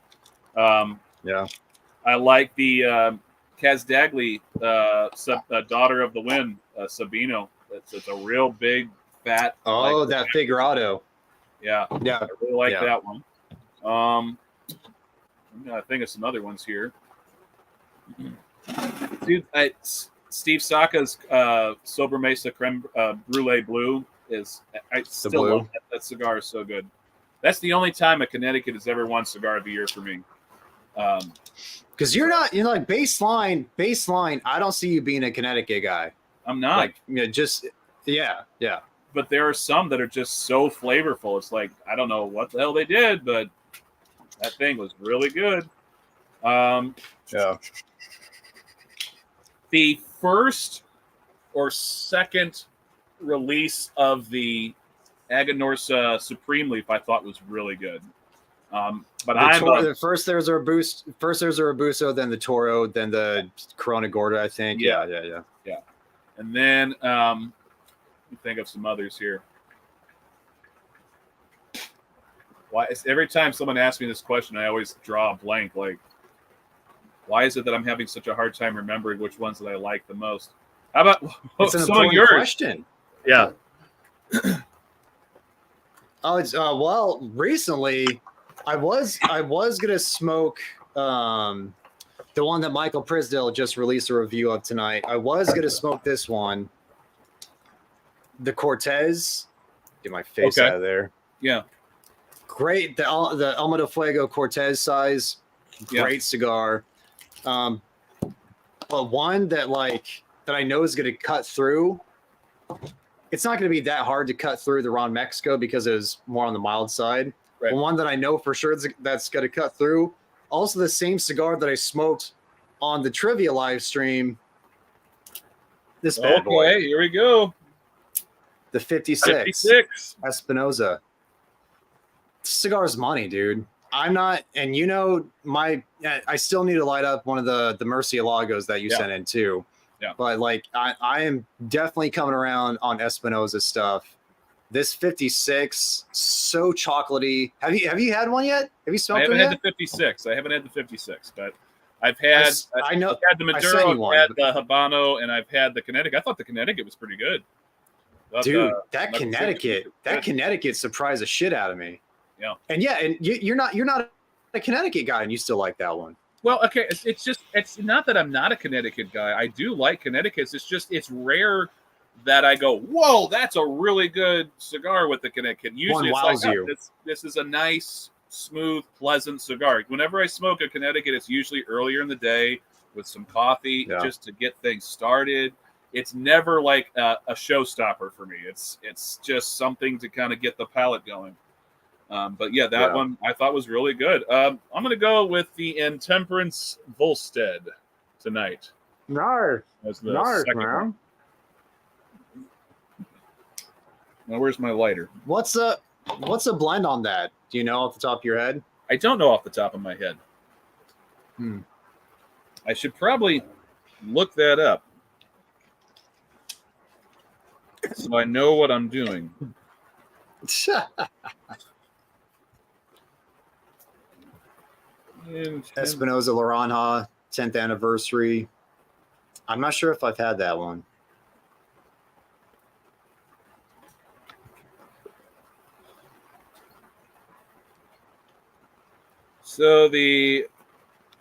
I like the Kazdagli, Daughter of the Wind, Sabino. It's a real big, fat. Oh, that Figurado. Yeah. I really like that one. I'm gonna think of some other ones here. Dude, Steve Saka's Sobremesa Creme Brulee Blue is. I still love that. That cigar is so good. That's the only time a Connecticut has ever won Cigar of the Year for me. Because you're like baseline. I don't see you being a Connecticut guy. I'm not. Like, just yeah. But there are some that are just so flavorful. It's like, I don't know what the hell they did, but that thing was really good. The first or second release of the Aganorsa Supreme Leaf I thought was really good. But first there's a Robusto, then the Toro, then the Corona Gorda, I think. Yeah. And then let me think of some others here. Why every time someone asks me this question, I always draw a blank. Like, why is it that I'm having such a hard time remembering which ones that I like the most? How about some of yours? Question. Yeah. Oh, it's well, recently I was gonna smoke the one that Michael Prisdale just released a review of tonight. I was gonna smoke this one, the Cortez. Get my face Okay. out of there. Yeah. Great, the Alma de Fuego Cortez size, great cigar. But one that I know is gonna cut through. It's not going to be that hard to cut through the Ron Mexico because it was more on the mild side. Right. But one that I know for sure that's going to cut through. Also, the same cigar that I smoked on the trivia live stream. This bad boy. Okay, here we go. The 56. 56. Espinosa. This cigar's money, dude. I'm not, and you know, I still need to light up one of the Murcielagos that you sent in too. Yeah. But like I am definitely coming around on Espinosa stuff. This 56, so chocolatey. Have you had one yet? Have you smoked I haven't it had the 56. I haven't had the 56, but I've had I know I've had the Maduro, I've had the Habano, and I've had the Connecticut. I thought the Connecticut was pretty good. Dude, that Connecticut surprised the shit out of me. Yeah. And you're not a Connecticut guy and you still like that one. Well, okay, it's not that I'm not a Connecticut guy. I do like Connecticut's. It's rare that I go, whoa, that's a really good cigar with the Connecticut. Usually it's like, oh, this is a nice, smooth, pleasant cigar. Whenever I smoke a Connecticut, it's usually earlier in the day with some coffee just to get things started. It's never like a showstopper for me. It's just something to kind of get the palate going. But yeah, that one I thought was really good. I'm going to go with the Intemperance Volstead tonight. Narf, man. One. Now, where's my lighter? What's a blend on that? Do you know off the top of your head? I don't know off the top of my head. I should probably look that up so I know what I'm doing. Espinosa Laranja 10th anniversary. I'm not sure if I've had that one. So the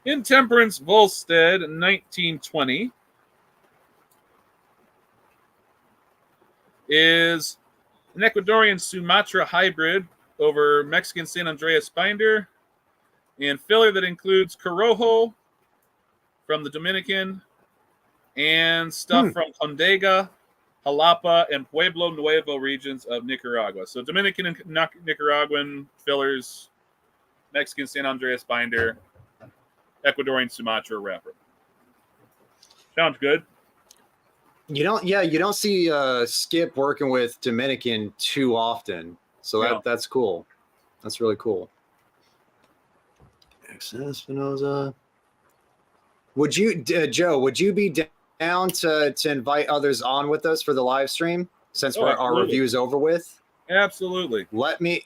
Intemperance Volstead 1920 is an Ecuadorian Sumatra hybrid over Mexican San Andreas binder and filler that includes Corojo from the Dominican and stuff from Condega, Jalapa, and Pueblo Nuevo regions of Nicaragua. So Dominican and Nicaraguan fillers, Mexican San Andreas binder, Ecuadorian Sumatra wrapper. Sounds good. You don't see Skip working with Dominican too often. So that's cool. That's really cool. Espinosa. Would you, Joe? Would you be down to invite others on with us for the live stream since our review is over with? Absolutely. Let me.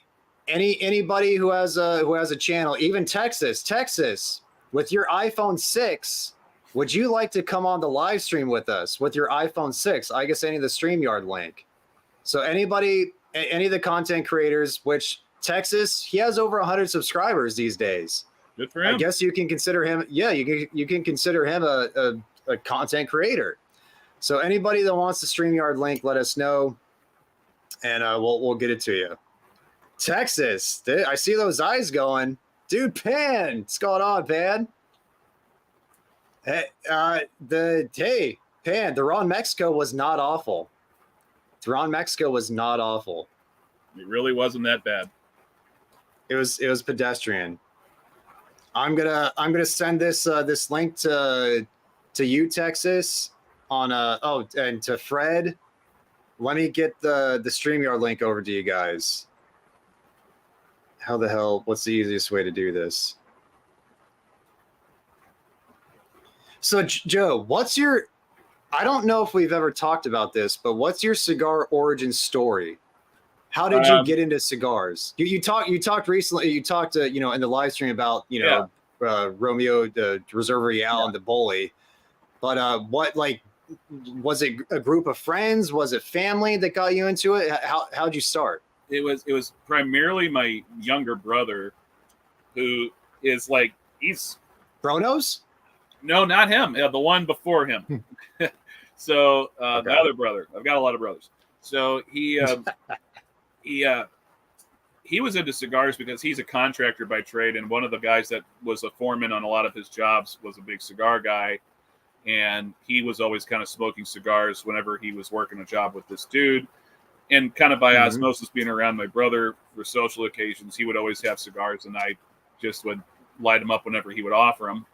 Anybody who has a channel, even Texas, with your iPhone 6, would you like to come on the live stream with us with your iPhone 6? I guess any of the StreamYard link. So any of the content creators, which Texas, he has over 100 subscribers these days. Good for him. I guess you can consider him. Yeah, you can consider him a content creator. So anybody that wants the StreamYard link, let us know, and we'll get it to you. Texas, I see those eyes going, dude. Pan, what's going on, Pan? Pan, the Ron Mexico was not awful. The Ron Mexico was not awful. It really wasn't that bad. It was pedestrian. I'm gonna send this link to you, Texas, on and to Fred. Let me get the StreamYard link over to you guys. How the hell? What's the easiest way to do this? So, Joe, what's your? I don't know if we've ever talked about this, but what's your cigar origin story? How did you get into cigars? You talked recently. You talked in the live stream about Romeo, the Reserve Royale, and the Bully. But what, like, was it a group of friends? Was it family that got you into it? How'd you start? it was primarily my younger brother, who is like he's Chronos? no, not him. The one before him. So Okay. the other brother. I've got a lot of brothers. So he he was into cigars because he's a contractor by trade, and one of the guys that was a foreman on a lot of his jobs was a big cigar guy, and he was always kind of smoking cigars whenever he was working a job with this dude. And kind of by osmosis, being around my brother for social occasions, he would always have cigars, and I just would light him up whenever he would offer them.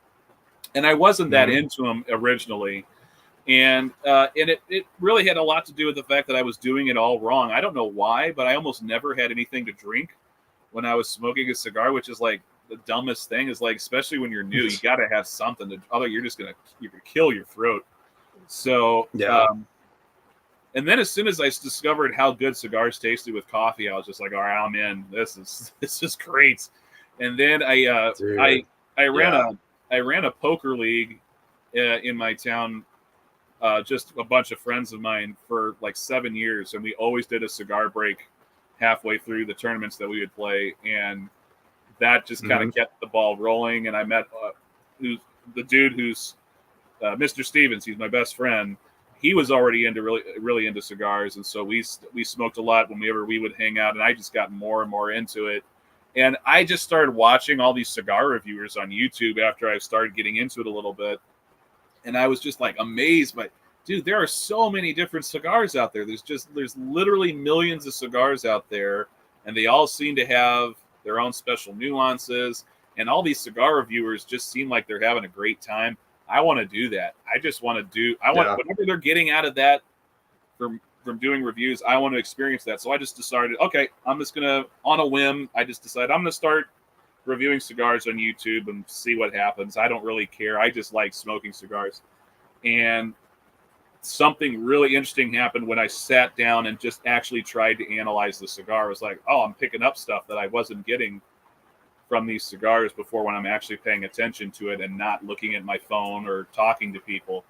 And I wasn't that into him originally, and it really had a lot to do with the fact that I was doing it all wrong. I don't know why, but I almost never had anything to drink when I was smoking a cigar, which is like the dumbest thing. Is like, especially when you're new, you got to have something to. Other, you're gonna kill your throat. So and then as soon as I discovered how good cigars tasted with coffee, I was just like, all right, I'm in. This is great. And then I ran a poker league in my town. Just a bunch of friends of mine for like 7 years, and we always did a cigar break halfway through the tournaments that we would play, and that just kind of kept the ball rolling. And I met the dude who's Mr. Stevens. He's my best friend. He was already into really into cigars, and so we smoked a lot whenever we would hang out, and I just got more and more into it. And I just started watching all these cigar reviewers on YouTube after I started getting into it a little bit. And I was just like amazed by, dude, there are so many different cigars out there. There's literally millions of cigars out there, and they all seem to have their own special nuances. And all these cigar reviewers just seem like they're having a great time. I want to do that. I just want to whatever they're getting out of that from doing reviews, I want to experience that. So I just decided, okay, I'm just gonna, on a whim, I just decided I'm gonna start reviewing cigars on YouTube and see what happens. I don't really care. I just like smoking cigars. And something really interesting happened when I sat down and just actually tried to analyze the cigar. I was like, oh, I'm picking up stuff that I wasn't getting from these cigars before when I'm actually paying attention to it and not looking at my phone or talking to people.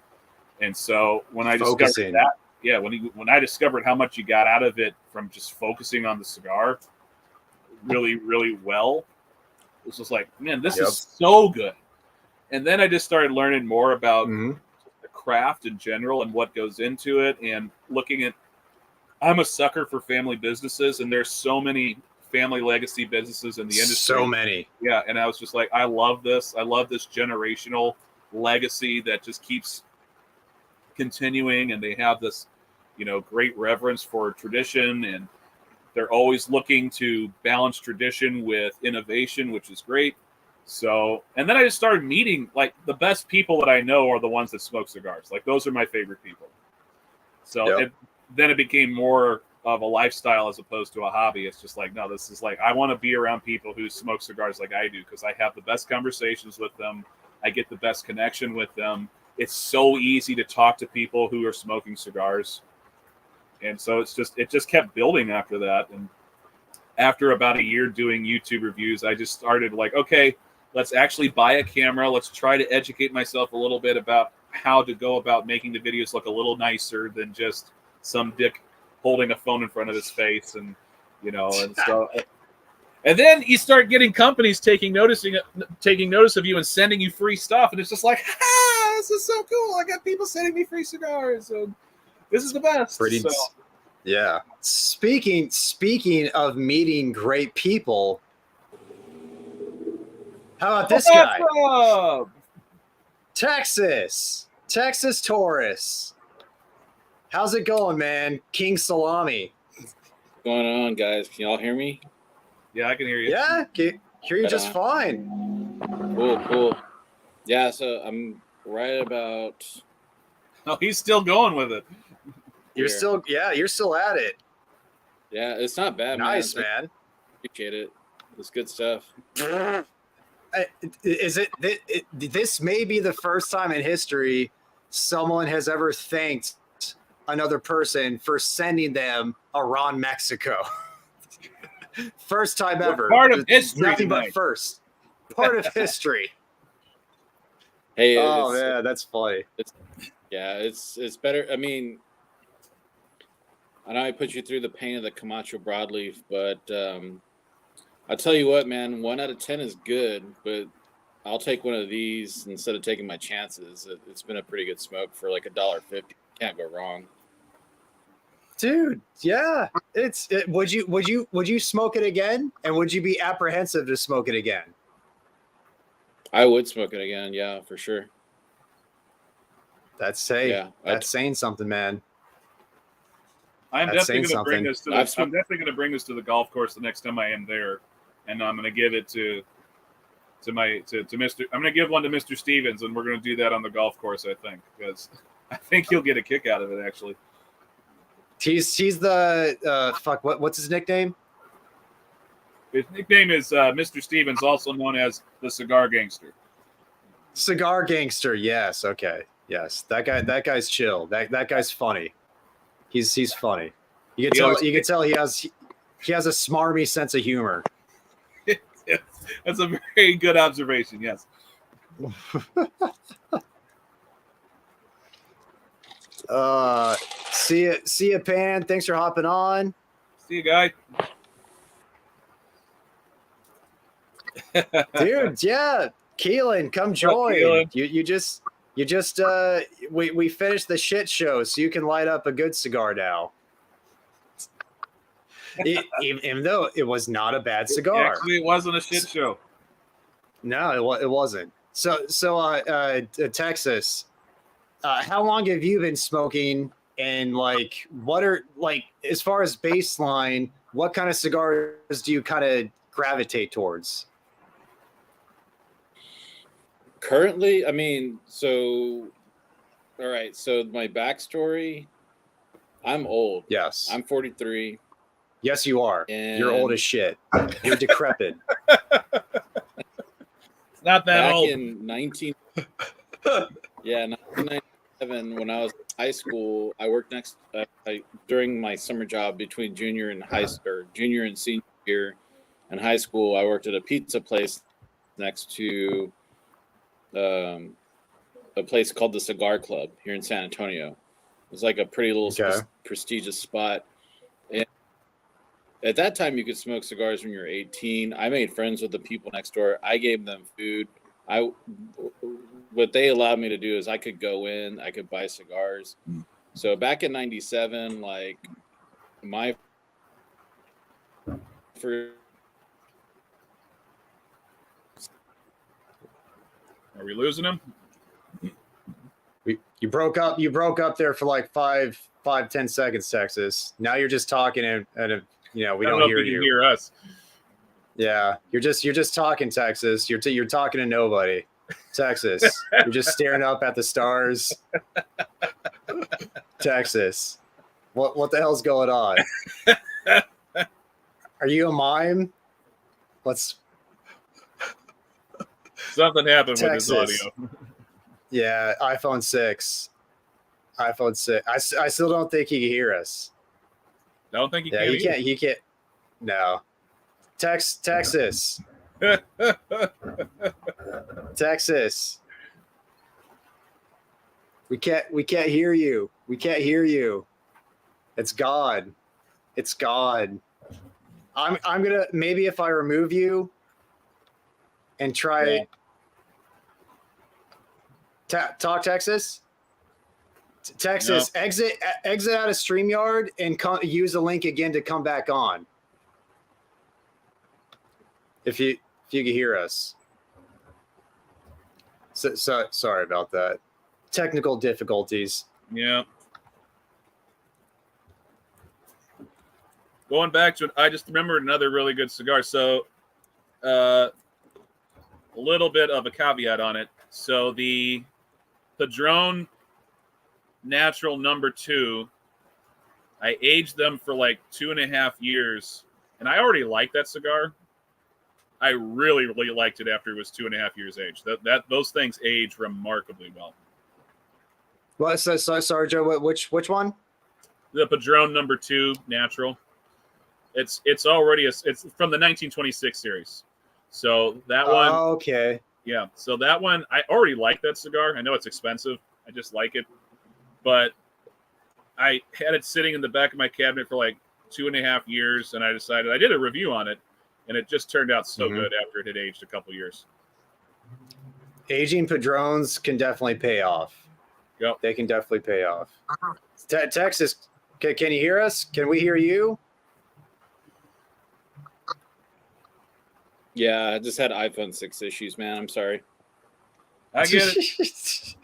And so when I discovered that, when I discovered how much you got out of it from just focusing on the cigar really, really well, it was just like, man, this is so good. And then I just started learning more about the craft in general and what goes into it, and looking at, I'm a sucker for family businesses, and there's so many family legacy businesses in the industry. So many. Yeah. And I was just like, I love this. I love this generational legacy that just keeps continuing, and they have this, great reverence for tradition, and they're always looking to balance tradition with innovation, which is great. So, and then I just started meeting, like, the best people that I know are the ones that smoke cigars. Like, those are my favorite people. So then it became more of a lifestyle as opposed to a hobby. It's just like, no, this is like, I want to be around people who smoke cigars like I do, because I have the best conversations with them. I get the best connection with them. It's so easy to talk to people who are smoking cigars. And so it just kept building after that. And after about a year doing YouTube reviews, I just started like, okay, let's actually buy a camera. Let's try to educate myself a little bit about how to go about making the videos look a little nicer than just some dick holding a phone in front of his face. And, and so, and then you start getting companies taking notice of you and sending you free stuff. And it's just like, this is so cool. I got people sending me free cigars. And this is the best. Yeah. Speaking of meeting great people, how about this guy? Up? Texas Taurus. How's it going, man? King Salami. What's going on, guys? Can y'all hear me? Yeah, I can hear you. Yeah, hear you just fine. Cool. Yeah, so I'm right about... Oh, he's still going with it. You're still at it. Yeah, it's not bad, nice, man. Man. Appreciate it. It's good stuff. This may be the first time in history someone has ever thanked another person for sending them a Ron Mexico. First time ever. Part of history. Nothing but first. Part of history. Hey, man, that's funny. It's better. I mean, I know I put you through the pain of the Camacho broadleaf, but I'll tell you what, man. 1 out of 10 is good, but I'll take one of these instead of taking my chances. It's been a pretty good smoke for like $1.50. Can't go wrong. Dude, yeah. Would you smoke it again? And would you be apprehensive to smoke it again? I would smoke it again, yeah, for sure. That's saying something, man. I'm definitely going to bring I'm definitely going to bring this to the golf course the next time I am there, and I'm going to give it to Mr. I'm going to give one to Mr. Stevens, and we're going to do that on the golf course. I think because I think he'll get a kick out of it. Actually, he's the what's his nickname? His nickname is Mr. Stevens, also known as the Cigar Gangster. Cigar Gangster. Yes. Okay. Yes. That guy's chill. That guy's funny. He's funny. You can tell he has a smarmy sense of humor. That's a very good observation. Yes. See ya, Pan. Thanks for hopping on. See you, guy. Dude, yeah. Keelan, come join. Keelan. You just we finished the shit show, so you can light up a good cigar now. Even though it was not a bad cigar. Actually, it wasn't a shit show. No, it wasn't. So Texas, how long have you been smoking? And like, what are like as far as baseline? What kind of cigars do you kind of gravitate towards? Currently, I mean, all right. So my backstory, I'm old. Yes, I'm 43. Yes, you are. And you're old as shit. You're decrepit. It's not that back old. In 1997, when I was in high school, I worked during my summer job between junior and senior year in high school. I worked at a pizza place next to a place called the Cigar Club here in San Antonio. It was like a pretty little prestigious spot. And at that time, you could smoke cigars when you're 18. I made friends with the people next door. I gave them food. What they allowed me to do is I could go in, I could buy cigars. So back in 97, like my first. Are we losing him? You broke up there for like 5-10 seconds, Texas. Now you're just talking and we don't hear you. Can hear us. Yeah, you're just talking, Texas. You're talking to nobody, Texas. You're just staring up at the stars, Texas. What the hell's going on? Are you a mime? Something happened Texas. With his audio. Yeah, iPhone 6. I still don't think he can hear us. Don't think he can. Yeah, he can't. No. Texas. Texas. We can't hear you. We can't hear you. It's God. It's God. I'm gonna maybe if I remove you and try talk Texas. Texas, no. exit out of StreamYard and use the link again to come back on. If you can hear us. So sorry about that. Technical difficulties. Yeah. Going back to it, I just remembered another really good cigar. So a little bit of a caveat on it. So the Padron Natural number 2, I aged them for like 2.5 years, and I already liked that cigar. I really, really liked it after it was 2.5 years aged. That those things age remarkably well. Well, so sorry, Joe. Which one? The Padron number 2 Natural. It's already it's from the 1926 series. So that one. Oh, okay. Yeah. So that one, I already like that cigar. I know it's expensive. I just like it. But I had it sitting in the back of my cabinet for like 2.5 years, and I decided I did a review on it, and it just turned out so good after it had aged a couple years. Aging Padrones can definitely pay off. Yep. They can definitely pay off. Texas, can you hear us? Can we hear you? Yeah, I just had iPhone 6 issues, man. I'm sorry. I get it.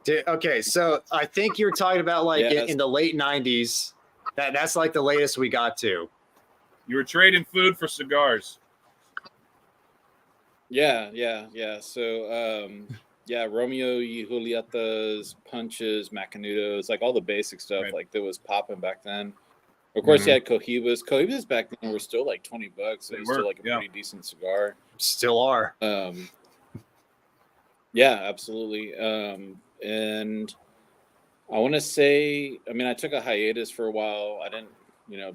Dude, okay, so I think you're talking about like in the late 90s. That's like the latest we got to. You were trading food for cigars. Yeah. So, Romeo y Julietas, punches, Macanudos, like all the basic stuff, like that was popping back then. Of course, you had Cohibas. Cohibas back then were still like $20, so it was still like a pretty decent cigar. Still are. Yeah, absolutely. And I want to say, I mean, I took a hiatus for a while. I didn't,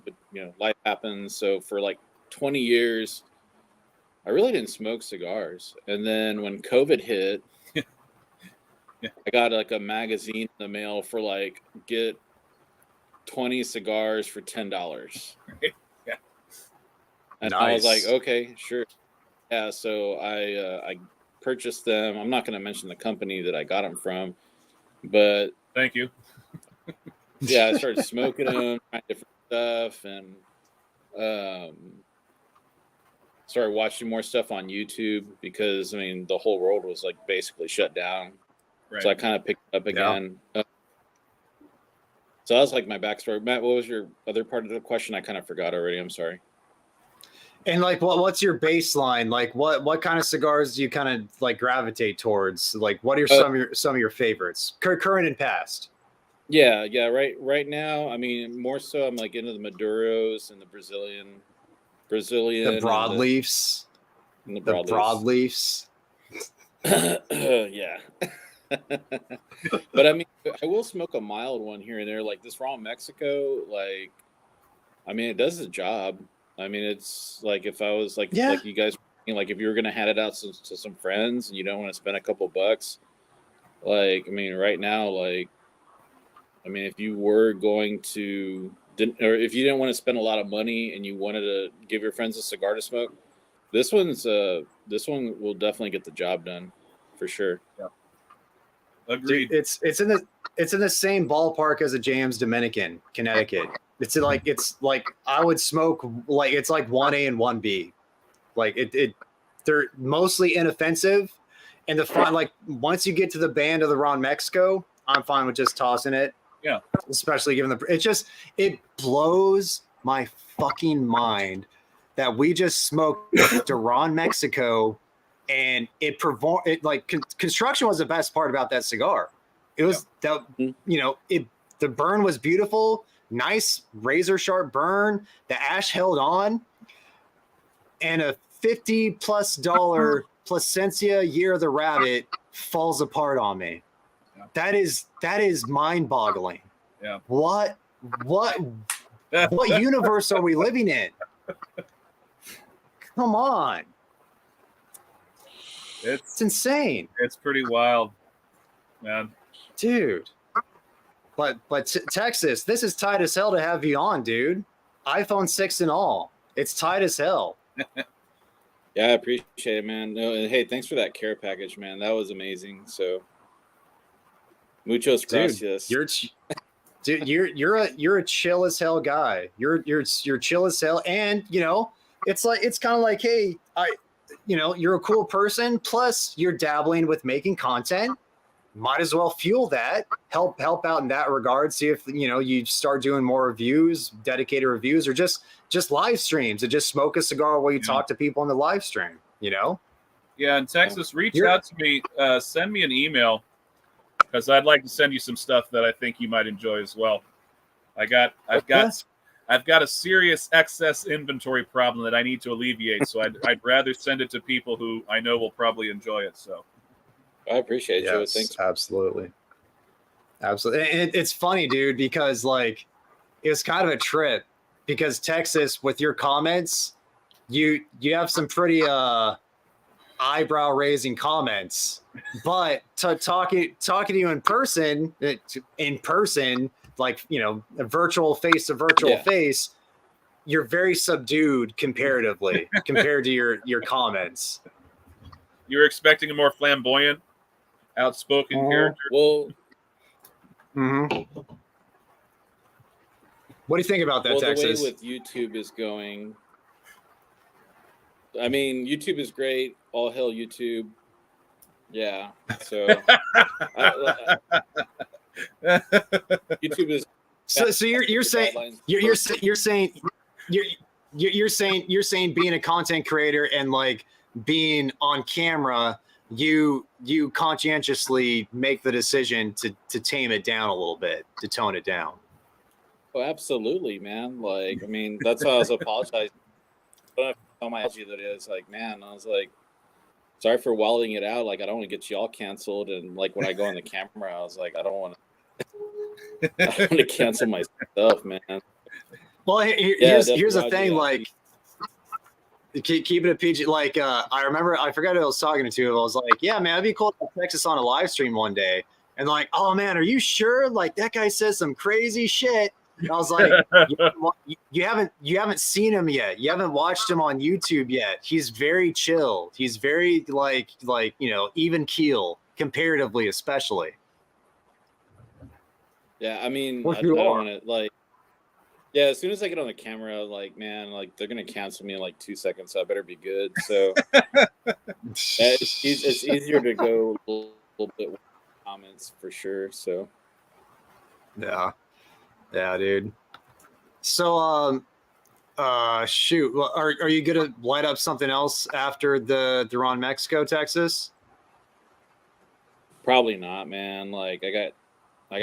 but life happens. So for like 20 years, I really didn't smoke cigars. And then when COVID hit, I got like a magazine in the mail for like get 20 cigars for $10. Yeah. And I was like, okay, sure. Yeah. So I purchased them. I'm not going to mention the company that I got them from, but thank you. Yeah, I started smoking them, trying different stuff, and started watching more stuff on YouTube because I mean the whole world was like basically shut down. Right. So I kind of picked it up again. Yeah. So that was like my backstory. Matt, what was your other part of the question? I kind of forgot already. I'm sorry. And like, what's your baseline? Like, what kind of cigars do you kind of like gravitate towards? Like, what are some of your favorites, current and past? Yeah. Right now, I mean, more so, I'm like into the Maduros and the Brazilian, the broadleafs, and the broadleafs. Yeah. But I mean, I will smoke a mild one here and there, like this raw Mexico. Like, I mean, it does the job. I mean, it's like if I was like you guys, like if you were gonna hand it out to some friends and you don't want to spend a couple bucks, like I mean, right now, like I mean, if you were going to, or if you didn't want to spend a lot of money and you wanted to give your friends a cigar to smoke, this one will definitely get the job done, for sure. Yeah. Agreed. Dude, it's in the same ballpark as a James Dominican, Connecticut. It's like I would smoke like it's like 1A and 1B. Like they're mostly inoffensive, and the fun like once you get to the band of the Ron Mexico, I'm fine with just tossing it. Yeah. Especially given it blows my fucking mind that we just smoked the Ron Mexico, and construction was the best part about that cigar. It was the burn was beautiful. Nice razor sharp burn. The ash held on, and a $50+ Placencia Year of the Rabbit falls apart on me. Yeah. That is mind boggling. Yeah. What universe are we living in? Come on. It's insane. It's pretty wild, man. Dude. But Texas, this is tight as hell to have you on, dude. iPhone 6 and all. It's tight as hell. Yeah, I appreciate it, man. No, and hey, thanks for that care package, man. That was amazing. So, muchos gracias. You're a chill as hell guy. You're chill as hell, and it's kind of like, hey, you're a cool person. Plus, you're dabbling with making content. Might as well fuel that, help out in that regard. See if you start doing more reviews, dedicated reviews, or just live streams and just smoke a cigar while you talk to people on the live stream. Yeah, in Texas, reach out to me, send me an email because I'd like to send you some stuff that I think you might enjoy as well. I've got a serious excess inventory problem that I need to alleviate, so I'd rather send it to people who I know will probably enjoy it. So. I appreciate you. Thanks. Absolutely. And it's funny, dude, because like it's kind of a trip because Texas, with your comments, you have some pretty eyebrow raising comments, but talking to you in person, like, you know, a virtual face to virtual face, you're very subdued comparatively compared to your comments. You were expecting a more flamboyant, outspoken character. Well, what do you think about that, Texas? The way with YouTube is going, I mean, YouTube is great. All hail YouTube. Yeah. So YouTube is. So you're saying you're saying being a content creator and like being on camera, you conscientiously make the decision to tame it down a little bit, to tone it down. Oh, absolutely, man. Like, I mean, that's why I was apologizing. On my IG that is like, man, I was like, sorry for wilding it out. Like, I don't want to get you all canceled. And like when I go on the camera, I was like, I don't want to cancel myself, man. Well, here's the thing, like, keep it a PG. Like, I remember, I forgot who I was talking to. I was like, yeah, man, it'd be cool to Texas on a live stream one day. And like, oh man, are you sure? Like, that guy says some crazy shit. And I was like, you haven't seen him yet. You haven't watched him on YouTube yet. He's very chill. He's very like you know, even keel comparatively, especially. Yeah, I mean, I don't want to like. Yeah, as soon as I get on the camera, like, man, like they're gonna cancel me in like 2 seconds, so I better be good. So it's easier to go a little bit with comments for sure. So yeah, dude. So shoot, are you gonna light up something else after the Ron Mexico, Texas? Probably not, man. Like I got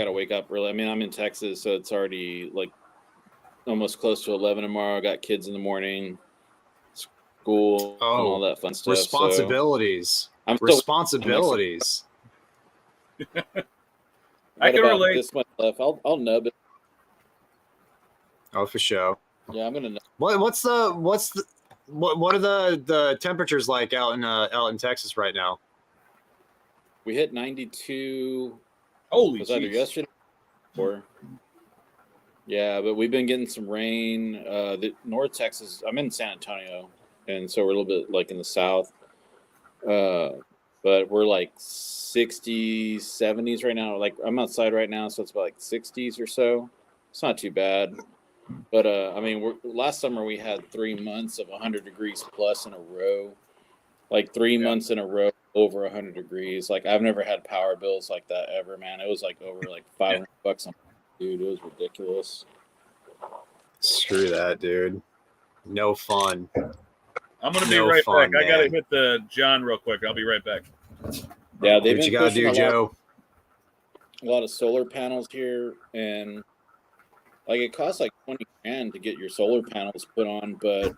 to wake up early. I mean, I'm in Texas, so it's already like almost close to 11 tomorrow. I got kids in the morning, school, and all that fun stuff. Responsibilities. So responsibilities. I can relate. This much left. I'll nub it. Oh, for sure. Yeah, I'm gonna nub. What are the temperatures like out in Texas right now? We hit 92. Holy was either yesterday or yeah, but we've been getting some rain. The North Texas, I'm in San Antonio, and so we're a little bit like in the south. But we're like 60s, 70s right now. Like I'm outside right now, so it's about like 60s or so. It's not too bad. But I mean, last summer we had 3 months of 100 degrees plus in a row. Like 3 months in a row over 100 degrees. Like I've never had power bills like that ever, man. It was like over like $500 a month. Dude, it was ridiculous. Screw that, dude. No fun. I'm gonna be right back. Man. I gotta hit the John real quick. I'll be right back. Yeah, they've been you gotta do, Joe. A lot of solar panels here, and like it costs like $20,000 to get your solar panels put on, but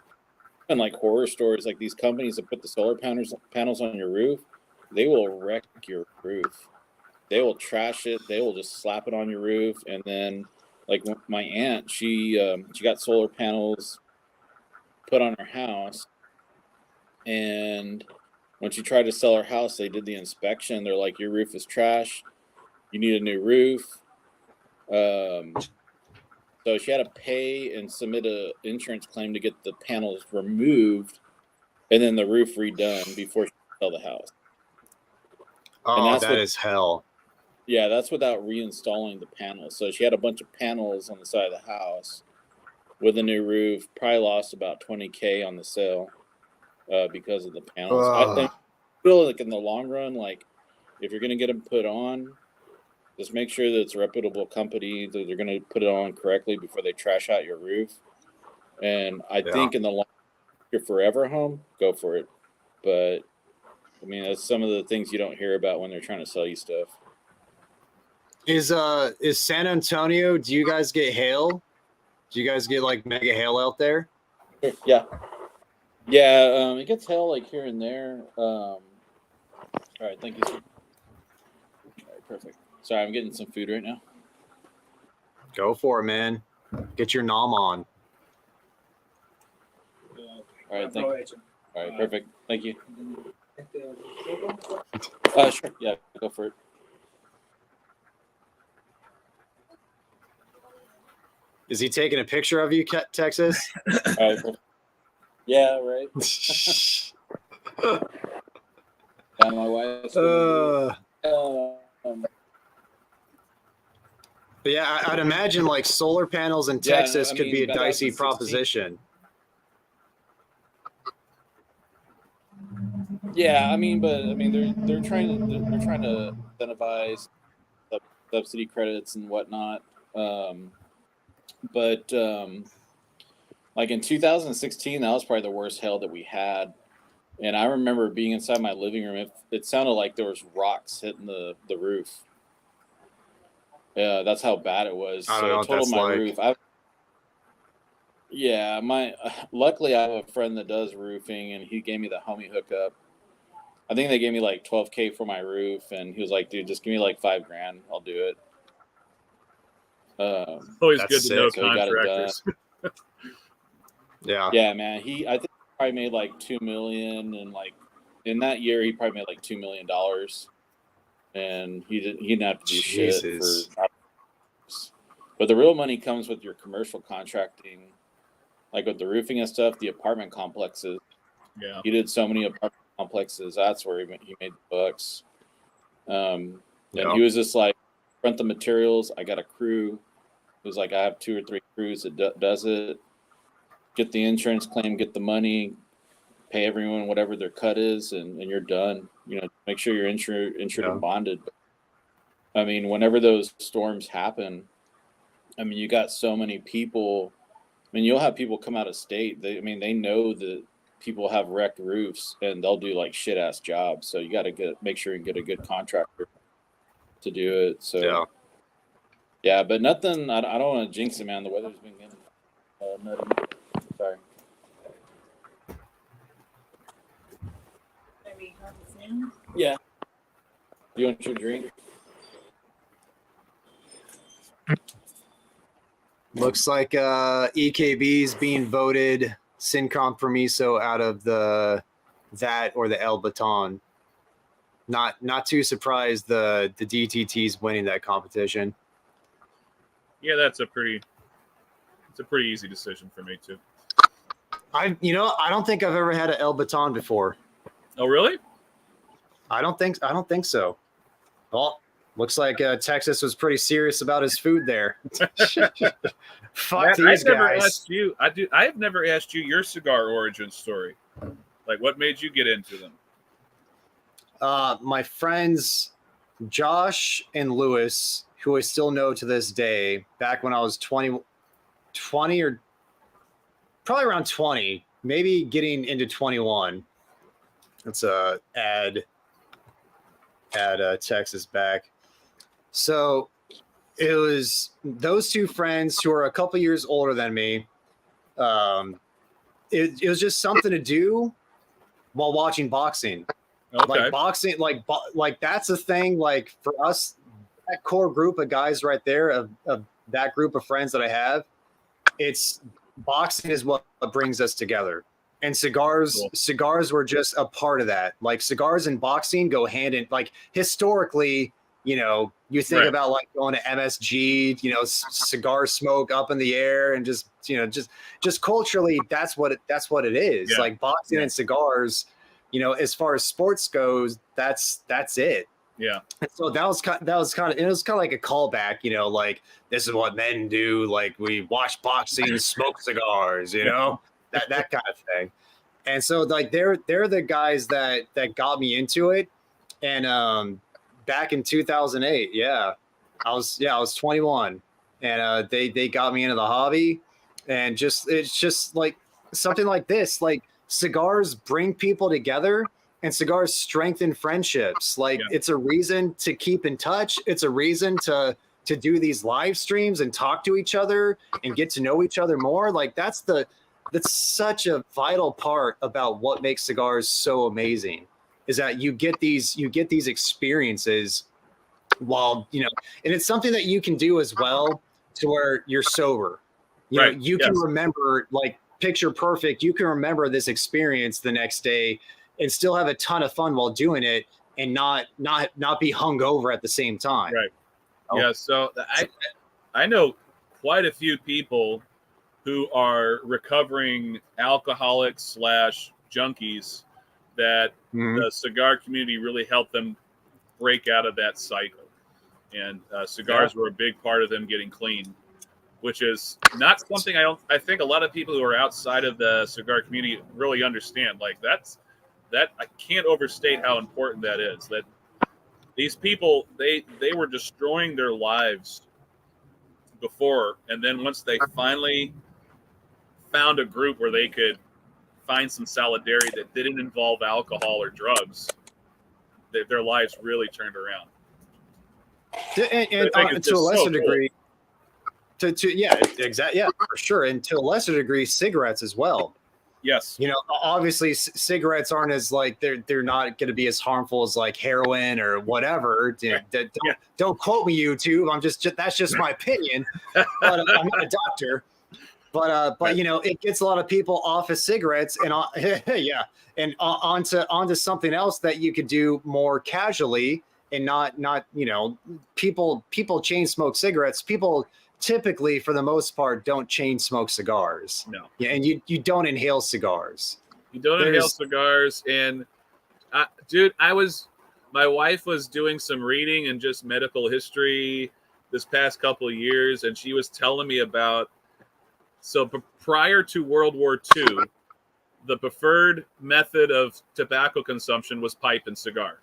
and like horror stories, like these companies that put the solar panels on your roof, they will wreck your roof. They will trash it. They will just slap it on your roof. And then, like my aunt, she got solar panels put on her house. And when she tried to sell her house, they did the inspection. They're like, your roof is trash. You need a new roof. So she had to pay and submit an insurance claim to get the panels removed and then the roof redone before she could sell the house. Oh, that is hell. Yeah, that's without reinstalling the panels. So she had a bunch of panels on the side of the house with a new roof. Probably lost about $20,000 on the sale because of the panels. I think, like in the long run, like if you're gonna get them put on, just make sure that it's a reputable company that they're gonna put it on correctly before they trash out your roof. And I think in the long, your forever home, go for it. But I mean, that's some of the things you don't hear about when they're trying to sell you stuff. Is San Antonio, do you guys get hail? Do you guys get like mega hail out there? Yeah. Yeah, it gets hail like here and there. All right, thank you, sir. All right, perfect. Sorry, I'm getting some food right now. Go for it, man. Get your nom on. All right, thank you. All right, perfect. Thank you. Sure. Yeah, go for it. Is he taking a picture of you, Texas? Yeah, right. Yeah, my wife's But yeah, I'd imagine like solar panels in Texas could be a dicey proposition. Yeah, they're trying to incentivize subsidy credits and whatnot. But like in 2016, that was probably the worst hail that we had. And I remember being inside my living room. It sounded like there was rocks hitting the roof. Yeah, that's how bad it was. I don't know what that's like. Roof. Luckily I have a friend that does roofing, and he gave me the homie hookup. I think they gave me like $12,000 for my roof, and he was like, "Dude, just give me like $5,000, I'll do it." Always good to know contractors. Yeah, man. I think he probably made like $2 million, and like in that year he probably made like $2 million, and he didn't have to do shit for. But the real money comes with your commercial contracting, like with the roofing and stuff. The apartment complexes. Yeah, he did so many apartment complexes. That's where he made the bucks. And he was just like, rent the materials. I got a crew. It was like, I have 2 or 3 crews that does it. Get the insurance claim, get the money, pay everyone whatever their cut is, and you're done. Make sure you're insured and bonded. But, I mean, whenever those storms happen, I mean, you got so many people. I mean, you'll have people come out of state. They know that people have wrecked roofs, and they'll do like shit ass jobs. So you got to make sure you get a good contractor to do it. So yeah, but nothing. I don't want to jinx it, man. The weather's been getting nutty. Sorry. Yeah. You want your drink? Looks like EKB's being voted Sin Compromiso out of that or the El Baton. Not too surprised the DTT's winning that competition. Yeah, that's a pretty easy decision for me too. I don't think I've ever had an El Baton before. Oh, really? I don't think so. Well, looks like Texas was pretty serious about his food there. Fuck these guys. I have never asked you your cigar origin story. Like, what made you get into them? My friends Josh and Lewis, who I still know to this day, back when I was 20 or probably around 20, maybe getting into 21. Let's add Texas back. So it was those two friends who are a couple years older than me. It was just something to do while watching boxing. Okay. Like boxing, like that's a thing. Like for us, that core group of guys right there, of that group of friends that I have, it's boxing is what brings us together. And cigars were just a part of that. Like cigars and boxing go hand in, like historically, you think about like going to MSG, cigar smoke up in the air, and just culturally, that's what it is. Yeah. Like boxing and cigars, as far as sports goes, that's it. Yeah. And so it was kind of like a callback, like this is what men do. Like we watch boxing, smoke cigars, that kind of thing. And so like they're the guys that got me into it. And back in 2008, I was 21, and they got me into the hobby. And it's just like something like this, like cigars bring people together, and cigars strengthen friendships. Like it's a reason to keep in touch. It's a reason to do these live streams and talk to each other and get to know each other more. Like that's such a vital part about what makes cigars so amazing, is that you get these experiences while, and it's something that you can do as well to where you're sober. You can remember, like picture perfect. You can remember this experience the next day and still have a ton of fun while doing it, and not be hungover at the same time. Right. Yeah. So I know quite a few people who are recovering alcoholics / junkies that the cigar community really helped them break out of that cycle. And cigars were a big part of them getting clean, which is not something I think a lot of people who are outside of the cigar community really understand. Like that I can't overstate how important that is. That these people, they were destroying their lives before, and then once they finally found a group where they could find some solidarity that didn't involve alcohol or drugs, their lives really turned around. And to a lesser degree, for sure, and to a lesser degree, cigarettes as well. Yes. You know, obviously cigarettes aren't as like they're not going to be as harmful as like heroin or whatever. Don't quote me, YouTube. That's just my opinion. But I'm not a doctor. But you know, it gets a lot of people off of cigarettes and onto something else that you could do more casually and not you know, people chain smoke cigarettes. People typically, for the most part, don't chain smoke cigars. No. Yeah, and you don't inhale cigars. You don't inhale cigars. And dude, my wife was doing some reading and just medical history this past couple of years, and she was telling me about, so prior to World War II, the preferred method of tobacco consumption was pipe and cigar.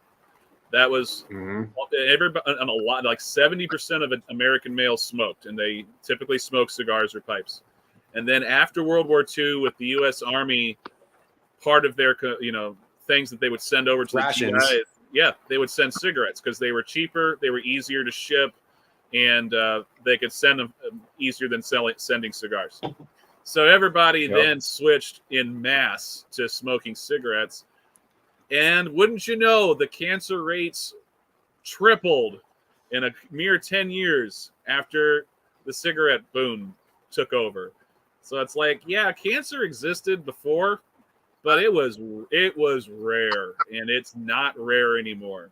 That was everybody, a lot, like 70% of American males smoked, and they typically smoked cigars or pipes. And then after World War II, with the U.S. Army, part of their things that they would send over to rations. the GIs, they would send cigarettes because they were cheaper, they were easier to ship, and they could send them easier than sending cigars. So everybody then switched in mass to smoking cigarettes. And wouldn't you know, the cancer rates tripled in a mere 10 years after the cigarette boom took over. So it's like, yeah, cancer existed before, but it was rare, and it's not rare anymore.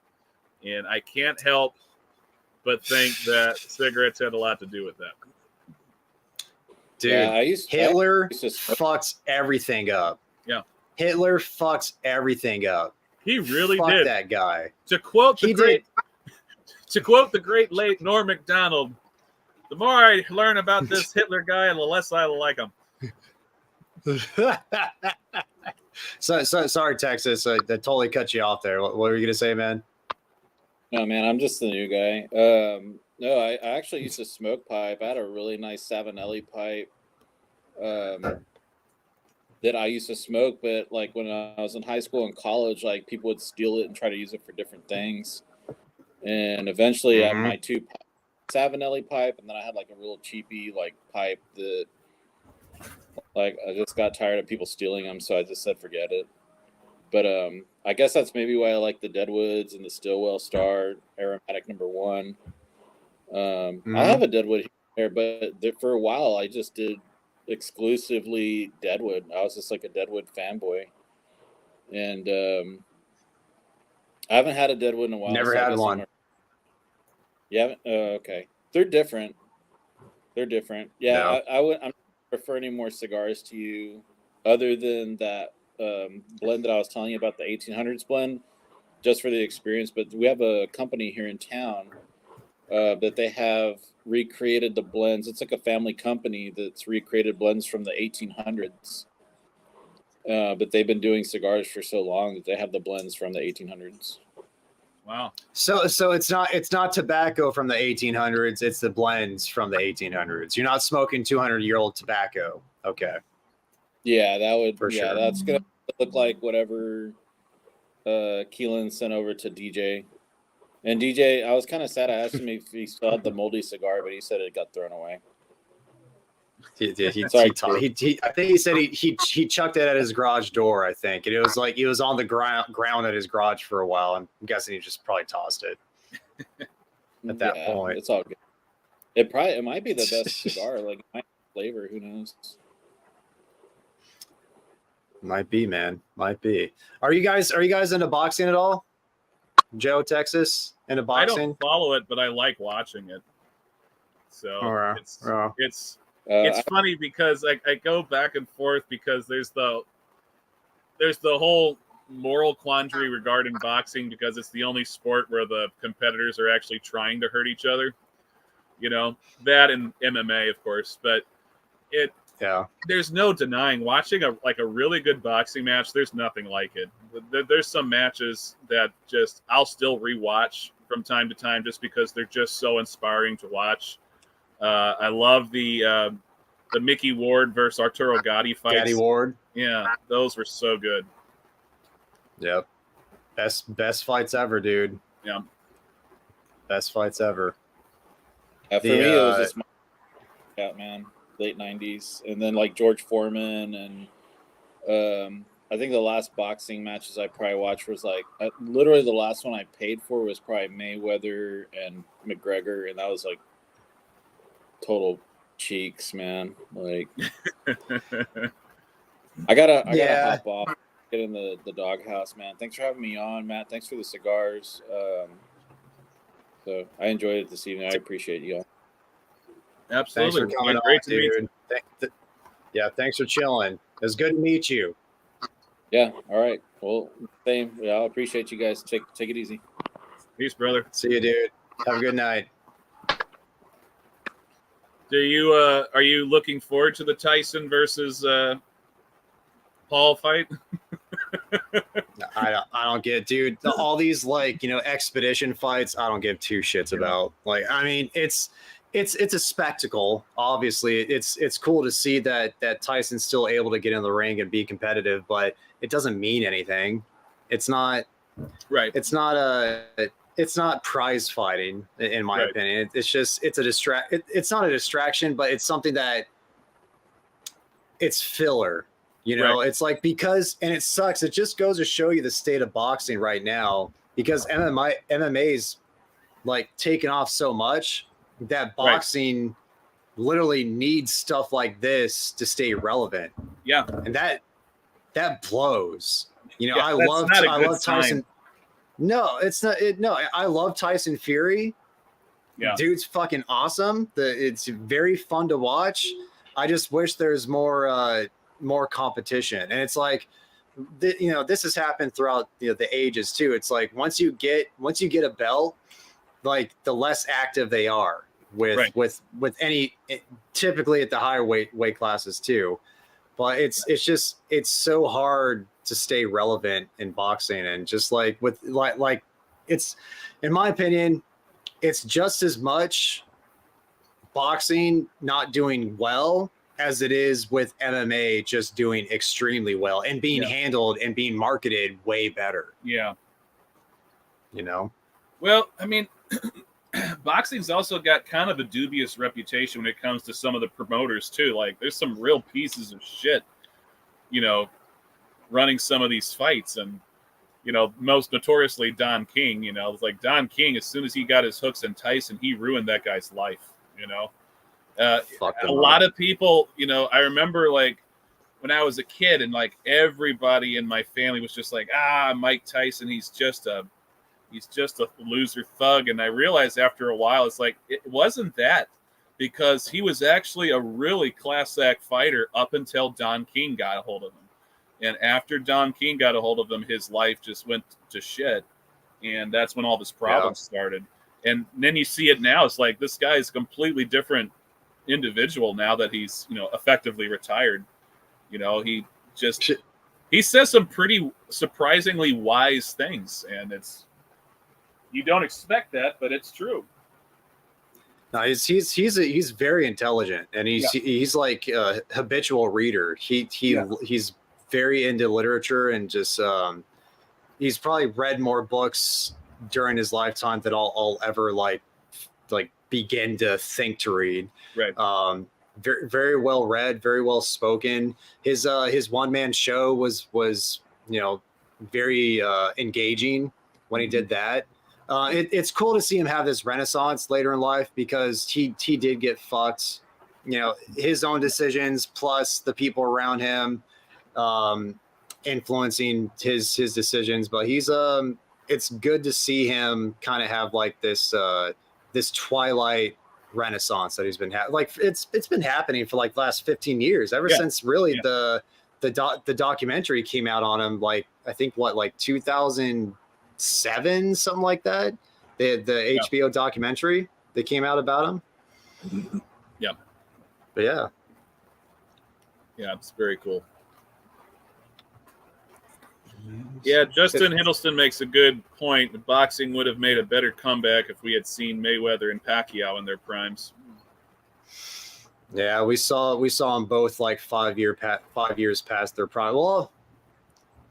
And I can't help but think that cigarettes had a lot to do with that. Dude, Hitler fucks everything up. Yeah. Hitler fucks everything up. He really Fuck did. That guy. To quote the great late Norm Macdonald, the more I learn about this Hitler guy, the less I like him. So sorry, Texas. I totally cut you off there. What were you gonna say, man? No, man, I'm just the new guy. No, I actually used to smoke pipe. I had a really nice Savinelli pipe that I used to smoke, but like when I was in high school and college, like people would steal it and try to use it for different things. And eventually I had my two Savinelli pipe, and then I had like a real cheapy like pipe that like I just got tired of people stealing them, so I just said forget it. But I guess that's maybe why I like the Deadwoods and the Stillwell Star Aromatic No. 1. I have a Deadwood here, but for a while I just did exclusively Deadwood. I was just like a Deadwood fanboy, and I haven't had a Deadwood in a while. Never had one. You haven't? Okay, they're different. Yeah, no. I'm prefer any more cigars to you, other than that blend that I was telling you about, the 1800s blend, just for the experience. But we have a company here in town that they have recreated the blends. It's like a family company that's recreated blends from the 1800s. But they've been doing cigars for so long that they have the blends from the 1800s. Wow. So it's not tobacco from the 1800s. It's the blends from the 1800s. You're not smoking 200-year-old tobacco. Okay. Yeah, that would. For sure. That's gonna look like whatever Keelan sent over to DJ. And DJ, I was kind of sad. I asked him if he still had the moldy cigar, but he said it got thrown away. I think he said he chucked it at his garage door, I think. And it was like he was on the ground at his garage for a while. I'm guessing he just probably tossed it at that point. It's all good. It might be the best cigar, like it might flavor, who knows? Might be, man. Might be. Are you guys into boxing at all? Joe, Texas, into boxing? I don't follow it, but I like watching it. So All right. it's funny because I go back and forth because there's the whole moral quandary regarding boxing because it's the only sport where the competitors are actually trying to hurt each other. That and MMA, of course, but there's no denying watching a really good boxing match. There's nothing like it. There's some matches that just I'll still rewatch from time to time just because they're just so inspiring to watch. I love the Mickey Ward versus Arturo Gatti fights. Gatti Ward. Yeah, those were so good. Yep. Best fights ever, dude. Yeah. Best fights ever. For me, it was just man, late 90s. And then like George Foreman and I think the last boxing matches I probably watched was like literally the last one I paid for was probably Mayweather and McGregor, and that was like total cheeks, man. Like I gotta hop off, get in the doghouse, man. Thanks for having me on, Matt. Thanks for the cigars. So I enjoyed it this evening. I appreciate you all. Absolutely. Thanks for coming Great on, dude. Thanks for chilling. It was good to meet you. Yeah. All right. Well, same. Yeah, I appreciate you guys. Take it easy. Peace, brother. See you, dude. Have a good night. Do you are you looking forward to the Tyson versus Paul fight? I don't get, dude. All these expedition fights, I don't give two shits about. Like, I mean, it's a spectacle. Obviously, it's cool to see that Tyson's still able to get in the ring and be competitive, but it doesn't mean anything. It's not right. It's not prize fighting, in my opinion. It's not a distraction, but it's something that it's filler. It's like, because, and it sucks. It just goes to show you the state of boxing right now, because MMA's like taken off so much that boxing literally needs stuff like this to stay relevant. Yeah. And that blows. I love Tyson. No, it's not. I love Tyson Fury. Yeah. Dude's fucking awesome. It's very fun to watch. I just wish there's more competition. And it's like, this has happened throughout the ages too. It's like once you get a belt, like the less active they are with any, typically at the higher weight classes too. But it's so hard to stay relevant in boxing, and just like it's, in my opinion, it's just as much boxing not doing well as it is with MMA just doing extremely well and being handled and being marketed way better. Yeah. Well, I mean, boxing's also got kind of a dubious reputation when it comes to some of the promoters too. Like, there's some real pieces of shit, running some of these fights. And, most notoriously Don King, it's like Don King, as soon as he got his hooks in Tyson, he ruined that guy's life, a lot of people, I remember like when I was a kid and like everybody in my family was just like, Mike Tyson, he's just a loser thug. And I realized after a while, it's like, it wasn't that, because he was actually a really class act fighter up until Don King got a hold of him. And after Don King got a hold of him, his life just went to shit. And that's when all this problems started. And then you see it now. It's like, this guy is a completely different individual now that he's, effectively retired. He says some pretty surprisingly wise things. And you don't expect that, but it's true. No, he's very intelligent, and he's like a habitual reader. He's very into literature, and just he's probably read more books during his lifetime that I'll ever like begin to think to read. Right. Very, very well read, very well spoken. His one man show was very engaging when he did that. It's cool to see him have this renaissance later in life, because he did get fucked, his own decisions plus the people around him influencing his decisions. But it's good to see him kind of have like this twilight renaissance that he's been having. Like it's been happening for like the last 15 years, ever since really the documentary came out on him. Like I think like 2007, something like that. The HBO documentary that came out about him. Yeah. But yeah. Yeah, it's very cool. Yeah, Justin Hiddleston makes a good point. Boxing would have made a better comeback if we had seen Mayweather and Pacquiao in their primes. Yeah, we saw them both like 5 years past their prime. Well,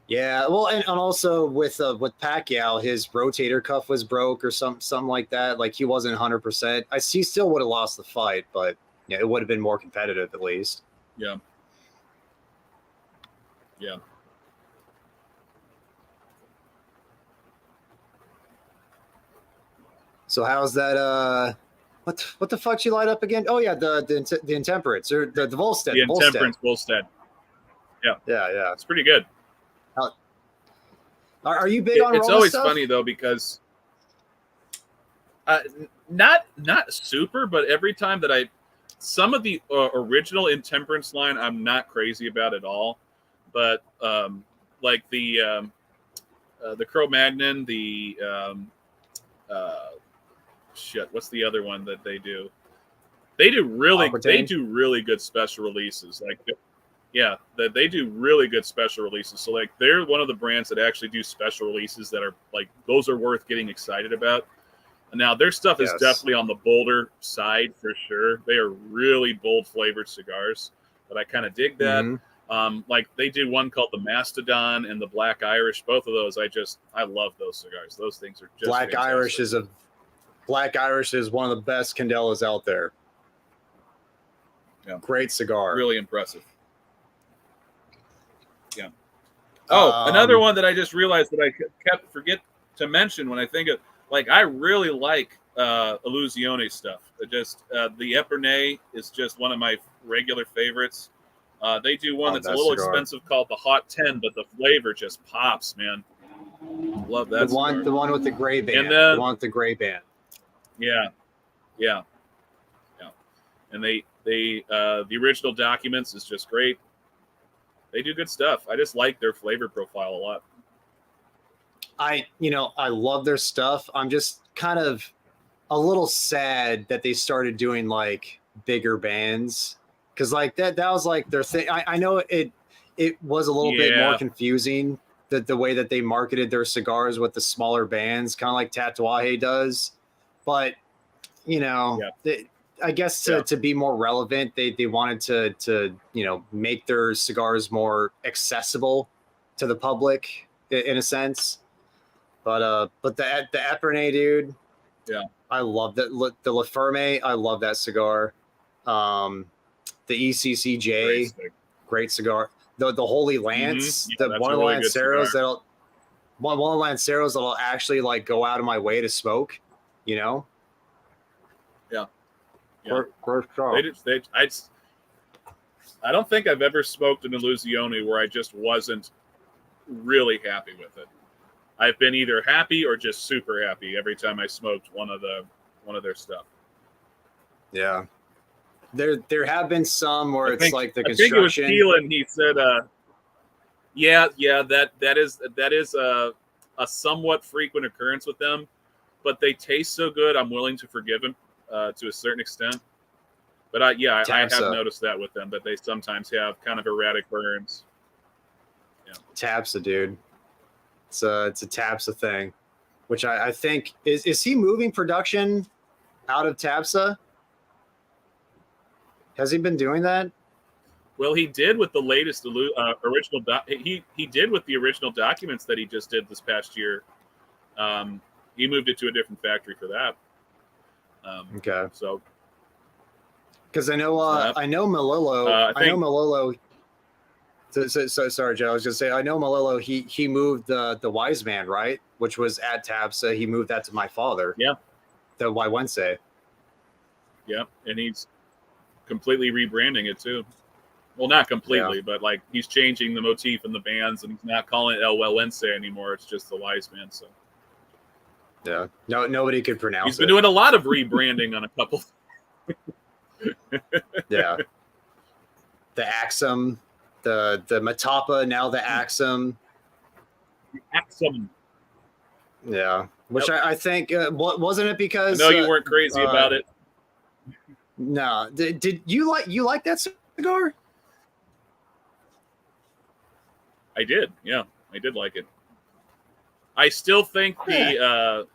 yeah, well, and also with Pacquiao, his rotator cuff was broke or something like that. Like he wasn't 100%. He still would have lost the fight, but yeah, it would have been more competitive at least. Yeah. Yeah. So how's that? What the fuck you light up again? Oh yeah, the Intemperance or the Volstead. The Intemperance Volstead. Yeah. Yeah. It's pretty good. Are you big on? It's Roma always stuff? funny though because not super, but every time that some of the original Intemperance line, I'm not crazy about at all. But like the Cro-Magnon, the what's the other one that they do? They do really good special releases. Like, yeah, they do really good special releases. So like they're one of the brands that actually do special releases that are like those are worth getting excited about. And now their stuff is definitely on the bolder side for sure. They are really bold flavored cigars, but I kind of dig that. Mm-hmm. Like they do one called the Mastodon and the Black Irish. Both of those, I love those cigars. Those things are just Black fantastic. Black Irish is one of the best Candelas out there. Yeah. Great cigar. Really impressive. Yeah. Oh, another one that I just realized that I forget to mention when I think of, like, I really like Illusione stuff. The Epernay is just one of my regular favorites. They do one that's a little expensive called the Hot 10, but the flavor just pops, man. Love that. The one with the gray band. And then, the one with the gray band. Yeah. And the original Documents is just great. They do good stuff. I just like their flavor profile a lot. I love their stuff. I'm just kind of a little sad that they started doing like bigger bands, because like that was like their thing. I know it was a little bit more confusing the way that they marketed their cigars with the smaller bands, kind of like Tatuaje does. But I guess to be more relevant, they wanted to make their cigars more accessible to the public in a sense. But the Epernay, dude, I love that. The La Ferme, I love that cigar. The ECCJ, great cigar. The Holy Lance, one of the Lanceros that'll actually like go out of my way to smoke, Yeah. I don't think I've ever smoked an Illusione where I just wasn't really happy with it. I've been either happy or just super happy every time I smoked one of their stuff. Yeah. There have been some where it's like the construction. I think it was Keelan. He said, that is a somewhat frequent occurrence with them, but they taste so good. I'm willing to forgive him to a certain extent. But I have noticed that with them, that they sometimes have kind of erratic burns. Yeah. Tapsa, dude. It's a Tapsa thing, which I think is he moving production out of Tapsa? Has he been doing that? Well, he did with the latest original. He did with the original Documents that he just did this past year. He moved it to a different factory for that. Okay. So, because I know Malillo. I know Malillo. So sorry, Joe. I was gonna say I know Malillo. He moved the Wise Man, right, which was at Tapsa. He moved that to my father. Yeah. The Why Wednesday. Yeah, and he's completely rebranding it too. Well, not completely, but like he's changing the motif and the bands, and he's not calling it El Wednesday anymore. It's just the Wise Man. So. Yeah. No, nobody could pronounce it. He's been doing a lot of rebranding on a couple. Yeah. The Axum, the Matapa, now the Axum. Axum. Yeah. Which Yep. I think, wasn't it I because... know you weren't crazy about it. No. Did you like that cigar? I did. Yeah, I did like it. I still think the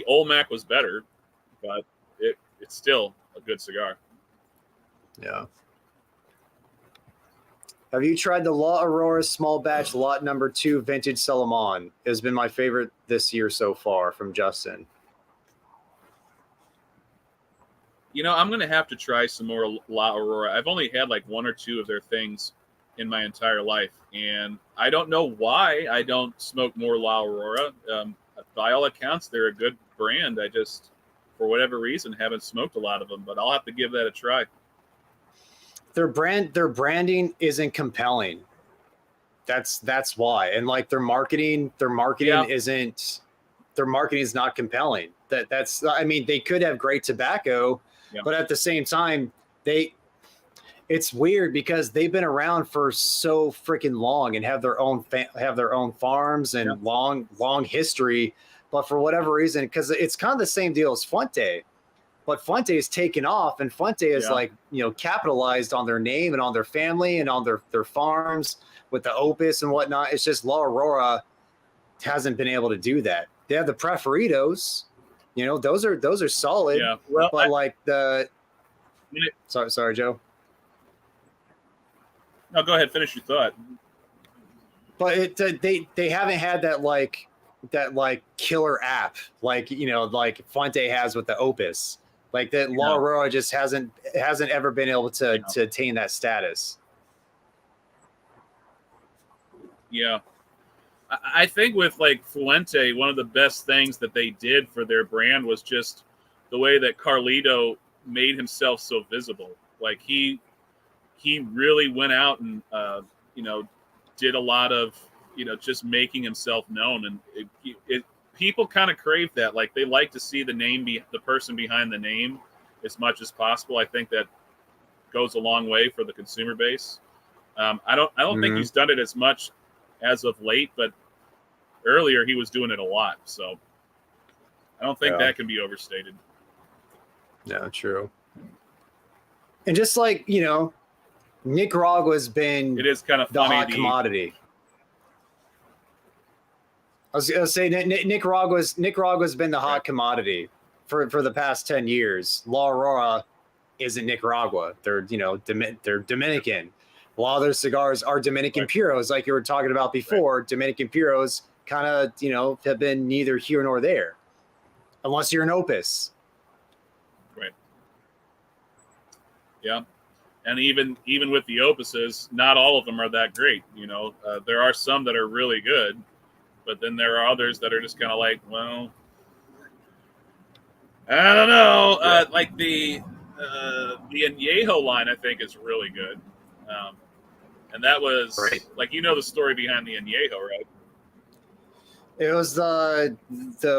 Olmec was better, but it's still a good cigar. Yeah. Have you tried the La Aurora small batch lot number 2 vintage Solomon? It has been my favorite this year so far, from Justin. You know, I'm going to have to try some more La Aurora. I've only had like 1 or 2 of their things in my entire life, and I don't know why I don't smoke more La Aurora. By all accounts, they're a good brand. I just, for whatever reason, haven't smoked a lot of them, but I'll have to give that a try. Their branding isn't compelling. That's why. And like their marketing isn't, their marketing is not compelling. That's I mean, they could have great tobacco, but at the same time, it's weird because they've been around for so freaking long and have their own farms and long history, but for whatever reason, because it's kind of the same deal as Fuente. But Fuente is taken off, and Fuente is capitalized on their name and on their family and on their farms with the Opus and whatnot. It's just La Aurora hasn't been able to do that. They have the Preferidos, those are solid. Yeah, well, but sorry, Joe. No, go ahead, finish your thought. But they haven't had that killer app like Fuente has with the Opus. Like that, La Aurora just hasn't ever been able to attain that status. Yeah, I think with like Fuente, one of the best things that they did for their brand was just the way that Carlito made himself so visible. Like he really went out and did a lot of just making himself known, and people kind of crave that. Like they like to see the name, the person behind the name, as much as possible. I think that goes a long way for the consumer base. I don't think he's done it as much as of late, but earlier he was doing it a lot. So I don't think that can be overstated. No, true. And just like Nicaragua's been it is kind of the funny, hot commodity. I was gonna say Nicaragua's been the hot commodity for the past 10 years. La Aurora isn't Nicaragua. They're they're Dominican. A lot of their cigars are Dominican Puros, like you were talking about before. Dominican Puros kind of have been neither here nor there, unless you're an Opus. Right. Yeah. And even with the Opuses, not all of them are that great. There are some that are really good, but then there are others that are just kind of like, well, I don't know. Like the Añejo line, I think is really good. And that was like, the story behind the Añejo, right? It was the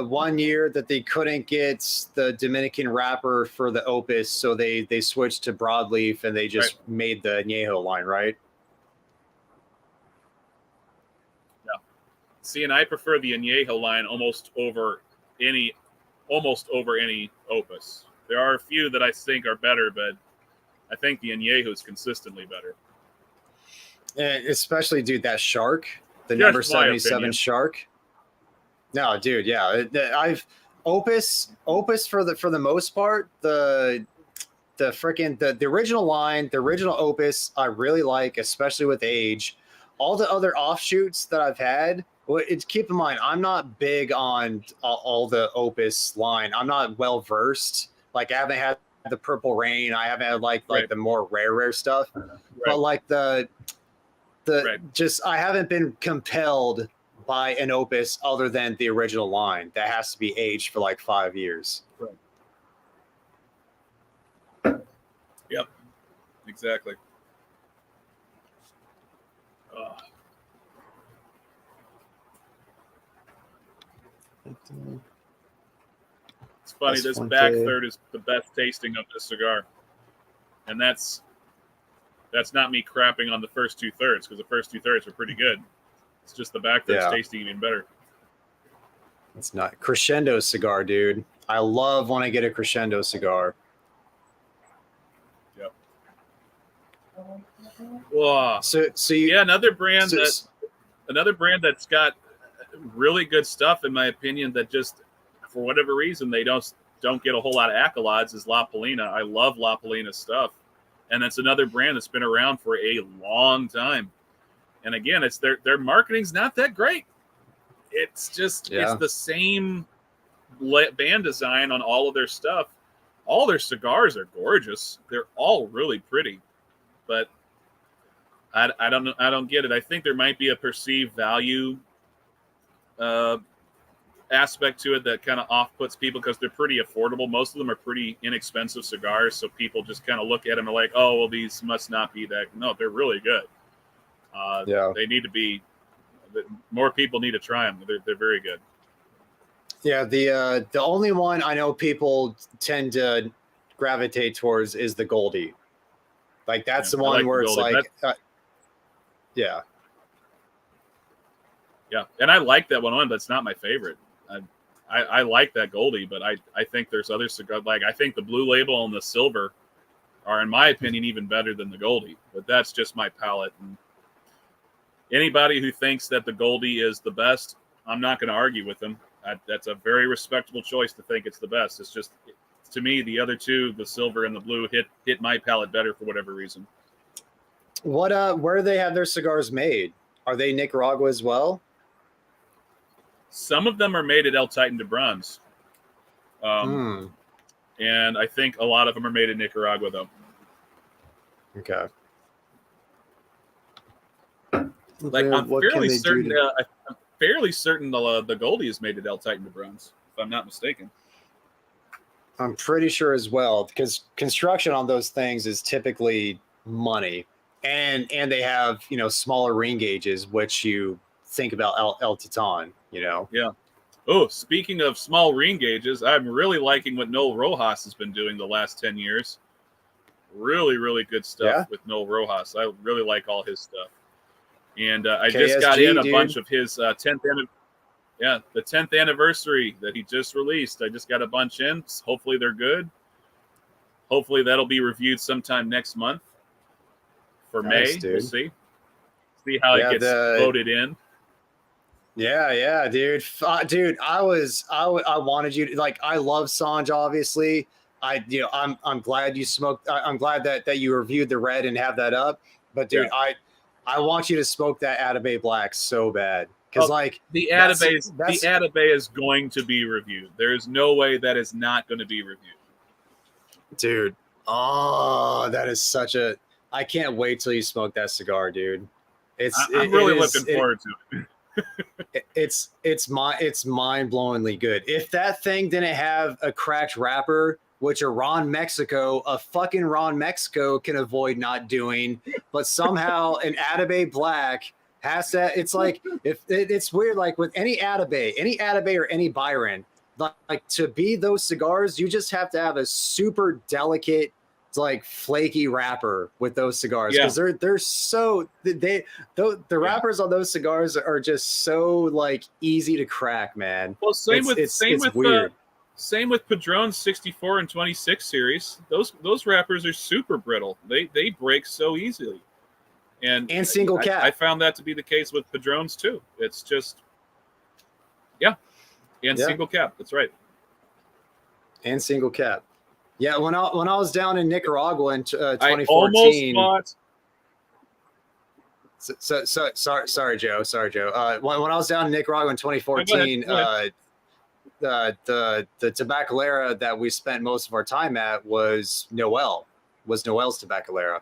1 year that they couldn't get the Dominican wrapper for the Opus, so they switched to broadleaf and they just made the Añejo line, right? Yeah. See, and I prefer the Añejo line almost over any Opus. There are a few that I think are better, but I think the Añejo is consistently better. And especially, dude, that Shark, the number 77 Shark. No, dude, yeah, I've Opus for the most part, the original line, the original Opus, I really like, especially with age. All the other offshoots that I've had, keep in mind, I'm not big on all the Opus line. I'm not well versed. Like I haven't had the Purple Rain. I haven't had like the more rare stuff. But like just I haven't been compelled by an Opus other than the original line that has to be aged for like 5 years. Yep, exactly. It's funny. This back third is the best tasting of this cigar, and that's not me crapping on the first 2/3 because the first 2/3 were pretty good. It's just the back third's tasting even better. It's not crescendo cigar, dude. I love when I get a crescendo cigar. Yep. Whoa. Another brand that's got really good stuff, in my opinion, that just for whatever reason they don't get a whole lot of accolades is La Polina. I love La Polina's stuff, and it's another brand that's been around for a long time. And again, it's their marketing's not that great. It's just it's the same band design on all of their stuff. All their cigars are gorgeous. They're all really pretty, but I don't know. I don't get it. I think there might be a perceived value aspect to it that kind of off-puts people because they're pretty affordable. Most of them are pretty inexpensive cigars, so people just kind of look at them and are like, "Oh, well, these must not be that." No, they're really good. They need to be. More people need to try them. They're very good. Yeah, the only one I know people tend to gravitate towards is the Goldie. Like that's the one where it's like, yeah, and I like that one, but it's not my favorite. I like that Goldie, but I think there's other cigars. Like I think the Blue Label and the Silver are, in my opinion, even better than the Goldie. But that's just my palate. And anybody who thinks that the Goldie is the best, I'm not going to argue with them. That's a very respectable choice to think it's the best. It's just, to me, the other two, the Silver and the Blue, hit my palate better for whatever reason. Where do they have their cigars made? Are they Nicaragua as well? Some of them are made at El Titan de Bronze. And I think a lot of them are made in Nicaragua, though. Okay. Like I'm fairly certain the Goldie is made at El Titan de Bronze, if I'm not mistaken. I'm pretty sure as well, because construction on those things is typically money, and they have smaller ring gauges, which you think about El Titan, Yeah. Oh, speaking of small ring gauges, I'm really liking what Noel Rojas has been doing the last 10 years. Really, really good stuff with Noel Rojas. I really like all his stuff. And I just got in a bunch of his 10th the 10th anniversary that he just released. I just got a bunch in. Hopefully they're good. Hopefully that'll be reviewed sometime next month for May. Dude. We'll see how it gets voted in. Yeah, dude. Dude, I wanted you to, like, I love Sanj, obviously. I'm glad you smoked. I'm glad that you reviewed the red and have that up. But dude, I want you to smoke that Atabey Black so bad. Because the Atabey is going to be reviewed. There is no way that is not going to be reviewed. Dude. Oh, that is such a, I can't wait till you smoke that cigar, dude. I'm really looking forward to it. It's mind-blowingly good. If that thing didn't have a cracked wrapper, which a fucking Ron Mexico can avoid not doing, but somehow an Atabey Black has that. It's like, it's weird, like with any Atabey or any Byron, like to be those cigars, you just have to have a super delicate, like flaky wrapper with those cigars, because they're so the wrappers on those cigars are just so like easy to crack, man. Well, same with Padron's 64 and 26 series. Those wrappers are super brittle. They break so easily. And single cap. I found that to be the case with Padron's too. It's just single cap. That's right. And single cap. Yeah, when I was down in Nicaragua in 2014. I almost bought. Sorry, Joe. When I was down in Nicaragua in 2014, the Tabacalera that we spent most of our time at was Noel's Tabacalera.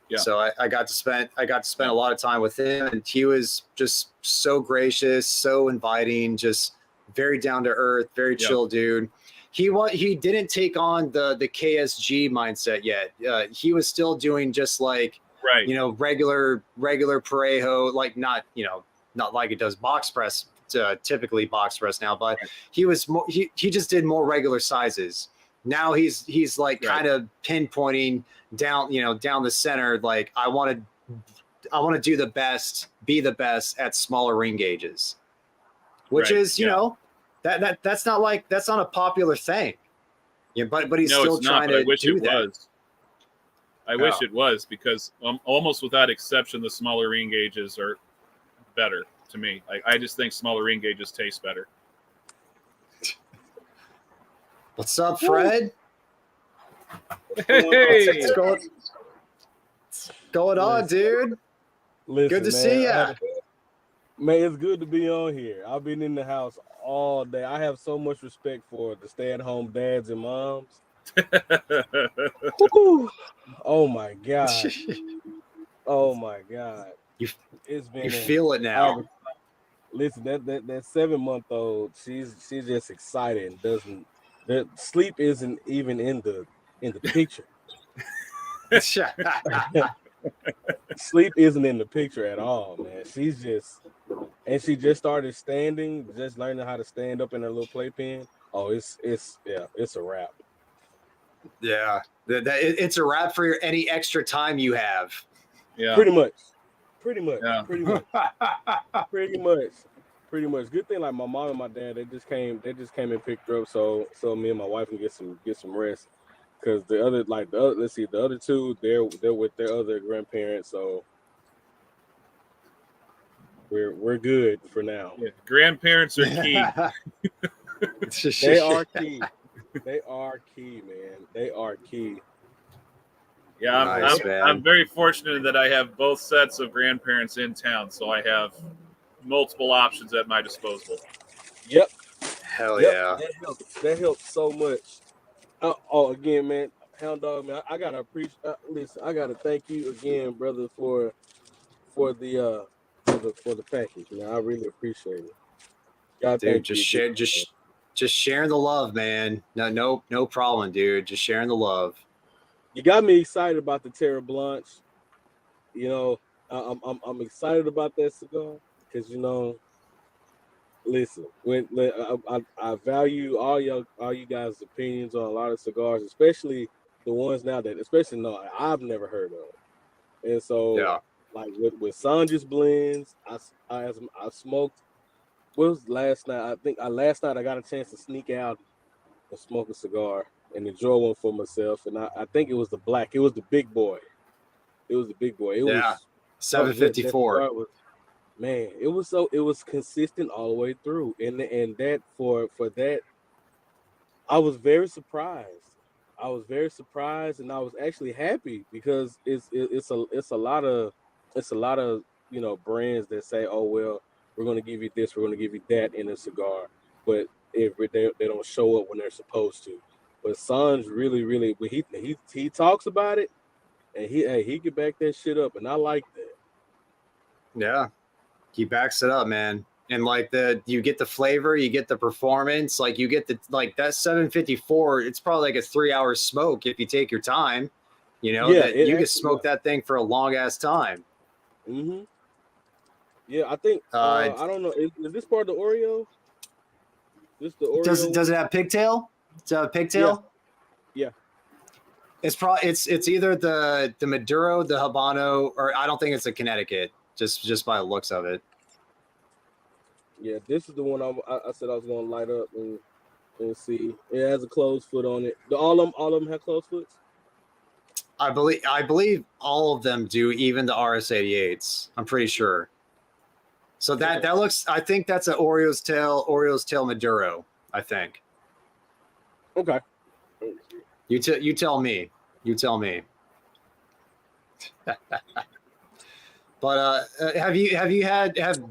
Yeah. So I got to spend a lot of time with him, and he was just so gracious, so inviting, just very down to earth, very chill dude. He didn't take on the KSG mindset yet. He was still doing just like regular Parejo, like not like it does box press typically box press now, but he was more, he just did more regular sizes. Now he's like kind of pinpointing down, down the center. Like I want to do the best, be the best at smaller ring gauges, which is, that's not a popular thing. Yeah, but he's still trying to do that. I wish it was, because almost without exception, the smaller ring gauges are better to me. I just think smaller ring gauges taste better. What's up, Fred? Hey, what's going on, dude? Listen, good to see you. Man, it's good to be on here. I've been in the house all day. I have so much respect for the stay-at-home dads and moms. Oh my god! Oh my god! It's been. You feel it now. Listen, that 7-month-old, she's just excited and doesn't. That sleep isn't even in the picture. Sleep isn't in the picture at all, man. She just started standing, just learning how to stand up in her little playpen. Oh, it's a wrap. Yeah, it's a wrap for any extra time you have. Yeah, pretty much. Yeah. Pretty much. Good thing, like my mom and my dad, they just came and picked her up, so me and my wife can get some rest. Because the other two, they're with their other grandparents, so we're good for now. Yeah, grandparents are key. They are key. They are key, man. They are key. Yeah, nice, I'm very fortunate that I have both sets of grandparents in town, so I have multiple options at my disposal. Yep. Hell yeah. That helps so much. Again, man, Hound Dog, man, I gotta appreciate. Listen, I gotta thank you again, brother, for the package, man. I really appreciate it. Dude, just sharing the love, man. No problem, dude. Just sharing the love. You got me excited about the Terra Blanche. I'm excited about that cigar because listen, when I value all you guys' opinions on a lot of cigars, especially the ones now that I've never heard of, and so like with Sanja's blends, I smoked. What was last night? I think last night I got a chance to sneak out and smoke a cigar and enjoy one for myself, and I think it was the black. It was the big boy. It was 754. Man, it was consistent all the way through, and that for that, I was very surprised. And I was actually happy because it's a lot of brands that say, oh well, we're going to give you this, we're going to give you that in a cigar, but if they don't show up when they're supposed to. But Sanj really when he talks about it, and he can back that shit up, and I like that. Yeah, he backs it up, man. And like you get the flavor, you get the performance, like you get that 754. It's probably like a 3-hour smoke if you take your time. You can smoke that thing for a long ass time. Mm-hmm. Yeah, I think I don't know. Is this part of the Oreo? This the Oreo? Does it have pigtail? Does it have a pigtail? Yeah. It's either the Maduro, the Habano, or I don't think it's a Connecticut. Just by the looks of it. Yeah, this is the one I said I was gonna light up and see. It has a closed foot on it. All of them have closed foots? I believe all of them do, even the RS88s. I'm pretty sure. So that looks. I think that's an Oreo's tail Maduro. I think. Okay. You tell me. You tell me. But have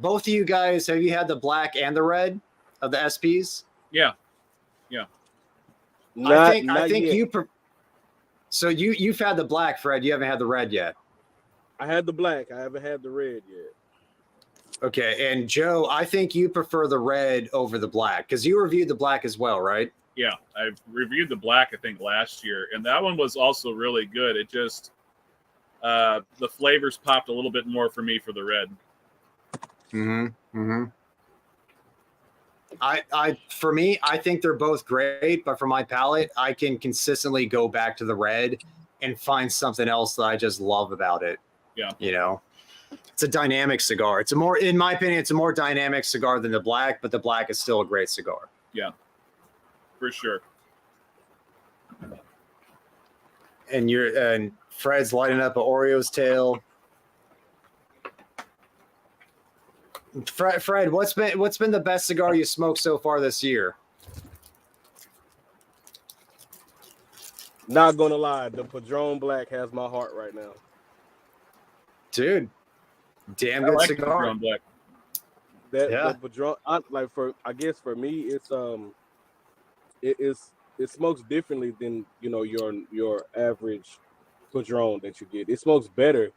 both of you guys had the black and the red of the SPs? Yeah. I think so you've had the black, Fred. You haven't had the red yet. I had the black. I haven't had the red yet. Okay, and Joe, I think you prefer the red over the black because you reviewed the black as well, right? Yeah, I reviewed the black I think last year, and that one was also really good. It just the flavors popped a little bit more for me for the red. For me, I think they're both great, but for my palate, I can consistently go back to the red and find something else that I just love about it. Yeah. You know, it's a dynamic cigar. It's a more, in my opinion, it's a more dynamic cigar than the black, but the black is still a great cigar. Yeah, for sure. And Fred's lighting up an Oreo's tail. Fred, what's been the best cigar you smoked so far this year? Not gonna lie, the Padron Black has my heart right now. Dude, damn good cigar. Padron Black. The Padron, I guess for me, it's it smokes differently than your average Padron that you get. It smokes better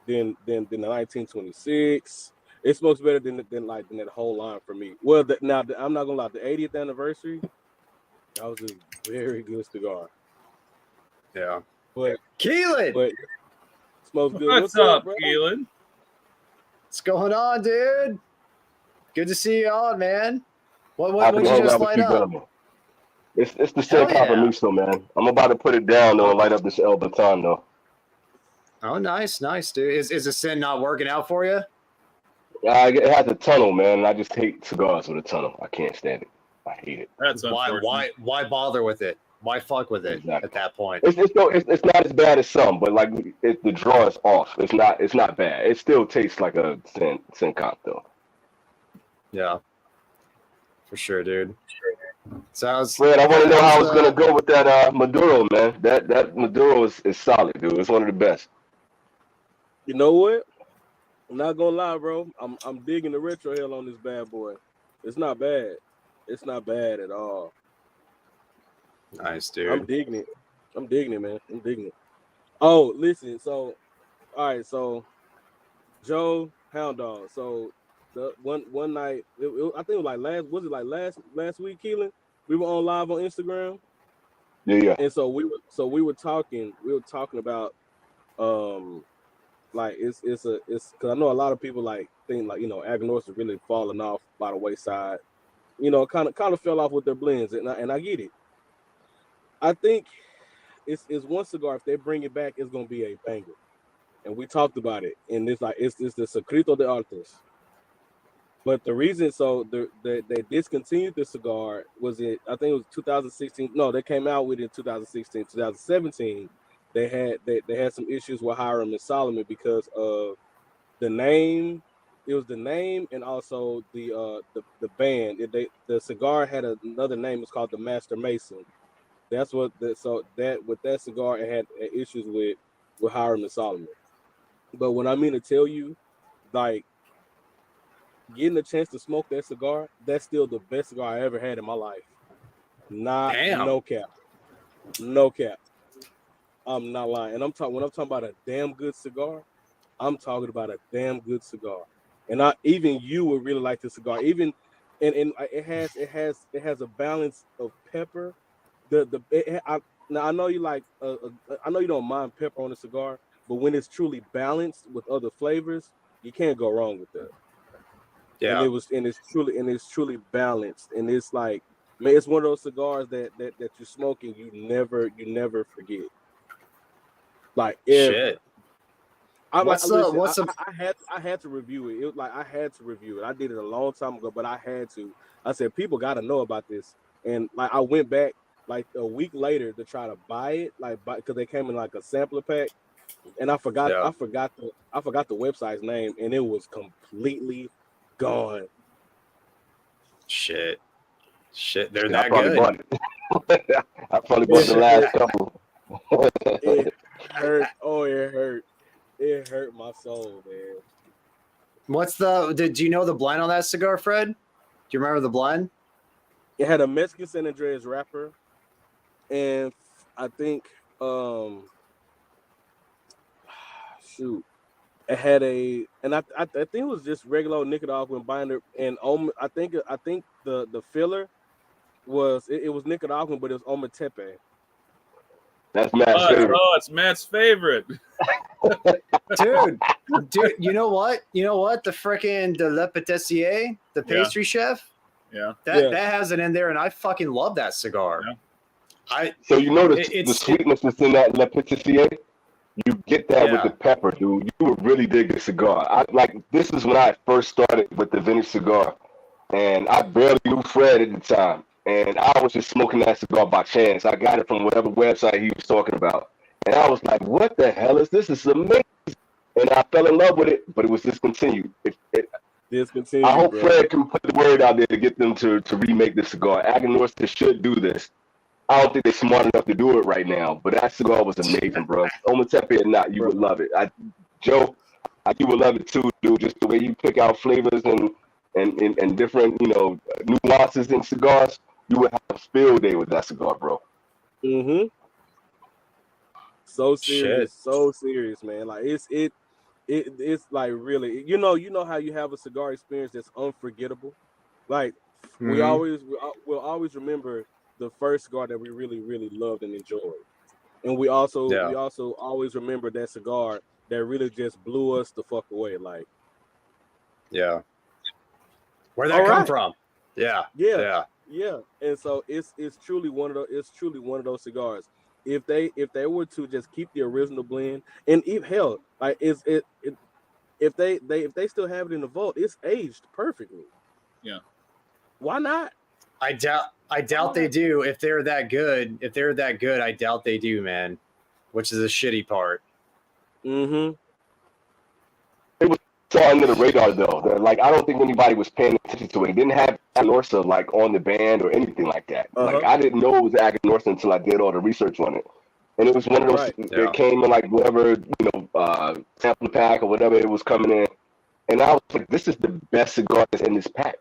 than the 1926. It smokes better than that whole line for me. Well, I'm not gonna lie, the 80th anniversary, that was a very good cigar. Yeah, but Keelan, but smokes good. What's up, Keelan? What's going on, dude? Good to see you on, man. What did you just light up? It's the San Compromiso, man. I'm about to put it down though and light up this El Baton though. Oh, nice, dude. Is the sin not working out for you? It has a tunnel, man. I just hate cigars with a tunnel. I can't stand it. I hate it. That's why bother with it? Why fuck with it at that point? It's not as bad as some, but like the draw is off. It's not bad. It still tastes like a Sin Cop though. Yeah, for sure, dude. Sounds. Fred, I want to know how it's gonna go with that Maduro, man. That Maduro is solid, dude. It's one of the best. You know what? I'm not gonna lie, bro. I'm digging the retro hell on this bad boy. It's not bad. It's not bad at all. Nice, dude. I'm digging it, man. I'm digging it. Oh, listen. So, all right. So, Joe Hound Dog. So, the one night, I think it was last week, Keelan? We were on live on Instagram. Yeah. And so we were talking about like it's because I know a lot of people like think like Agnostic really falling off by the wayside. Kind of fell off with their blends, and I get it. I think it's one cigar. If they bring it back, it's gonna be a banger. And we talked about it, and it's the Secreto de Artes. But the reason they discontinued the cigar was I think it was 2016. No, they came out with it in 2016, 2017. They had some issues with Hiram and Solomon because of the name. It was the name and also the band. The cigar had another name. It's called the Master Mason. That's what with that cigar it had issues with Hiram and Solomon. But when I mean to tell you, like getting a chance to smoke that cigar, that's still the best cigar I ever had in my life. No cap. I'm not lying. And when I'm talking about a damn good cigar, I'm talking about a damn good cigar. And even you would really like the cigar. Even and it has a balance of pepper. Now I know you like I know you don't mind pepper on a cigar, but when it's truly balanced with other flavors, you can't go wrong with that. Yeah, and it's truly balanced, and it's like, man, it's one of those cigars that you smoke and you never forget. Like shit. I had to review it. It was like I had to review it. I did it a long time ago, but I had to. I said people got to know about this, and like I went back like a week later to try to buy it, because they came in like a sampler pack, and I forgot the website's name, and it was completely gone. Shit, they're that good. I probably bought the last couple. It hurt. Oh, it hurt. It hurt my soul, man. Do you know the blend on that cigar, Fred? Do you remember the blend? It had a Mexican San Andreas wrapper, and I think it had I think it was just regular Nicaraguan binder, and I think the filler was Nicaraguan, but it was Ometepe. That's Matt's favorite. Oh, it's Matt's favorite. Dude, you know what? The freaking Le Patissier, the pastry chef, Yeah. That has it in there, and I fucking love that cigar. Yeah. So you notice the sweetness that's in that La Pitissier? You get that with the pepper, dude. You would really dig the cigar. This is when I first started with the vintage cigar, and I barely knew Fred at the time, and I was just smoking that cigar by chance. I got it from whatever website he was talking about, and I was like, "What the hell is this? It's amazing!" And I fell in love with it, but it was discontinued. I hope Fred can put the word out there to get them to remake the cigar. Aganorsa should do this. I don't think they're smart enough to do it right now, but that cigar was amazing, bro. Ometepe or not, you would love it. Joe, you would love it too, dude. Just the way you pick out flavors and different, nuances in cigars. You would have a field day with that cigar, bro. Mm-hmm. So serious, man. Like it's like really, you know how you have a cigar experience that's unforgettable. Like we'll always remember the first cigar that we really, really loved and enjoyed, and we also always remember that cigar that really just blew us the fuck away. Like, where'd that come from? Yeah. And so it's truly one of those cigars. If they were to just keep the original blend, and if they still have it in the vault, it's aged perfectly. Yeah. Why not? I doubt they do. If they're that good, I doubt they do, man. Which is a shitty part. Mm-hmm. It was so under the radar though. Like I don't think anybody was paying attention to it. It didn't have Aganorsa like on the band or anything like that. Like I didn't know it was Aganorsa until I did all the research on it. And it was one of those that came in like whatever, sample pack or whatever it was coming in. And I was like, this is the best cigar that's in this pack.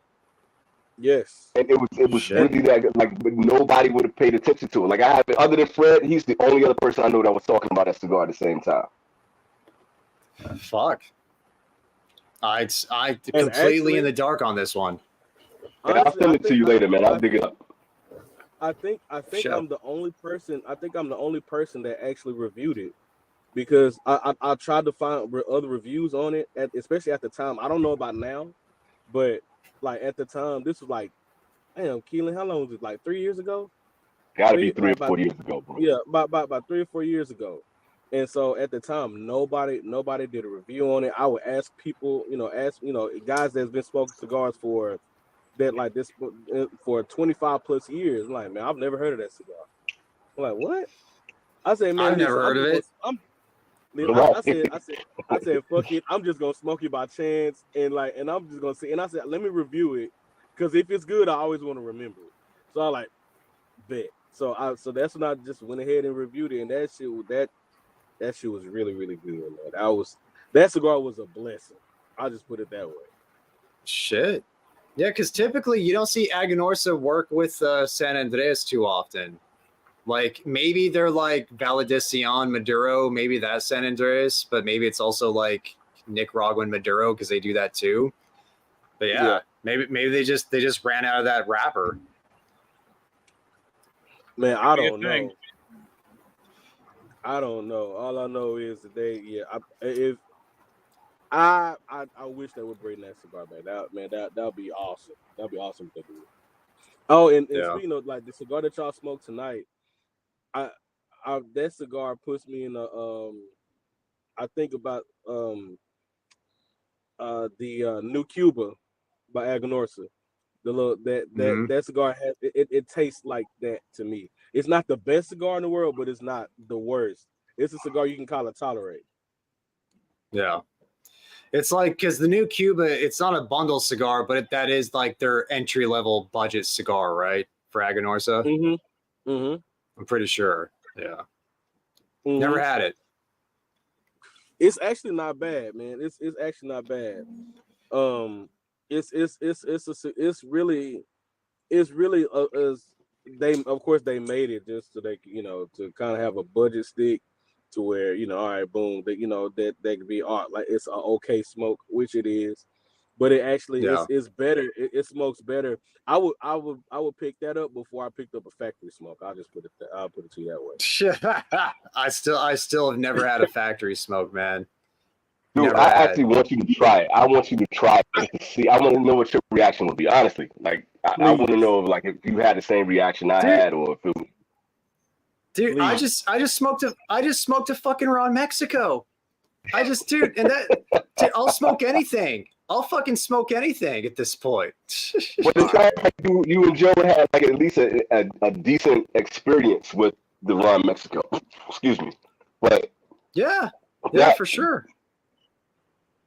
Yes. And it was really that good. Like nobody would have paid attention to it. Like I have other than Fred, he's the only other person I know that was talking about that cigar at the same time. Fuck. I completely in the dark on this one. Honestly, I'll send it to you later, man. I'll dig it up. I think I'm the only person. I think I'm the only person that actually reviewed it, because I tried to find other reviews on it, especially at the time. I don't know about now, but like at the time, this was like, damn, Keelan, how long was it? Like 3 years ago? Got to be 3 or 4 years ago, bro. Yeah, about 3 or 4 years ago. And so at the time, nobody did a review on it. I would ask people, guys that's been smoking cigars for that like this for 25 plus years. I'm like, man, I've never heard of that cigar. I'm like, what? I said, man, I've never heard of it. I said, fuck it. I'm just gonna smoke it by chance, and I'm just gonna see. And I said, let me review it, because if it's good, I always want to remember it. So I like bet. So that's when I just went ahead and reviewed it, and that shit was really, really good, man. That cigar was a blessing. I'll just put it that way. Shit. Yeah, because typically you don't see Aganorsa work with San Andres too often. Like maybe they're like Valedición Maduro, maybe that's San Andres, but maybe it's also like Nicaraguan Maduro because they do that too. But yeah, maybe they just ran out of that wrapper. Man, I don't know. I don't know. All I know is that I wish they would bring that cigar back. That'd be awesome. That'd be awesome to do. Oh, and speaking of like the cigar that y'all smoked tonight, I that cigar puts me in I think about the New Cuba by Aganorsa. The little that cigar has it tastes like that to me. It's not the best cigar in the world, but it's not the worst. It's a cigar you can kind of tolerate. Yeah. It's like, because the New Cuba, it's not a bundle cigar, but that is like their entry-level budget cigar, right? For Aganorsa? Mm-hmm. Mm-hmm. I'm pretty sure. Yeah. Mm-hmm. Never had it. It's actually not bad, man. It's actually not bad. It's really they made it just so they to kind of have a budget stick to where all right, boom, that could be art, like it's an okay smoke, which it is, but it actually is better. It smokes better. I would pick that up before I picked up a factory smoke. I'll put it to you that way. I still have never had a factory smoke, man. Dude, actually want you to try it. I want you to try it to see. I want to know what your reaction would be. Honestly, like I want to know if you had the same reaction I had, or if it. Dude, please. I just smoked a fucking Ron Mexico. Dude, I'll smoke anything. I'll fucking smoke anything at this point. But it sounds like you and Joe had at least a decent experience with the Ron Mexico. Excuse me. But yeah, for sure.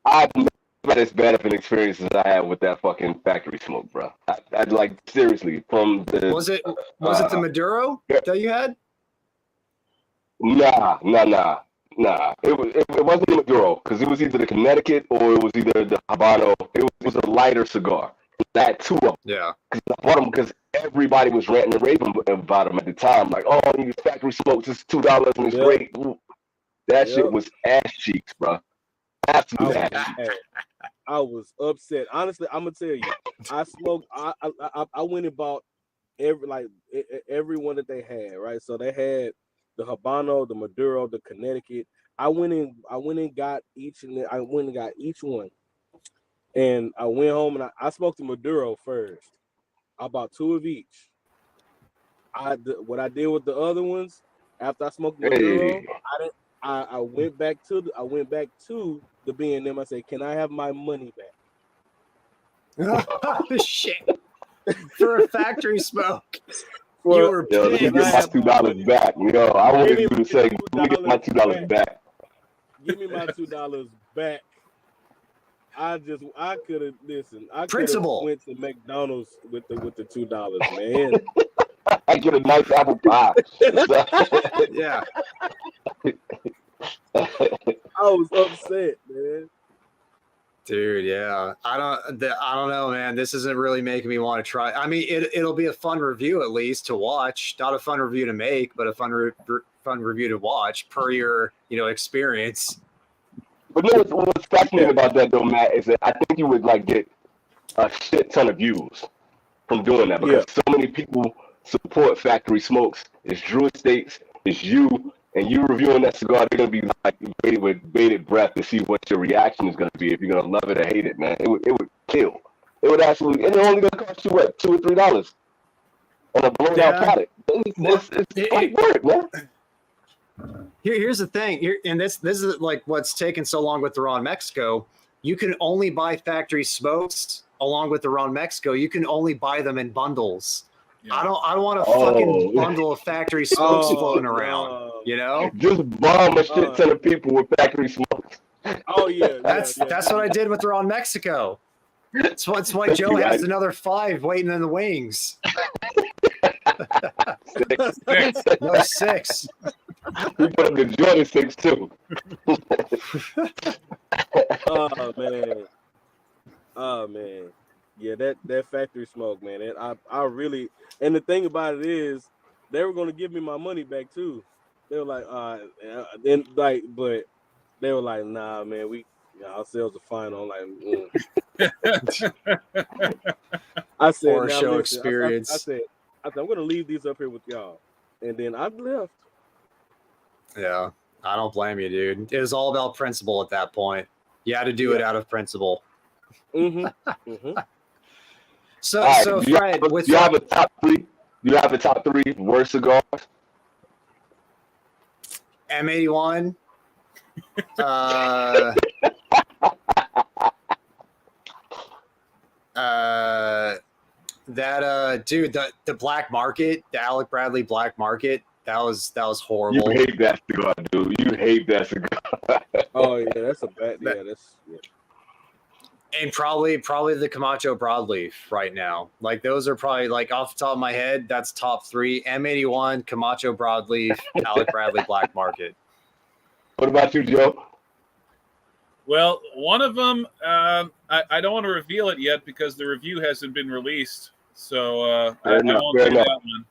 I've never had as bad of an experience as I had with that fucking factory smoke, bro. I'd like, seriously, from the... Was it the Maduro that you had? Nah. It wasn't the Maduro, because it was either the Connecticut or it was either the Habano. It was a lighter cigar. I had two of them. Yeah. Because I bought them because everybody was ranting and raving about them at the time. Like, oh, these factory smokes is $2 and it's great. That shit was ass cheeks, bro. Absolute ass cheeks. I was upset. Honestly, I'm gonna tell you, I smoked. I went and bought every one that they had. Right, so they had the Habano, the Maduro, the Connecticut. I went and got each one, and I went home and I smoked the Maduro first. I bought two of each. What I did with the other ones after I smoked the Maduro, I went back to the B&M. I said, "Can I have my money back?" Oh, shit! For a factory smoke. Let me get my $2 back. I wanted you to say, "Let me get my $2 back." Give me my $2 back. I could have listened. I could have went to McDonald's with the $2, man. I get a nice apple pie. Yeah. I was upset, man. Dude, yeah. I don't know, man. This isn't really making me want to try. I mean, it'll be a fun review at least to watch. Not a fun review to make, but a fun review to watch per your experience. But what's fascinating about that though, Matt, is that I think you would get a shit ton of views from doing that, because so many people support factory smokes. It's Drew Estates, it's you. And you reviewing that cigar, they're gonna be waiting with bated breath to see what your reaction is gonna be. If you're gonna love it or hate it, man, it would kill. It would absolutely, and it's only gonna cost you what, $2 or $3 on a blown out product. It's work, man. Here's the thing, and this is what's taken so long with the Ron Mexico. You can only buy factory smokes along with the Ron Mexico. You can only buy them in bundles. Yeah. I don't want a fucking bundle of factory smokes floating around. Just bomb a shit ton of people with factory smokes. Oh yeah, that's what I did with Ron Mexico. That's why Joe has another 5 waiting in the wings. 6. No, 6. We put up the Jordan 6 too. Oh man. Yeah, that factory smoke, man. And I really, and the thing about it is, they were gonna give me my money back too. They were like, but they were like, nah, man, our sales are fine. I'm like, I said, for show experience. I said, I'm gonna leave these up here with y'all, and then I left. Yeah, I don't blame you, dude. It was all about principle at that point. You had to do it out of principle. So Fred, do you have a top 3? Do you have a top 3 worst cigars? M81. Dude, the Black Market, the Alec Bradley Black Market, that was horrible. You hate that cigar, dude. You hate that cigar. Oh yeah, that's a bad. And probably the Camacho Broadleaf right now. Those are probably off the top of my head. That's top 3: M81, Camacho Broadleaf, Alec Bradley Black Market. What about you, Joe? Well, one of them, I don't want to reveal it yet because the review hasn't been released, so I won't do that one.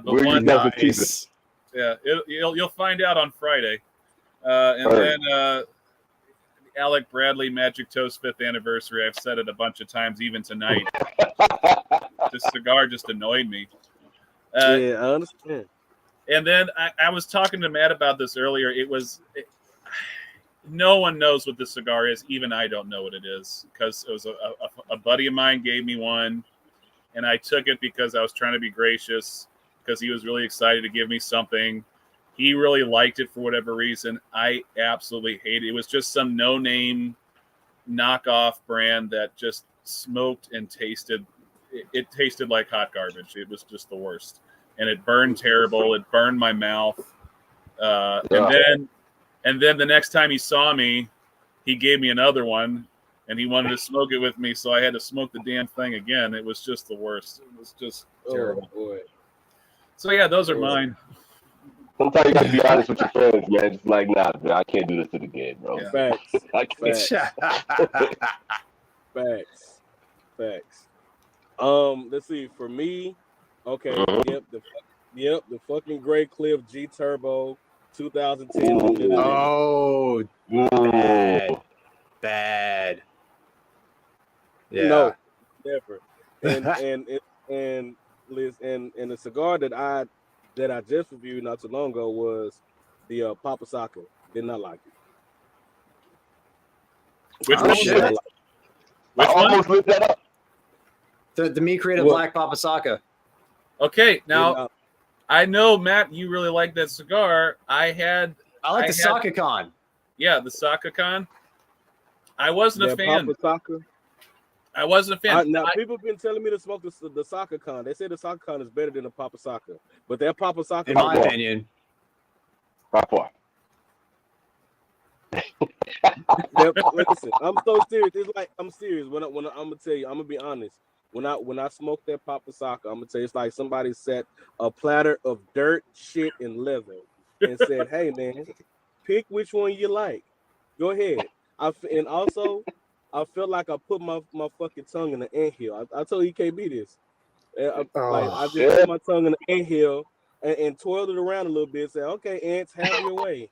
But one, nice. Yeah, you'll find out on Friday, and then. Alec Bradley Magic Toast 5th anniversary. I've said it a bunch of times, even tonight. This cigar just annoyed me. I understand. And then I was talking to Matt about this earlier. No one knows what this cigar is. Even I don't know what it is, because it was a buddy of mine gave me one. and I took it because I was trying to be gracious because he was really excited to give me something. He really liked it for whatever reason. I absolutely hate it. It was just some no-name knockoff brand that just smoked and tasted. It tasted like hot garbage. It was just the worst, and it burned terrible. It burned my mouth. And then the next time he saw me, he gave me another one, and he wanted to smoke it with me. So I had to smoke the damn thing again. It was just the worst. It was just terrible. Boy. So yeah, those are mine. Sometimes you gotta be honest with your friends, man. Just like, nah, man, I can't do this to the kid, bro. Yeah. Facts. I can't. Facts. Let's see. For me, okay. Yep. The fucking Grey Cliff G Turbo 2010. Oh, bad. Yeah. No, never. And Liz, and the cigar that I just reviewed not too long ago was the Papa Saka. Did not like it. Which Oh, one? shit. Which I one? almost lit that up. The Me Creative Black Papa Saka. Okay, now I know Matt, you really like that cigar. I like the Saka-Con. Yeah, the Saka-Con. I wasn't a fan. Papa Saka. I wasn't a fan. People have been telling me to smoke the Saka-Con. They say the Saka-Con is better than the Papa Saka, but that Papa Saka, in my opinion, by far. Listen, I'm so serious. It's like I'm serious. When I'm gonna tell you, I'm gonna be honest. When I smoked that Papa Saka, I'm gonna tell you, it's like somebody set a platter of dirt, shit, and leather, and said, "Hey man, pick which one you like. Go ahead." And also, I felt like I put my fucking tongue in the anthill. I told you can't be this. I just put my tongue in the anthill and twirled it around a little bit. And said, "Okay, ants, have your way."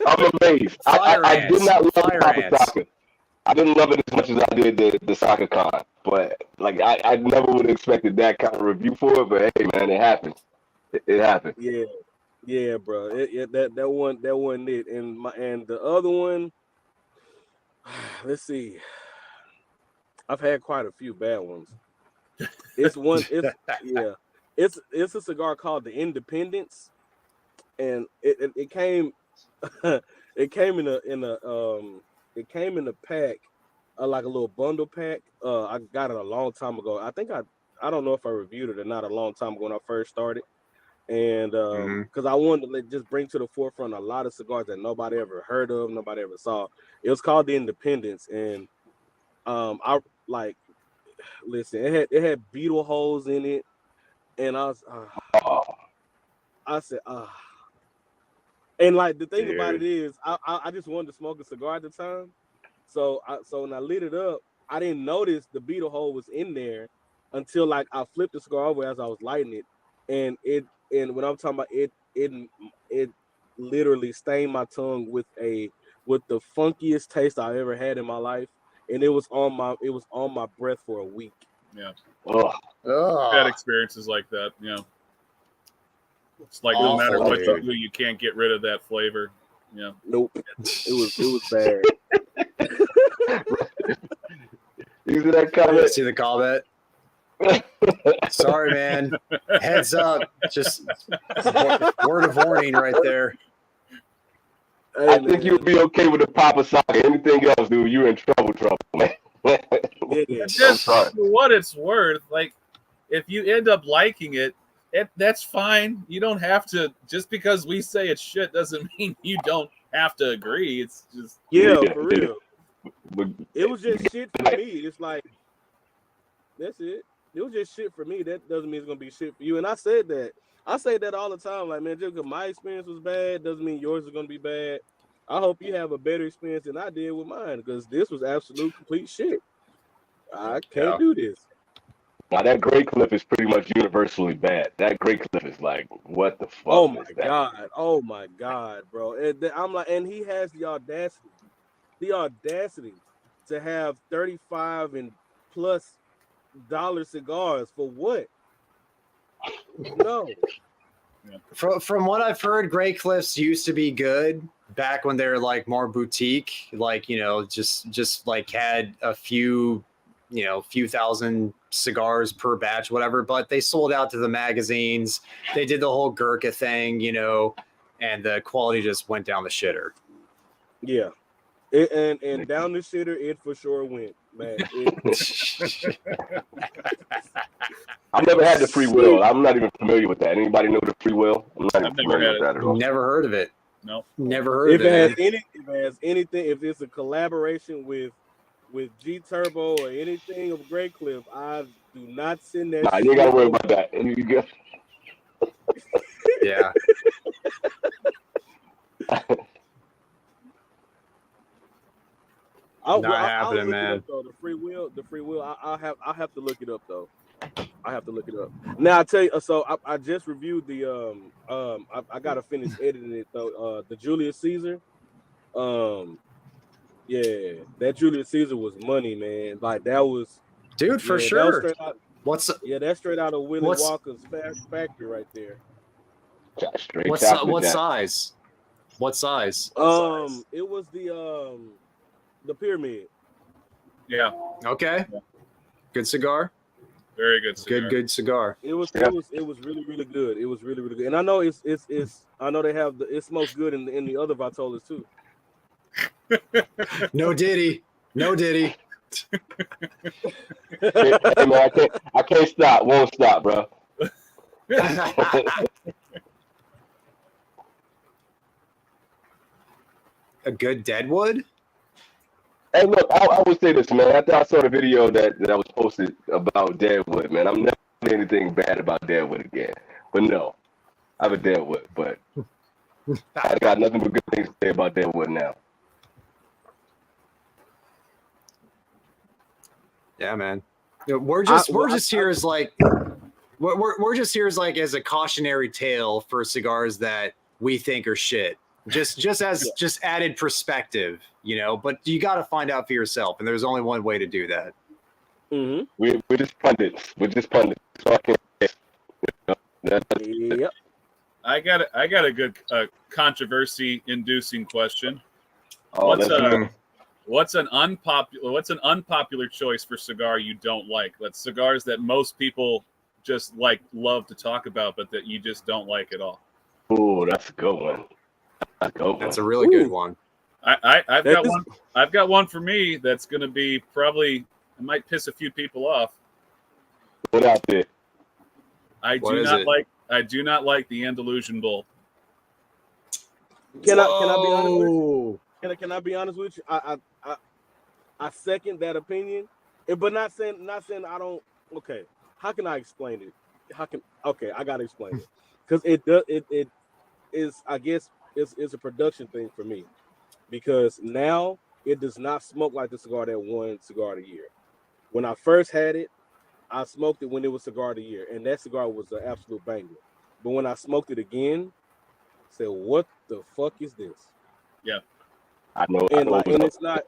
I'm amazed. I did not love the Papa Saka. I didn't love it as much as I did the Saka-Con, but like I never would have expected that kind of review for it. But hey, man, it happened. It happened. Yeah, bro. That wasn't it. And the other one, let's see. I've had quite a few bad ones. It's a cigar called the Independence, and it came in a pack, like a little bundle pack. I got it a long time ago. I think I don't know if I reviewed it or not a long time ago when I first started. And because I wanted to just bring to the forefront a lot of cigars that nobody ever heard of, nobody ever saw. It was called the Independence, and I like listen. It had beetle holes in it, and I said, and like the thing about it is, I just wanted to smoke a cigar at the time, so when I lit it up, I didn't notice the beetle hole was in there until like I flipped the cigar over as I was lighting it, and when I'm talking about it literally stained my tongue with the funkiest taste I ever had in my life, and it was on my breath for a week. Yeah. Oh. Bad experiences like that. Yeah. It's like no matter what you do, you can't get rid of that flavor. Yeah. Nope. It was bad. You see that comment? See the comment? Sorry, man. Heads up. Just word of warning right there. I think you'll be okay with the Papa Saka. Anything else, dude, you're in trouble, man. Just for what it's worth, like if you end up liking it, that's fine. You don't have to. Just because we say it's shit doesn't mean you don't have to agree. It's just for real. It was just shit for me. It's like that's it. It was just shit for me. That doesn't mean it's gonna be shit for you. And I say that all the time. Like, man, just because my experience was bad doesn't mean yours is gonna be bad. I hope you have a better experience than I did with mine, because this was absolute complete shit. I can't do this. Now that Grey Cliff is pretty much universally bad. That Grey Cliff is like, what the fuck? Oh my god, bro. And I'm like, and he has the audacity to have $35 and plus dollar cigars for what? No. From what I've heard, Grey Cliffs used to be good back when they were like more boutique, like, you know, just like had a few a few thousand cigars per batch, whatever, but they sold out to the magazines. They did the whole Gurkha thing, and the quality just went down the shitter. Yeah. And down the shitter, it for sure went, man. I've never had the free will. I'm not even familiar with that. Anybody know the free will? I'm not even familiar with that at all. Never heard of it. No. Never heard If of it. if it has anything, if it's a collaboration with G Turbo or anything of Great Cliff, I do not send that. Nah, you ain't gotta worry about that. You get... Yeah. Not happening, man. The free will. I'll have to look it up though. I have to look it up. Now I tell you. So I just reviewed the I gotta finish editing it though. The Julius Caesar. Yeah, that Julius Caesar was money, man. Like that was, dude, for sure. That's straight out of Willie Walker's factory right there. What size? What size? It was the pyramid. Yeah. Okay. Yeah. Good cigar. Very good cigar. Good cigar. It was really, really good. It was really, really good. And I know I know they have it smokes good in the other Vitolas too. No Diddy. Hey, man, I can't stop. Won't stop, bro. A good Deadwood? Hey, look, I would say this, man. After I saw the video that I was posted about Deadwood, man, I'm never saying anything bad about Deadwood again. But no, I have a Deadwood, but I got nothing but good things to say about Deadwood now. Yeah, man. We're just here as like as a cautionary tale for cigars that we think are shit. Just added perspective, but you got to find out for yourself, and there's only one way to do that. Mm-hmm. We're just pundits. So yep. I got a good controversy-inducing question. What's an unpopular choice for cigar you don't like? That's cigars that most people just love to talk about, but that you just don't like at all. Oh, that's a good one. That's a really good one. I've got one for me that's going to be probably, it might piss a few people off. What out there? I do not like the Andalusian Bull. Can I be honest with you? Can I be honest with you? I second that opinion, but not saying I don't. Okay, how can I explain it? I gotta explain it because it is, I guess it's a production thing for me, because now it does not smoke like the cigar that won Cigar of the Year. When I first had it, I smoked it when it was Cigar of the Year, and that cigar was an absolute banger. But when I smoked it again, I said, "What the fuck is this?" Yeah, I know. It's not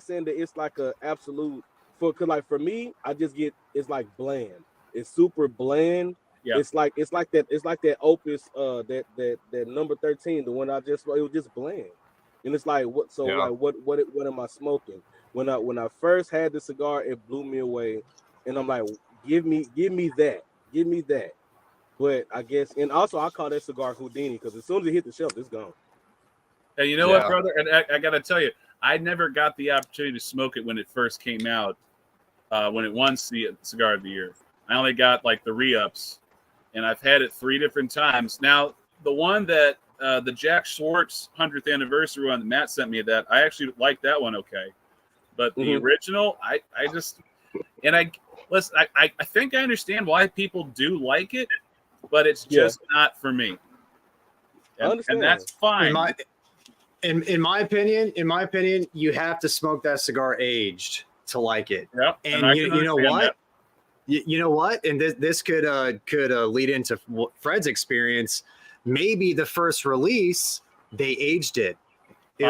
saying that it's like a absolute for me, I just get, it's like bland. It's super bland. Yeah. It's like that Opus that number 13, the one it was just bland. And it's like what am I smoking? When I first had the cigar, it blew me away. And I'm like, give me that. Give me that. But I guess, and also I call that cigar Houdini, because as soon as it hit the shelf, it's gone. And you know what, brother? And I got to tell you, I never got the opportunity to smoke it when it first came out, when it won Cigar of the Year. I only got like the re-ups, and I've had it 3 different times. Now, the one that the Jack Schwartz 100th anniversary one that Matt sent me, that I actually liked that one okay. But the original, I think I understand why people do like it, but it's just not for me. And that's fine. In my opinion, you have to smoke that cigar aged to like it. Yep. And you know what? You know what? And this could lead into Fred's experience. Maybe the first release they aged it. It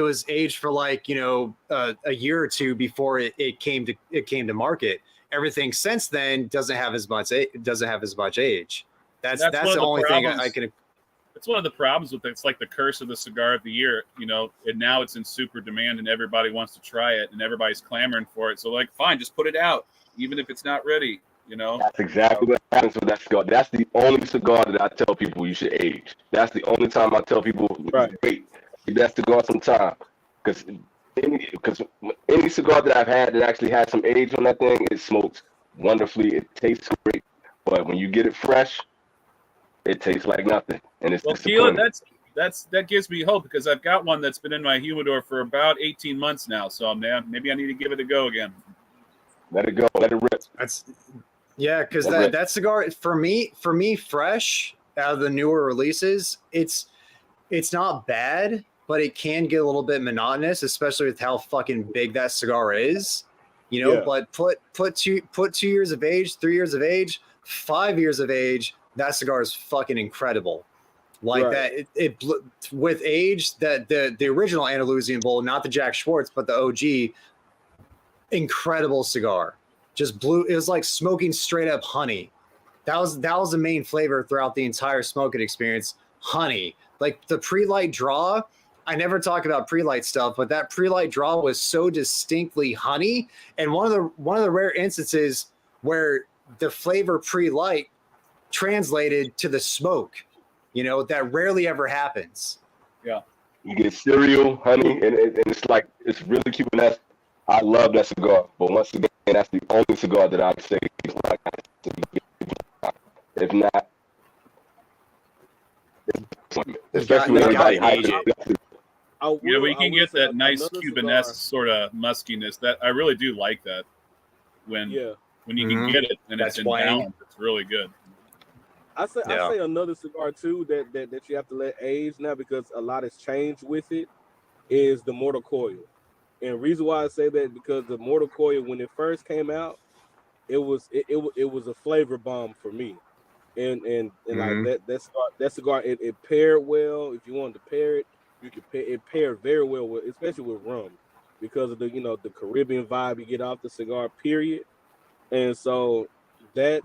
was aged for a year or two before it came to market. Everything since then doesn't have as much age. That's the only thing I can. That's one of the problems with it. It's like the curse of the cigar of the year, you know, and now it's in super demand and everybody wants to try it and everybody's clamoring for it. So like, fine, just put it out, even if it's not ready, you know? That's exactly what happens with that cigar. That's the only cigar that I tell people you should age. That's the only time I tell people, wait, give that cigar some time. Because any cigar that I've had that actually had some age on that thing, it smokes wonderfully. It tastes great. But when you get it fresh, it tastes like nothing, and it's disappointing. Keelan, that gives me hope because I've got one that's been in my humidor for about 18 months now. So maybe I need to give it a go again. Let it go, let it rip. Because that cigar for me, fresh out of the newer releases, it's not bad, but it can get a little bit monotonous, especially with how fucking big that cigar is. You know, but put 2 years of age, 3 years of age, 5 years of age. That cigar is fucking incredible. Like that, it with age, that the original Andalusian Bull, not the Jack Schwartz, but the OG, incredible cigar. Just blue. It was like smoking straight up honey. That was the main flavor throughout the entire smoking experience. Honey, like the pre-light draw. I never talk about pre-light stuff, but that pre-light draw was so distinctly honey, and one of the rare instances where the flavor pre-light translated to the smoke, you know, that rarely ever happens. Yeah. You get cereal, honey, and it's like, it's really Cuban-esque. I love that cigar, but once again, that's the only cigar that I'd say is like, if not, especially when everybody hypes it. Yeah, we can get that nice Cuban-esque sort of muskiness. That I really do like that when you can get it and it's in balance. It's really good. I say another cigar too that you have to let age now because a lot has changed with it is the Mortal Coil. And the reason why I say that because the Mortal Coil, when it first came out, it was a flavor bomb for me. And like that cigar it paired well. If you wanted to pair it, you could pair it paired very well with, especially with rum, because of the Caribbean vibe you get off the cigar, period. And so that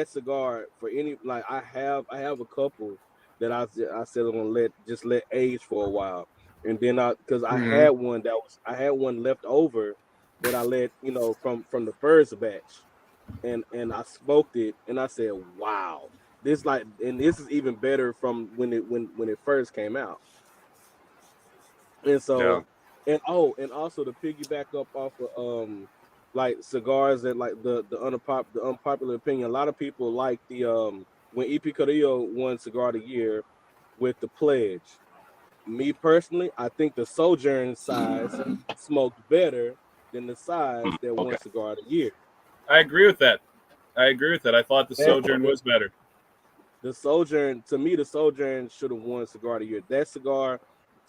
cigar for any, like I have a couple that I said I'm gonna let age for a while, and then because I had one left over that I let from the first batch, and I smoked it and I said, wow, this is even better from when it first came out. And so and also to piggyback up off of like cigars that like the unpopular opinion, a lot of people like the when EP Carrillo won Cigar of the Year with the Pledge. Me personally, I think the Sojourn size smoked better than the size that won Cigar of the Year. I agree with that. I thought the Sojourn was better. The Sojourn, to me, should have won Cigar of the Year. That cigar,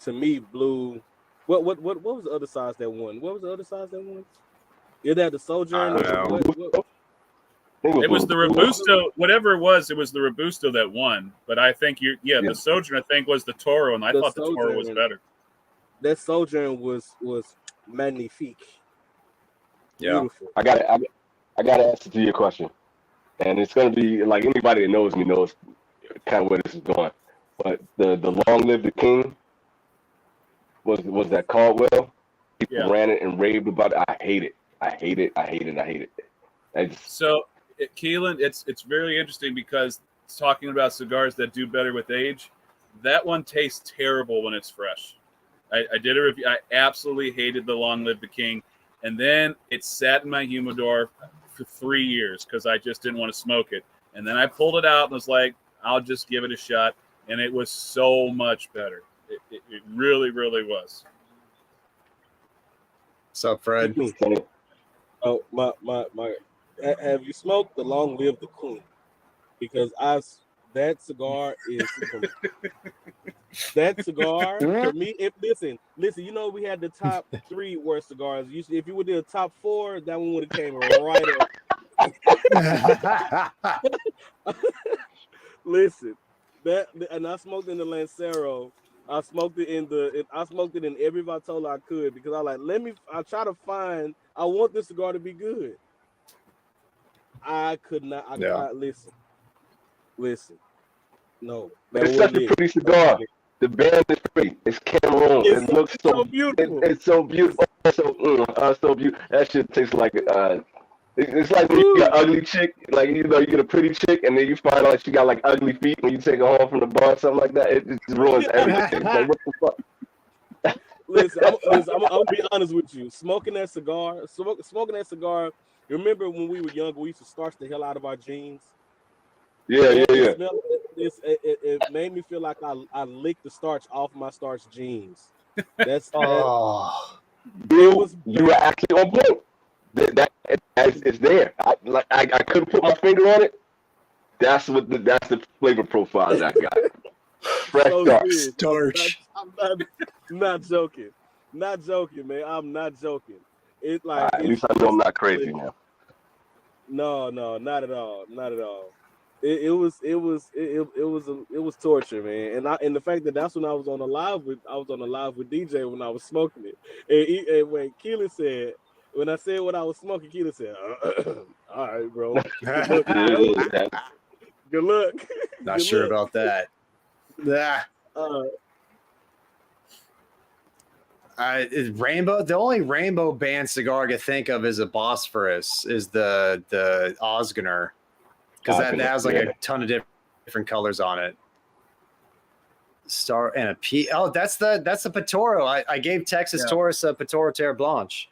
to me, blew. What was the other size that won? What was the other size that won? It had the Sojourn. It was the Robusto, whatever it was the Robusto that won. But I think the Sojourn, I think, was the Toro, and I thought the Toro was better. That Sojourn was magnifique. Yeah. Beautiful. I got to answer to your question. And it's going to be like anybody that knows me knows kind of where this is going. But the Long Live the King was that Caldwell. People ran it and raved about it. I hate it. So, Keelan, it's very interesting because it's talking about cigars that do better with age. That one tastes terrible when it's fresh. I did a review. I absolutely hated the Long Live the King. And then it sat in my humidor for 3 years because I just didn't want to smoke it. And then I pulled it out and was like, I'll just give it a shot. And it was so much better. It really, really was. What's up, Fred? Oh, my. Have you smoked the Long Live the Queen? Because that cigar is that cigar for me. Listen, you know we had the top 3 worst cigars. If you would do a top 4, that one would have came right up. Listen, and I smoked in the Lancero. I smoked it in every Vitola I could because I try to find. I want this cigar to be good. I could not listen. No, It's such a pretty cigar. The band is pretty. It's Cameroon. It looks so beautiful. It's so beautiful. So beautiful. That shit tastes like it's like when you got an ugly chick, like you get a pretty chick, and then you find out she got like ugly feet when you take her home from the bar, or something like that. It just ruins everything. It's like, what the fuck? Listen, I'm gonna be honest with you. Smoking that cigar. You remember when we were younger, we used to starch the hell out of our jeans. Yeah. It made me feel like I licked the starch off my starched jeans. That's you were actually on point. That it's there. I couldn't put my finger on it. That's the flavor profile that I got. Fresh starch. I'm not joking. Not joking, man. I'm not joking. It like at least I know I'm not crazy now. No, not at all. Not at all. It was torture, man. And the fact that that's when I was on the live with DJ when I was smoking it. And when Keelan said, when I said what I was smoking, Keelan said, all right, bro. Good luck. Not sure about that. Rainbow. The only rainbow band cigar I can think of is a Bosphorus, is the Osgener, because that has like a ton of different colors on it. Star and a P. Oh, that's the Patoro. I gave Texas Taurus a Patoro Terre Blanche.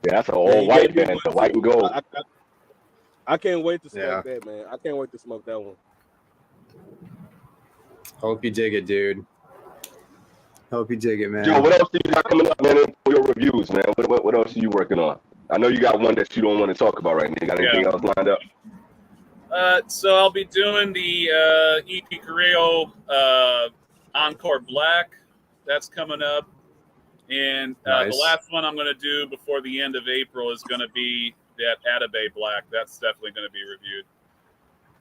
Yeah, that's an all white band, the white and gold. I can't wait to smoke that, man. I can't wait to smoke that one. Hope you dig it, dude. Hope you dig it, man. Joe, what else do you got coming up, man, for your reviews, man? What else are you working on? I know you got one that you don't want to talk about right now. You got anything else lined up? So I'll be doing the EP Carrillo Encore Black. That's coming up. And the last one I'm going to do before the end of April is going to be that Atabey Black. That's definitely going to be reviewed.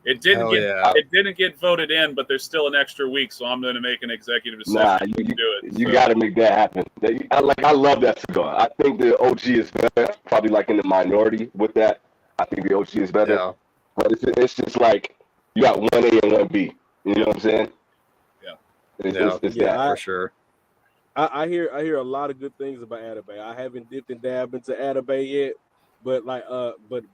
It didn't get voted in, but there's still an extra week, so I'm going to make an executive decision to do it. You got to make that happen. I love that cigar. I think the OG is better, probably like in the minority with that. I think the OG is better. Yeah. But it's just like you got 1A and 1B. You know what I'm saying? Yeah. It's that for sure. I hear a lot of good things about Atabey. I haven't dipped and dabbed into Atabey yet, but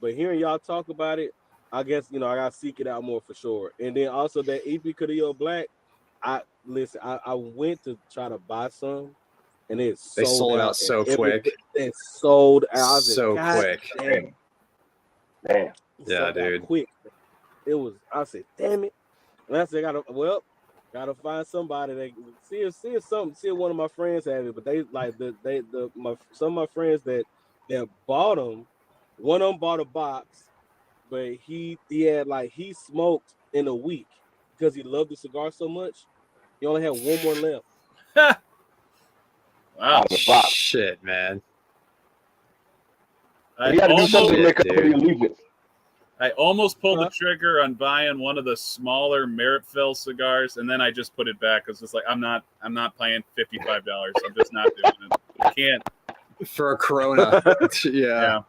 but hearing y'all talk about it, I guess I gotta seek it out more for sure. And then also that EP Carrillo Black, I went to try to buy some, and they sold out so quick. It sold out so quick. Damn. Yeah, dude. Quick. It was. I said, damn it. And I said, gotta find somebody that see if one of my friends have it, but they like some of my friends that bought them. One of them bought a box, but he smoked in a week because he loved the cigar so much. He only had one more left. Wow, shit, man. You gotta do something to make up for the allegiance. I almost pulled the trigger on buying one of the smaller Meritfell cigars, and then I just put it back because it's like I'm not paying $55. I'm just not doing it. I can't for a Corona. Yeah.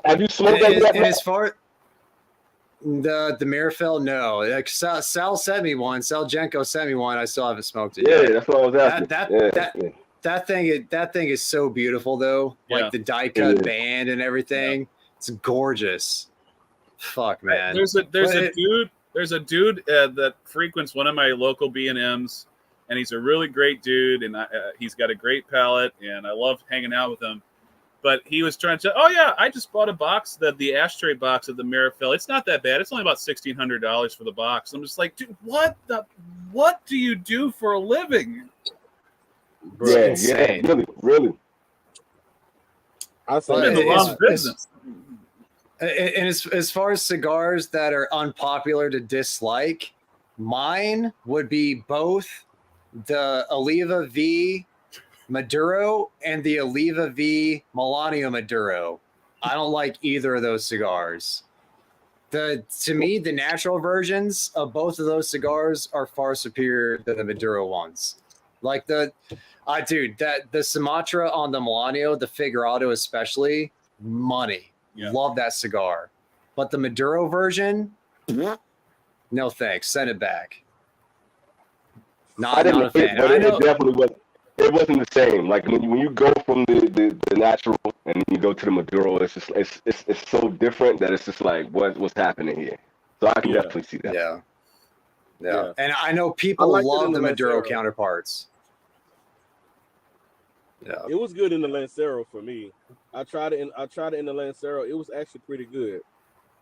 Have you smoked that yet? As far the Meritfell, no. Like, Sal sent me one. Sal Jenko sent me one. I still haven't smoked it yet. Yeah, that's what I was asking. That thing is so beautiful though. Like the die cut band and everything. Yeah. It's gorgeous. Fuck, man. There's a dude that frequents one of my local B&Ms, and he's a really great dude, and he's got a great palate, and I love hanging out with him. But he was trying to, I just bought a box, the ashtray box of the Meritfell. It's not that bad. It's only about $1,600 for the box. I'm just like, dude, what do you do for a living? Yeah, really. I'm in the wrong business. And as far as cigars that are unpopular to dislike, mine would be both the Oliva V Maduro and the Oliva V Melanio Maduro. I don't like either of those cigars. To me, the natural versions of both of those cigars are far superior than the Maduro ones. Like the Sumatra on the Melanio, the Figurado especially, money. Yeah. Love that cigar. But the Maduro version, No thanks. Send it back. I Not didn't a fan. but it definitely was. It wasn't the same. Like when you go from the natural and you go to the Maduro, it's just it's so different that it's just like what's happening here. So I can definitely see that. Yeah. And I know people love the Maduro counterparts. Yeah. It was good in the Lancero for me. I tried it in the Lancero. It was actually pretty good.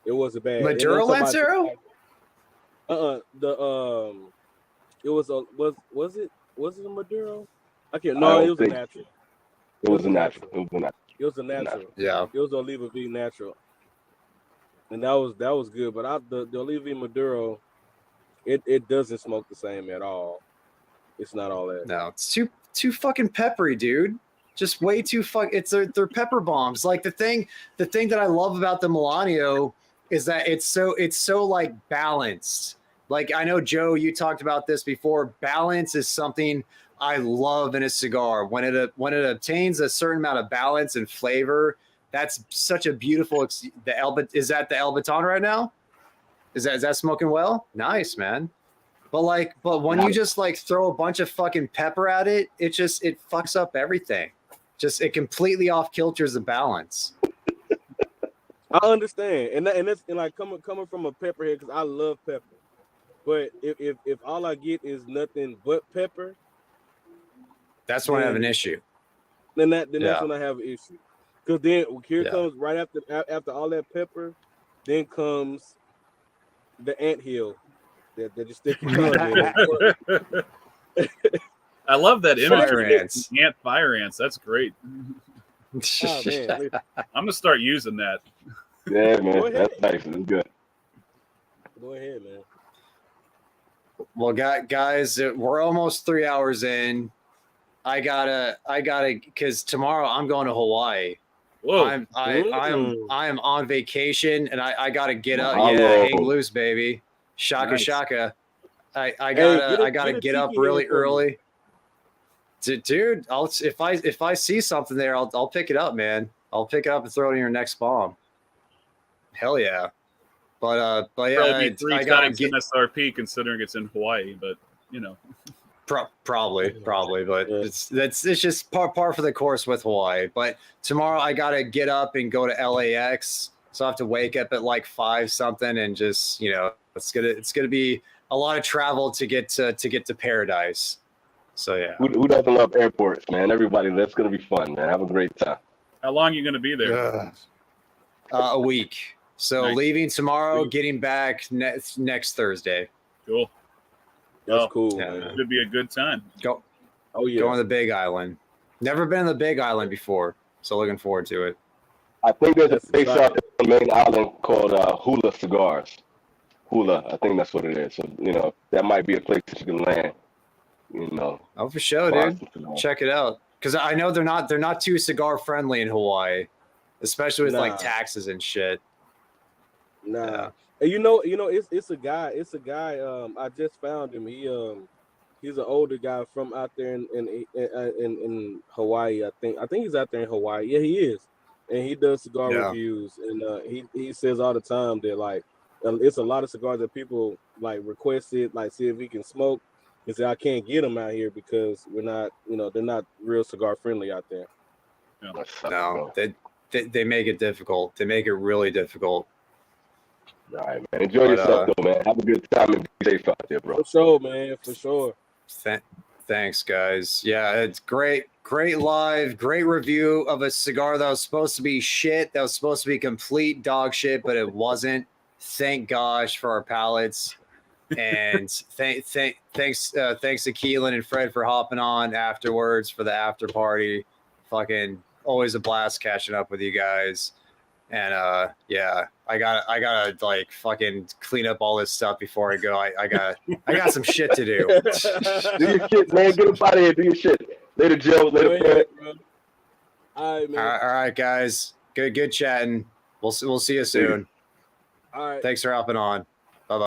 It wasn't bad. Maduro Lancero? It was it a Maduro? I can't. No, it was a natural. It was a natural. It was a natural. Yeah. It was Oliva V natural, and that was good. But the Oliva V Maduro, it doesn't smoke the same at all. It's not all that. No, it's too fucking peppery, dude. Just way too they're pepper bombs. Like the thing that I love about the Melanio is that it's so like balanced. Like I know Joe, you talked about this before. Balance is something I love in a cigar. When it obtains a certain amount of balance and flavor, that's such a beautiful. Is that the El Baton right now? Is that smoking well? Nice, man. But when you just like throw a bunch of fucking pepper at it, it fucks up everything. It completely off kilters the balance. I understand, and like coming from a pepperhead, because I love pepper. But if all I get is nothing but pepper, that's when I have an issue. Then that's when I have an issue. Because then comes right after all that pepper, then comes the anthill that just stick your tongue in. I love that image. Fire ants. That's great. Oh, man. I'm gonna start using that. Yeah, man. That's nice. That's good. Go ahead, man. Well, guys, we're almost 3 hours in. I gotta, because tomorrow I'm going to Hawaii. Whoa! I'm on vacation, and I gotta get up. Oh, yeah, hang loose, baby. Shaka nice. shaka. I gotta get up really early. Dude, if I see something there, I'll pick it up, man. I'll pick it up and throw it in your next bomb. Hell yeah. But yeah, probably be 3 times MSRP considering it's in Hawaii, but you know. Probably, but it's just par for the course with Hawaii. But tomorrow I gotta get up and go to LAX, so I have to wake up at like 5 something, and just it's gonna be a lot of travel to get to Paradise. So yeah, who doesn't love airports, man? Everybody, that's gonna be fun, man. Have a great time. How long are you gonna be there? A week. So nice. Leaving tomorrow, getting back next Thursday. Cool. That's cool. Yeah, man. It should be a good time. Go. Oh yeah. Going to the Big Island. Never been to the Big Island before, so looking forward to it. I think there's a place out there on the main island called Hula Cigars. Hula, I think that's what it is. So that might be a place that you can land. Oh, for sure, dude. Check it out. Because I know they're not too cigar friendly in Hawaii, especially with like taxes and shit. Nah. Yeah. And it's a guy. I just found him. He's an older guy from out there in Hawaii. I think he's out there in Hawaii. Yeah, he is. And he does cigar reviews. And he says all the time that like it's a lot of cigars that people like requested, like see if he can smoke. He said I can't get them out here because we're not, they're not real cigar friendly out there. No, they make it difficult. They make it really difficult. All right, man. Enjoy yourself, though, man. Have a good time and be safe out there, bro. For sure, man. For sure. Thanks, guys. Yeah, it's great live, great review of a cigar that was supposed to be shit, that was supposed to be complete dog shit, but it wasn't. Thank gosh for our palates. And thanks to Keelan and Fred for hopping on afterwards for the after party. Fucking always a blast catching up with you guys. And I gotta like fucking clean up all this stuff before I go. I got some shit to do. Do your shit, man. Get up out of here. Do your shit. Later, Joe. Later, Fred. All right, man. All right, guys. Good chatting. We'll see you soon. All right. Thanks for hopping on.